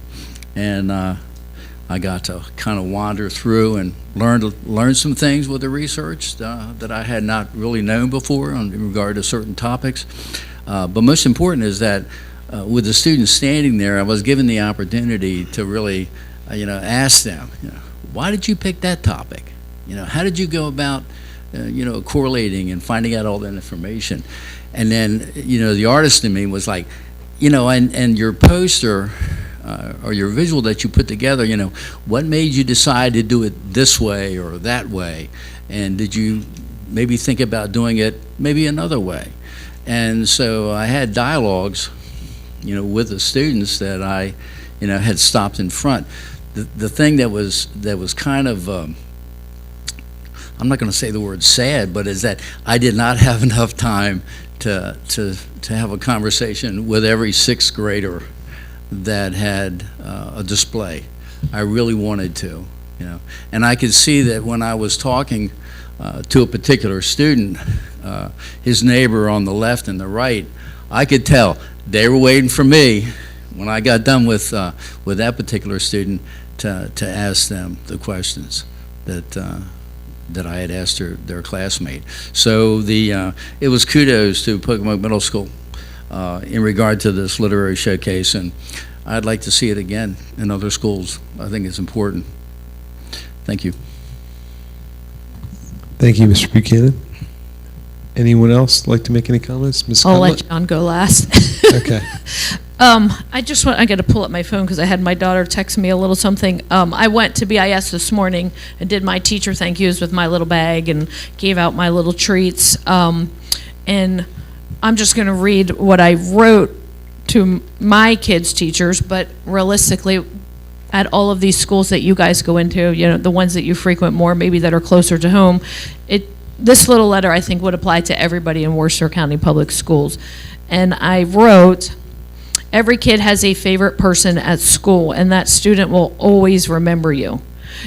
and I got to kind of wander through and learn some things with the research that I had not really known before in regard to certain topics. But most important is that with the students standing there, I was given the opportunity to really, ask them, why did you pick that topic? How did you go about, correlating and finding out all that information? And then, the artist in me was like, and your poster or your visual that you put together, what made you decide to do it this way or that way? And did you maybe think about doing it maybe another way? And so I had dialogues, with the students that I, had stopped in front. The thing that was kind of, I'm not going to say the word sad, but is that I did not have enough time to have a conversation with every sixth grader that had a display. I really wanted to, and I could see that when I was talking to a particular student, his neighbor on the left and the right, I could tell they were waiting for me when I got done with that particular student to ask them the questions that I had asked their classmate. So it was kudos to Pocomoke Middle School in regard to this literary showcase, and I'd like to see it again in other schools. I think it's important. Thank you. Thank you, Mr. Buchanan. Anyone else like to make any comments? Ms. I'll Conlon? let John go last. Okay. I got to pull up my phone because I had my daughter text me a little something. I went to BIS this morning and did my teacher thank yous with my little bag and gave out my little treats. And I'm just going to read what I wrote to my kids' teachers, but realistically, at all of these schools that you guys go into, the ones that you frequent more, maybe that are closer to home, this little letter I think would apply to everybody in Worcester County Public Schools. And I wrote, every kid has a favorite person at school, and that student will always remember you.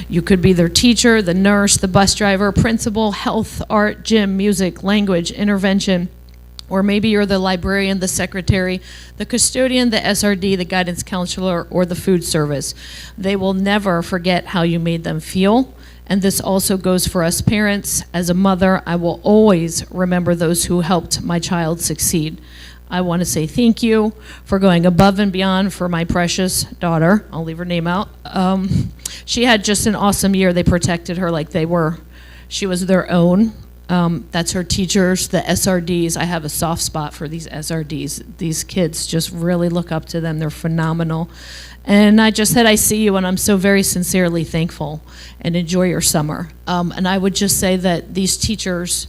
You could be their teacher, the nurse, the bus driver, principal, health, art, gym, music, language, intervention, or maybe you're the librarian, the secretary, the custodian, the SRD, the guidance counselor, or the food service. They will never forget how you made them feel. And this also goes for us parents. As a mother, I will always remember those who helped my child succeed. I want to say thank you for going above and beyond for my precious daughter. I'll leave her name out. She had just an awesome year. They protected her like she was their own. That's her teachers, the SRDs. I have a soft spot for these SRDs. These kids just really look up to them. They're phenomenal. And I just said, I see you, and I'm so very sincerely thankful, and enjoy your summer. And I would just say that these teachers,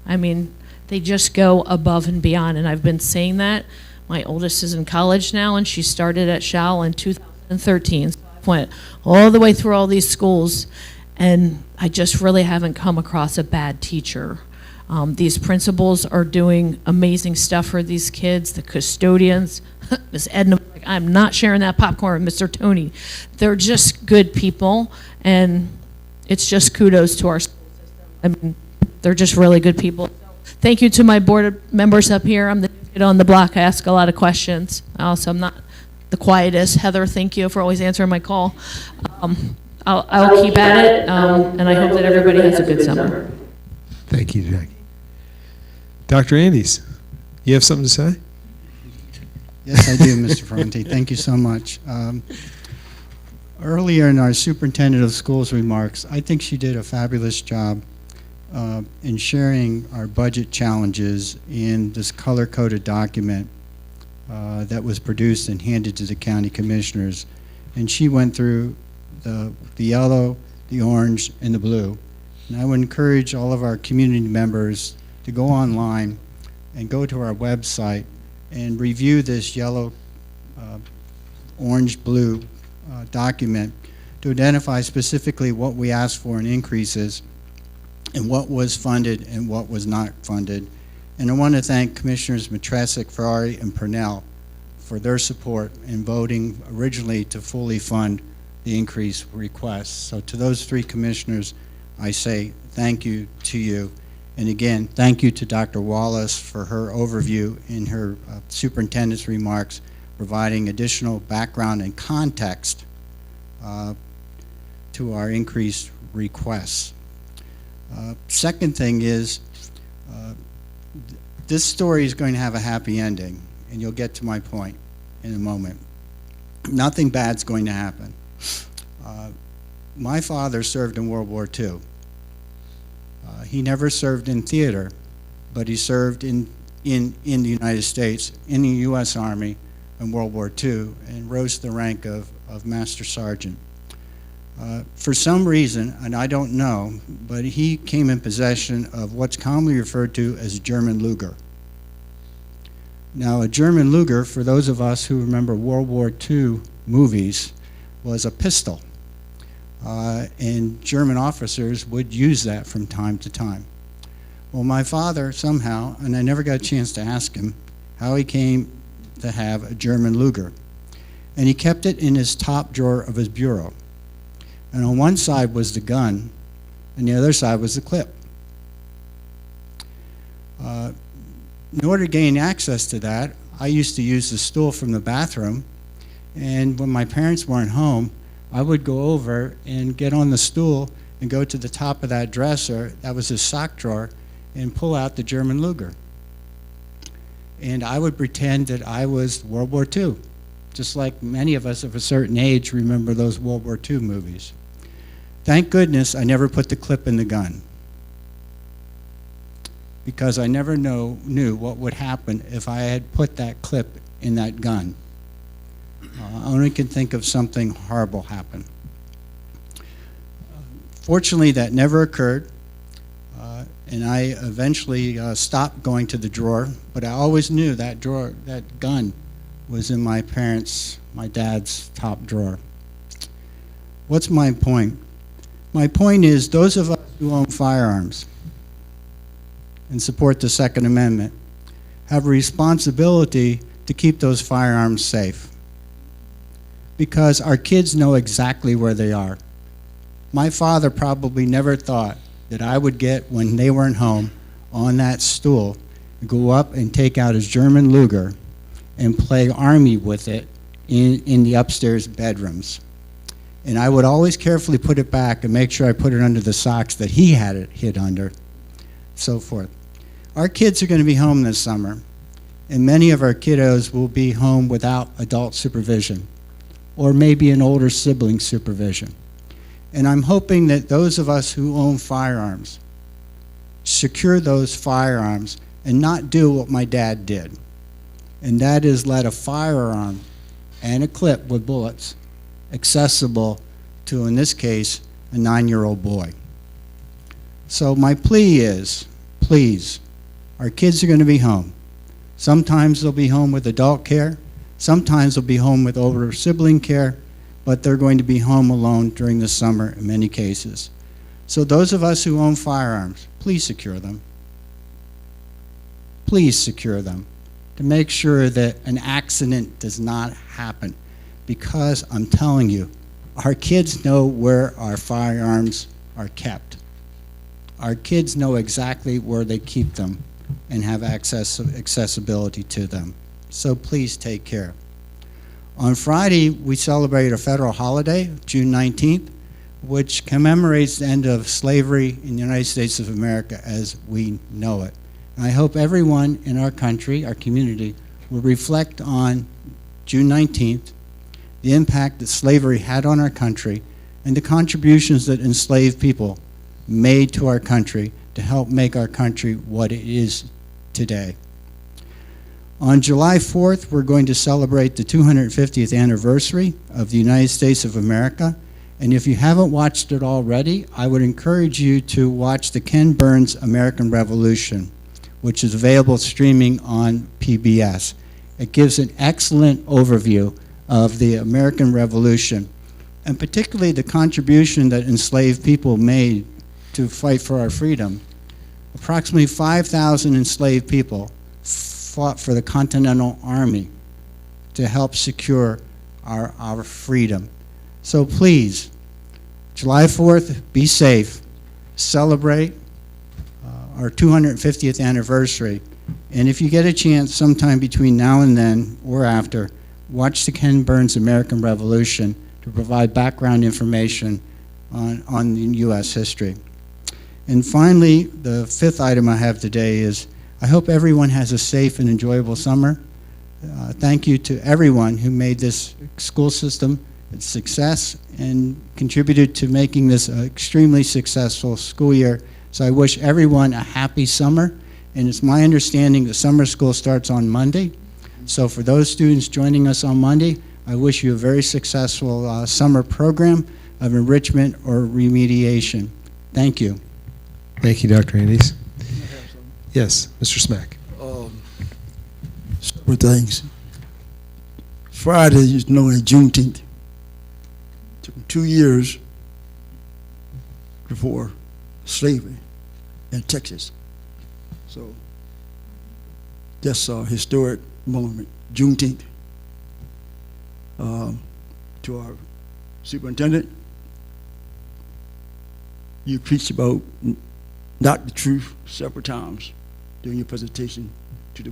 they just go above and beyond, and I've been saying that. My oldest is in college now, and she started at Shal in 2013. So I went all the way through all these schools, and I just really haven't come across a bad teacher. These principals are doing amazing stuff for these kids, the custodians, Miss Edna, I'm not sharing that popcorn with Mr. Tony. They're just good people, and it's just kudos to our school system. They're just really good people. Thank you to my board members up here. I'm the kid on the block. I ask a lot of questions. Also, I'm not the quietest. Heather, thank you for always answering my call. I'll keep at it, and I hope that everybody has a good summer. Thank you, Jackie. Dr. Andes, you have something to say? Yes, I do, Mr. Ferrante. Thank you so much. Earlier in our superintendent of schools remarks, I think she did a fabulous job in sharing our budget challenges in this color-coded document that was produced and handed to the county commissioners. And she went through the yellow, the orange, and the blue. And I would encourage all of our community members to go online and go to our website and review this yellow, orange, blue document to identify specifically what we asked for in increases and what was funded and what was not funded. And I want to thank Commissioners Matrasic, Ferrari, and Purnell for their support in voting originally to fully fund the increased requests. So to those three commissioners, I say thank you to you. And again, thank you to Dr. Wallace for her overview in her superintendent's remarks, providing additional background and context to our increased requests. Second thing is, this story is going to have a happy ending, and you'll get to my point in a moment. Nothing bad's going to happen. My father served in World War II. He never served in theater, but he served in the United States, in the U.S. Army in World War II, and rose to the rank of Master Sergeant. For some reason, and I don't know, but he came in possession of what's commonly referred to as a German Luger. Now, a German Luger, for those of us who remember World War II movies, was a pistol. And German officers would use that from time to time. Well, my father somehow, and I never got a chance to ask him, how he came to have a German Luger. And he kept it in his top drawer of his bureau. And on one side was the gun, and the other side was the clip. In order to gain access to that, I used to use the stool from the bathroom, and when my parents weren't home, I would go over and get on the stool and go to the top of that dresser, that was his sock drawer, and pull out the German Luger. And I would pretend that I was World War II, just like many of us of a certain age remember those World War II movies. Thank goodness I never put the clip in the gun, because I never knew what would happen if I had put that clip in that gun. I only can think of something horrible happen. Fortunately, that never occurred, and I eventually stopped going to the drawer, but I always knew that drawer, that gun was in my dad's top drawer. What's my point? My point is, those of us who own firearms and support the Second Amendment have a responsibility to keep those firearms safe, because our kids know exactly where they are. My father probably never thought that I would get, when they weren't home, on that stool, go up and take out his German Luger and play Army with it in the upstairs bedrooms. And I would always carefully put it back and make sure I put it under the socks that he had it hid under, so forth. Our kids are going to be home this summer, and many of our kiddos will be home without adult supervision, or maybe an older sibling supervision. And I'm hoping that those of us who own firearms secure those firearms and not do what my dad did, and that is let a firearm and a clip with bullets accessible to, in this case, a 9-year-old boy. So my plea is, please, our kids are going to be home. Sometimes they'll be home with adult care, sometimes they'll be home with older sibling care, but they're going to be home alone during the summer in many cases. So those of us who own firearms, please secure them. Please secure them to make sure that an accident does not happen, because I'm telling you, our kids know where our firearms are kept. Our kids know exactly where they keep them and have accessibility to them. So please take care. On Friday, we celebrate a federal holiday, June 19th, which commemorates the end of slavery in the United States of America as we know it. And I hope everyone in our country, our community, will reflect on June 19th, the impact that slavery had on our country, and the contributions that enslaved people made to our country to help make our country what it is today. On July 4th, we're going to celebrate the 250th anniversary of the United States of America. And if you haven't watched it already, I would encourage you to watch the Ken Burns American Revolution, which is available streaming on PBS. It gives an excellent overview of the American Revolution, and particularly the contribution that enslaved people made to fight for our freedom, approximately 5,000 enslaved people fought for the Continental Army to help secure our freedom. So please, July 4th, be safe, celebrate our 250th anniversary, and if you get a chance sometime between now and then or after, watch the Ken Burns American Revolution to provide background information on the U.S. history. And finally, the fifth item I have today is I hope everyone has a safe and enjoyable summer. Thank you to everyone who made this school system a success and contributed to making this an extremely successful school year. So I wish everyone a happy summer. And it's my understanding that summer school starts on Monday. So for those students joining us on Monday, I wish you a very successful summer program of enrichment or remediation. Thank you. Thank you, Dr. Andes. Yes, Mr. Smack. Several things. Friday is known as Juneteenth. Took 2 years before slavery in Texas. So that's a historic moment, Juneteenth. To our superintendent, you preached about not the truth several times during your presentation to the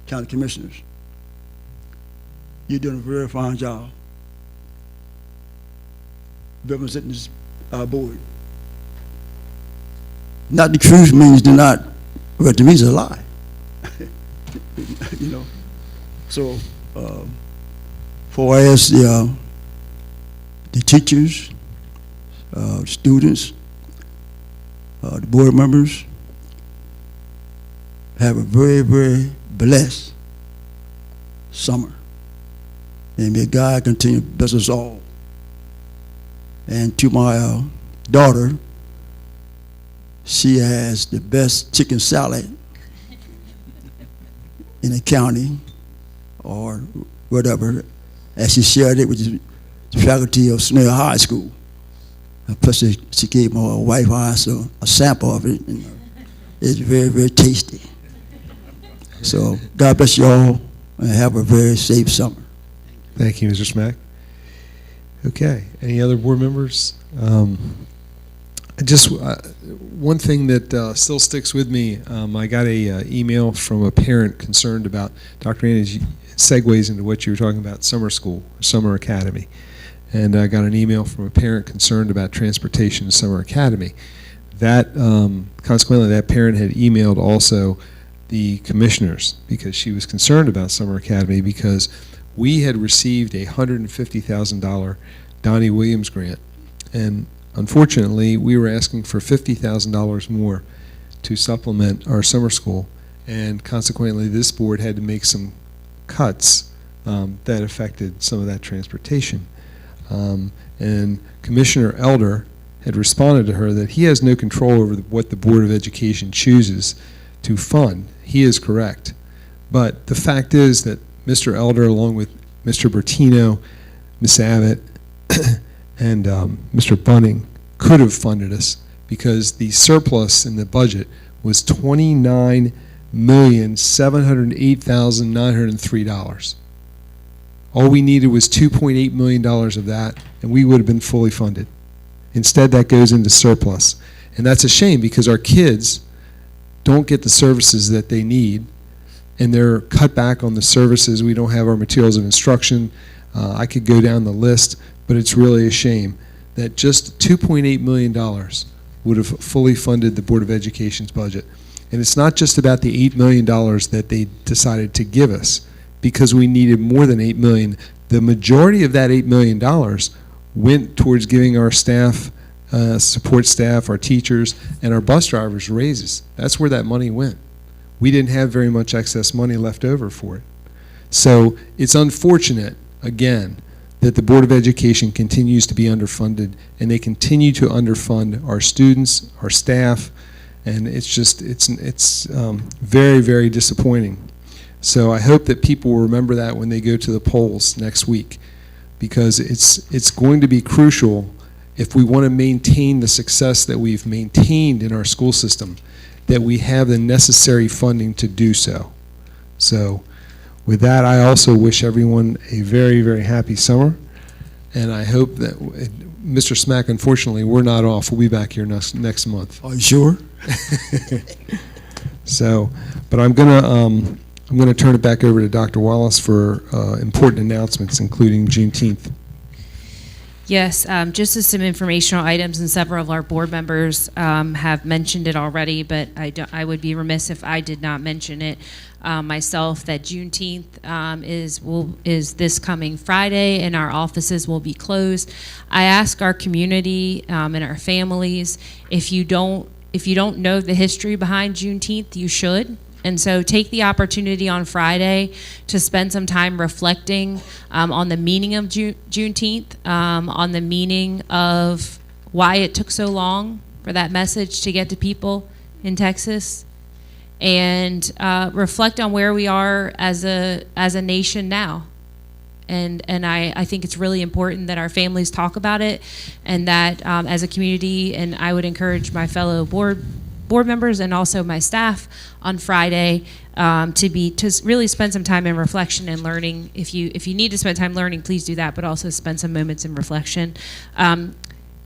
county commissioners. You're doing a very fine job representing this board. Not the truth means do not, well, to me it's a lie. You know, so for us, the teachers, students, the board members have a very, very blessed summer. And may God continue to bless us all. And to my daughter, she has the best chicken salad in the county or whatever, as she shared it with the faculty of Snell High School. And plus, she gave my wife also a sample of it. And it's very, very tasty. So God bless you all, and have a very safe summer. Thank you, Mr. Smack. Okay, any other board members? Just one thing that still sticks with me, I got a email from a parent concerned about, Dr. Andes, segues into what you were talking about, summer school, summer academy. And I got an email from a parent concerned about transportation to summer academy. That, consequently, that parent had emailed also the commissioners because she was concerned about summer academy because we had received a $150,000 Donnie Williams grant. And unfortunately, we were asking for $50,000 more to supplement our summer school, and consequently, this board had to make some cuts that affected some of that transportation. And Commissioner Elder had responded to her that he has no control over what the Board of Education chooses to fund. He is correct. But the fact is that Mr. Elder, along with Mr. Bertino, Ms. Abbott, and Mr. Bunning, could have funded us because the surplus in the budget was $29,708,903. All we needed was $2.8 million of that, and we would have been fully funded. Instead, that goes into surplus. And that's a shame because our kids don't get the services that they need, and they're cut back on the services. We don't have our materials of instruction. I could go down the list, but it's really a shame that just $2.8 million would have fully funded the Board of Education's budget. And it's not just about the $8 million that they decided to give us, because we needed more than $8 million. The majority of that $8 million went towards giving our staff, support staff, our teachers, and our bus drivers raises. That's where that money went. We didn't have very much excess money left over for it. So it's unfortunate, again, that the Board of Education continues to be underfunded, and they continue to underfund our students, our staff, and it's just, it's very, very disappointing. So I hope that people will remember that when they go to the polls next week, because it's going to be crucial if we want to maintain the success that we've maintained in our school system, that we have the necessary funding to do so. So with that, I also wish everyone a very, very happy summer, and I hope that, Mr. Smack, unfortunately, we're not off. We'll be back here next month. Are you sure? So, but I'm gonna turn it back over to Dr. Wallace for important announcements, including Juneteenth. Yes, just as some informational items, and several of our board members have mentioned it already, but I would be remiss if I did not mention it myself, that Juneteenth is this coming Friday, and our offices will be closed. I ask our community and our families, if you don't know the history behind Juneteenth, you should. And so take the opportunity on Friday to spend some time reflecting on the meaning of Juneteenth, on the meaning of why it took so long for that message to get to people in Texas, and reflect on where we are as a nation now. And I think it's really important that our families talk about it, and that as a community, and I would encourage my fellow board members and also my staff on Friday to really spend some time in reflection and learning. If you need to spend time learning, please do that, but also spend some moments in reflection.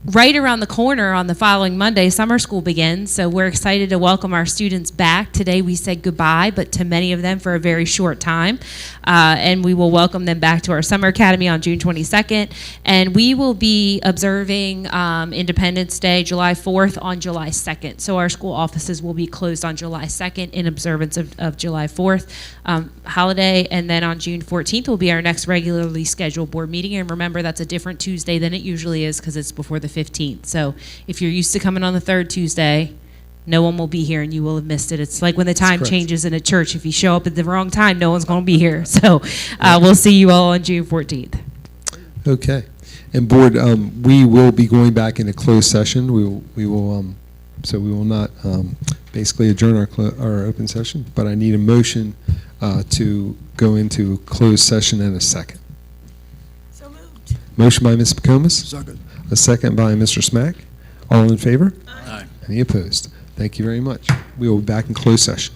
Right around the corner on the following Monday, summer school begins, so we're excited to welcome our students back. Today we said goodbye, but to many of them for a very short time, and we will welcome them back to our summer academy on June 22nd, and we will be observing Independence Day, July 4th, on July 2nd. So our school offices will be closed on July 2nd in observance of July 4th holiday, and then on June 14th will be our next regularly scheduled board meeting. And remember, that's a different Tuesday than it usually is because it's before the 15th. So if you're used to coming on the third Tuesday, no one will be here and you will have missed it. It's like when the time changes in a church. If you show up at the wrong time, no one's going to be here. So we'll see you all on June 14th. Okay. And board, we will be going back into closed session. We will not basically adjourn our open session, but I need a motion to go into closed session in a second. So moved. Motion by Ms. McComas. Second. A second by Mr. Smack. All in favor? Aye. Any opposed? Thank you very much. We will be back in closed session.